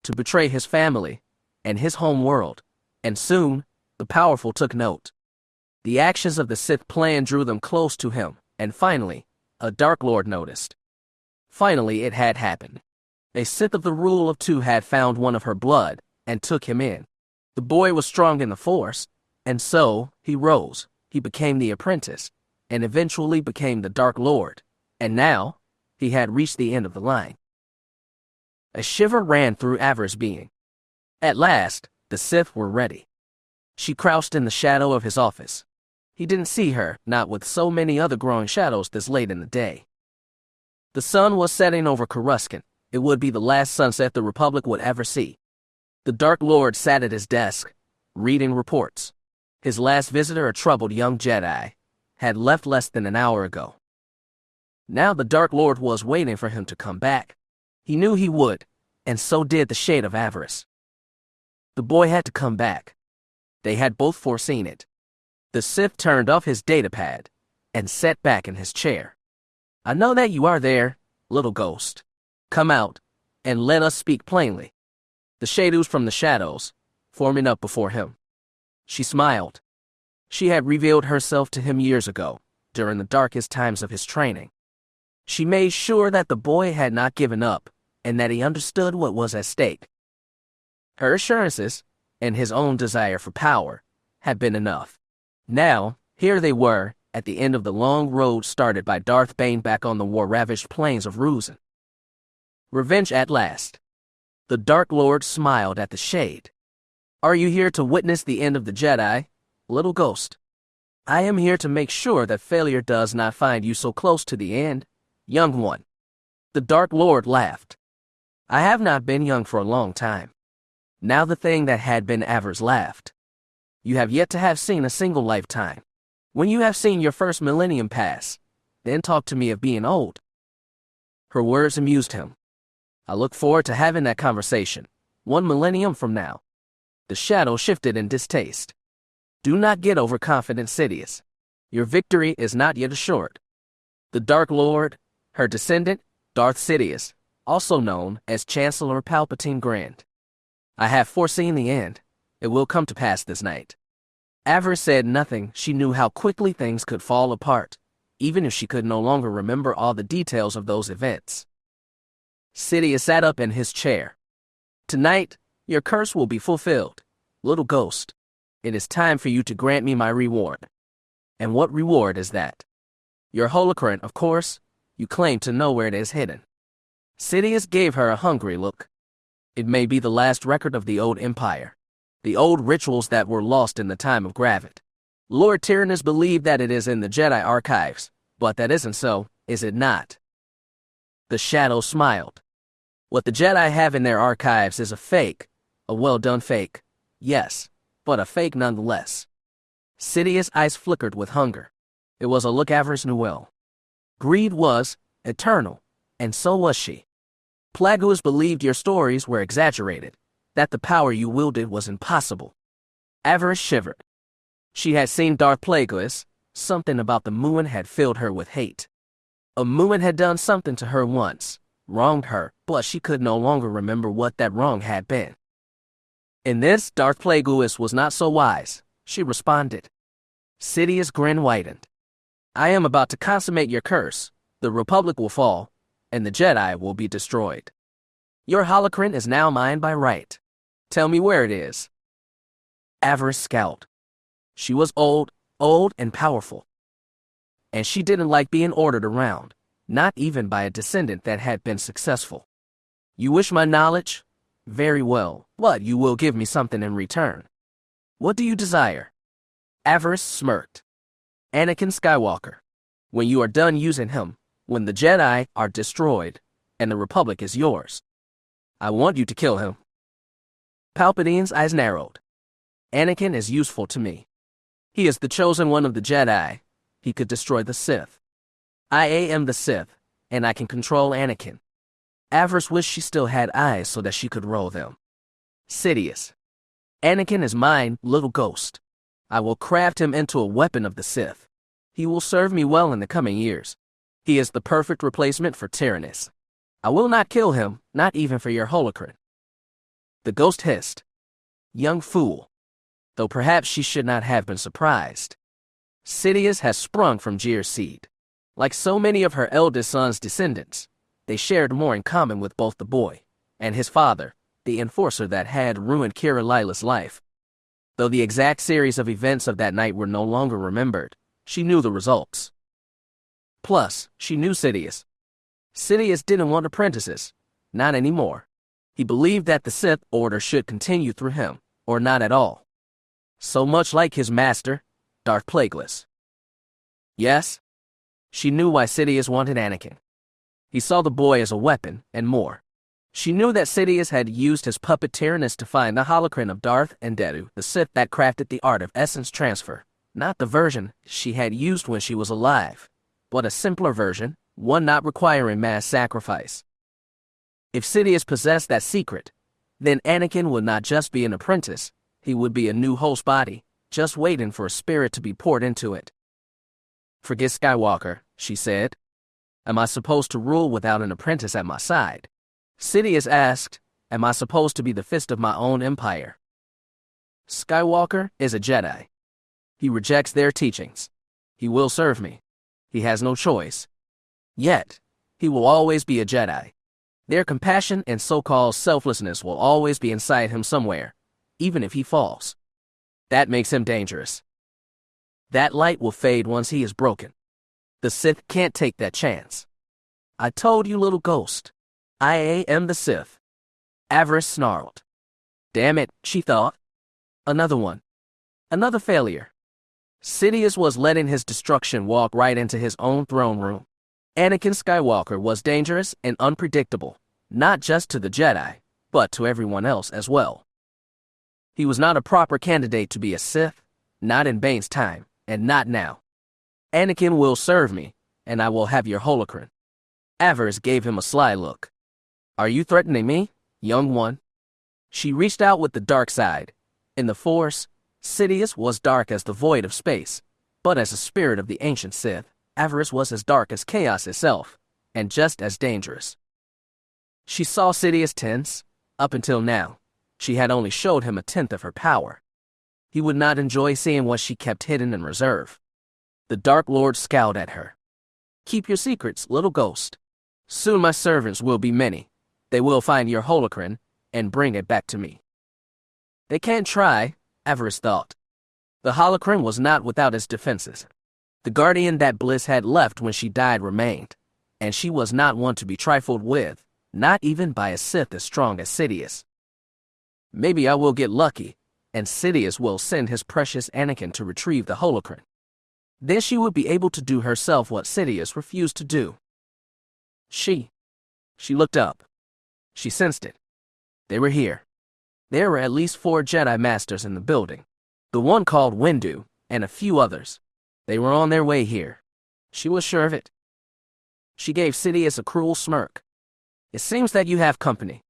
to betray his family and his home world, and soon the powerful took note. The actions of the Sith plan drew them close to him, and finally, a Dark Lord noticed. Finally, it had happened. A Sith of the rule of 2 had found one of her blood and took him in. The boy was strong in the Force, and so he rose. He became the apprentice, and eventually became the Dark Lord, and now he had reached the end of the line. A shiver ran through Avaryss' being. At last, the Sith were ready. She crouched in the shadow of his office. He didn't see her, not with so many other growing shadows this late in the day. The sun was setting over Coruscant. It would be the last sunset the Republic would ever see. The Dark Lord sat at his desk, reading reports. His last visitor, a troubled young Jedi, had left less than an hour ago. Now the Dark Lord was waiting for him to come back. He knew he would, and so did the Shade of Avaryss. The boy had to come back. They had both foreseen it. The Sith turned off his datapad and sat back in his chair. I know that you are there, little ghost. Come out, and let us speak plainly. The shade oozed from the shadows, forming up before him. She smiled. She had revealed herself to him years ago, during the darkest times of his training. She made sure that the boy had not given up, and that he understood what was at stake. Her assurances, and his own desire for power, had been enough. Now, here they were, at the end of the long road started by Darth Bane back on the war-ravaged plains of Ruzan. Revenge at last. The Dark Lord smiled at the Shade. Are you here to witness the end of the Jedi, little ghost? I am here to make sure that failure does not find you so close to the end, young one. The Dark Lord laughed. I have not been young for a long time. Now the thing that had been Avaryss laughed. You have yet to have seen a single lifetime. When you have seen your first millennium pass, then talk to me of being old. Her words amused him. I look forward to having that conversation, 1 millennium from now. The shadow shifted in distaste. Do not get overconfident, Sidious. Your victory is not yet assured. The Dark Lord, her descendant, Darth Sidious, also known as Chancellor Palpatine Grand. I have foreseen the end. It will come to pass this night. Avaryss said nothing. She knew how quickly things could fall apart, even if she could no longer remember all the details of those events. Sidious sat up in his chair. Tonight, your curse will be fulfilled, little ghost. It is time for you to grant me my reward. And what reward is that? Your holocron, of course. You claim to know where it is hidden. Sidious gave her a hungry look. It may be the last record of the old empire. The old rituals that were lost in the time of Gravit. Lord Tyrannus believed that it is in the Jedi archives, but that isn't so, is it not? The shadow smiled. What the Jedi have in their archives is a fake, a well-done fake, yes, but a fake nonetheless. Sidious' eyes flickered with hunger. It was a look Avaryss knew well. Greed was eternal, and so was she. Plagueis believed your stories were exaggerated, that the power you wielded was impossible. Avaryss shivered. She had seen Darth Plagueis. Something about the Muin had filled her with hate. A Muin had done something to her once, wronged her, but she could no longer remember what that wrong had been. In this, Darth Plagueis was not so wise, she responded. Sidious' grin widened. I am about to consummate your curse. The Republic will fall, and the Jedi will be destroyed. Your holocron is now mine by right. Tell me where it is. Avaryss scowled. She was old and powerful. And she didn't like being ordered around, not even by a descendant that had been successful. You wish my knowledge? Very well, but you will give me something in return. What do you desire? Avaryss smirked. Anakin Skywalker. When you are done using him, when the Jedi are destroyed, and the Republic is yours, I want you to kill him. Palpatine's eyes narrowed. Anakin is useful to me. He is the chosen one of the Jedi. He could destroy the Sith. I am the Sith, and I can control Anakin. Avaryss wished she still had eyes so that she could roll them. Sidious. Anakin is mine, little ghost. I will craft him into a weapon of the Sith. He will serve me well in the coming years. He is the perfect replacement for Tyrannus. I will not kill him, not even for your holocron. The ghost hissed. Young fool. Though perhaps she should not have been surprised. Sidious has sprung from Jyr's seed. Like so many of her eldest son's descendants, they shared more in common with both the boy and his father, the enforcer that had ruined Kira Lila's life. Though the exact series of events of that night were no longer remembered, she knew the results. Plus, she knew Sidious. Sidious didn't want apprentices. Not anymore. He believed that the Sith order should continue through him, or not at all. So much like his master, Darth Plagueis. Yes? She knew why Sidious wanted Anakin. He saw the boy as a weapon, and more. She knew that Sidious had used his puppet Tyrannus to find the holocron of Darth Avaryss, the Sith that crafted the art of essence transfer, not the version she had used when she was alive, but a simpler version, one not requiring mass sacrifice. If Sidious possessed that secret, then Anakin would not just be an apprentice, he would be a new host body, just waiting for a spirit to be poured into it. "Forget Skywalker," she said. "Am I supposed to rule without an apprentice at my side?" Sidious asked, "Am I supposed to be the fist of my own empire?" "Skywalker is a Jedi. He rejects their teachings. He will serve me. He has no choice. Yet, he will always be a Jedi. Their compassion and so-called selflessness will always be inside him somewhere, even if he falls. That makes him dangerous. That light will fade once he is broken. The Sith can't take that chance. I told you, little ghost. I am the Sith." Avaryss snarled. Damn it, she thought. Another one. Another failure. Sidious was letting his destruction walk right into his own throne room. Anakin Skywalker was dangerous and unpredictable, not just to the Jedi, but to everyone else as well. He was not a proper candidate to be a Sith, not in Bane's time, and not now. "Anakin will serve me, and I will have your holocron." Avaryss gave him a sly look. "Are you threatening me, young one?" She reached out with the dark side. In the Force, Sidious was dark as the void of space, but as a spirit of the ancient Sith, Avaryss was as dark as chaos itself, and just as dangerous. She saw Sidious tense. Up until now, she had only showed him a tenth of her power. He would not enjoy seeing what she kept hidden in reserve. The Dark Lord scowled at her. "Keep your secrets, little ghost. Soon my servants will be many. They will find your holocron and bring it back to me." They can't try, Avaryss thought. The holocron was not without its defenses. The guardian that Bliss had left when she died remained, and she was not one to be trifled with, not even by a Sith as strong as Sidious. Maybe I will get lucky, and Sidious will send his precious Anakin to retrieve the holocron. Then she would be able to do herself what Sidious refused to do. She looked up. She sensed it. They were here. There were at least 4 Jedi Masters in the building. The one called Windu, and a few others. They were on their way here. She was sure of it. She gave Sidious a cruel smirk. "It seems that you have company."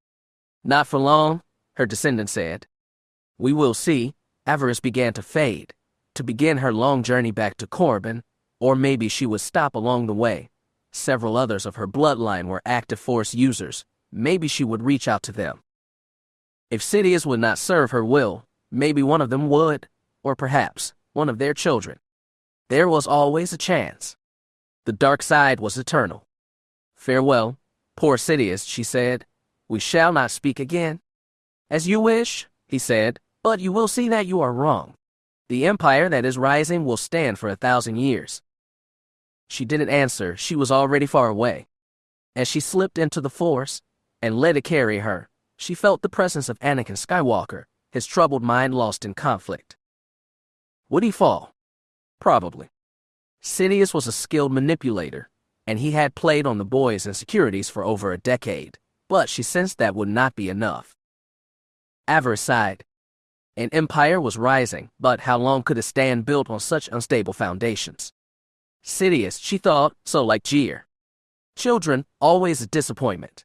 "Not for long," her descendant said. "We will see." Avaryss began to fade, to begin her long journey back to Corbin, or maybe she would stop along the way. Several others of her bloodline were active Force users. Maybe she would reach out to them. If Sidious would not serve her will, maybe one of them would, or perhaps one of their children. There was always a chance. The dark side was eternal. "Farewell, poor Sidious," she said. "We shall not speak again." "As you wish," he said, "but you will see that you are wrong. The empire that is rising will stand for 1,000 years. She didn't answer. She was already far away. As she slipped into the Force and let it carry her, she felt the presence of Anakin Skywalker, his troubled mind lost in conflict. Would he fall? Probably. Sidious was a skilled manipulator, and he had played on the boy's insecurities for over a decade, but she sensed that would not be enough. Avaryss sighed. An empire was rising, but how long could it stand built on such unstable foundations? Sidious, she thought, so like Jeer. Children, always a disappointment.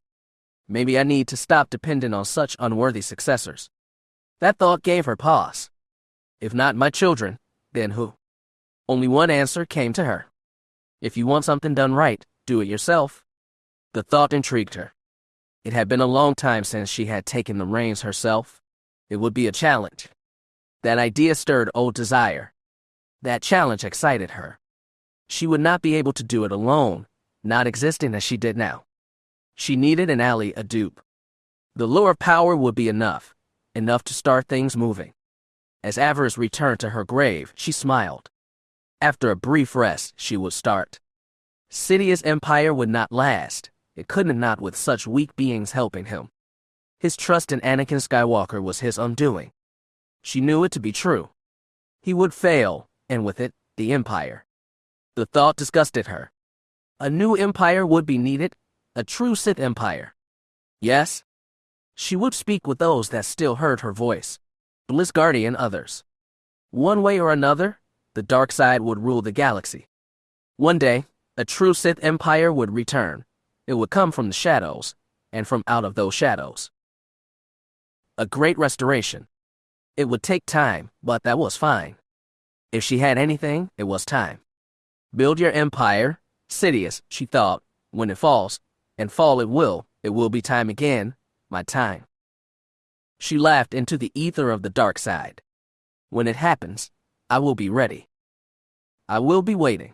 Maybe I need to stop depending on such unworthy successors. That thought gave her pause. If not my children, then who? Only one answer came to her. If you want something done right, do it yourself. The thought intrigued her. It had been a long time since she had taken the reins herself. It would be a challenge. That idea stirred old desire. That challenge excited her. She would not be able to do it alone, not existing as she did now. She needed an ally, a dupe. The lure of power would be enough to start things moving. As Avaryss returned to her grave, she smiled. After a brief rest, she would start. Sidious' empire would not last. It couldn't not with such weak beings helping him. His trust in Anakin Skywalker was his undoing. She knew it to be true. He would fail, and with it, the empire. The thought disgusted her. A new empire would be needed, A true Sith Empire. Yes? She would speak with those that still heard her voice. Blizzguardi and others. One way or another, the dark side would rule the galaxy. One day, a true Sith Empire would return. It would come from the shadows, and from out of those shadows. A great restoration. It would take time, but that was fine. If she had anything, it was time. Build your empire, Sidious, she thought, when it falls, and fall it will be time again, my time. She laughed into the ether of the dark side. When it happens, I will be ready. I will be waiting.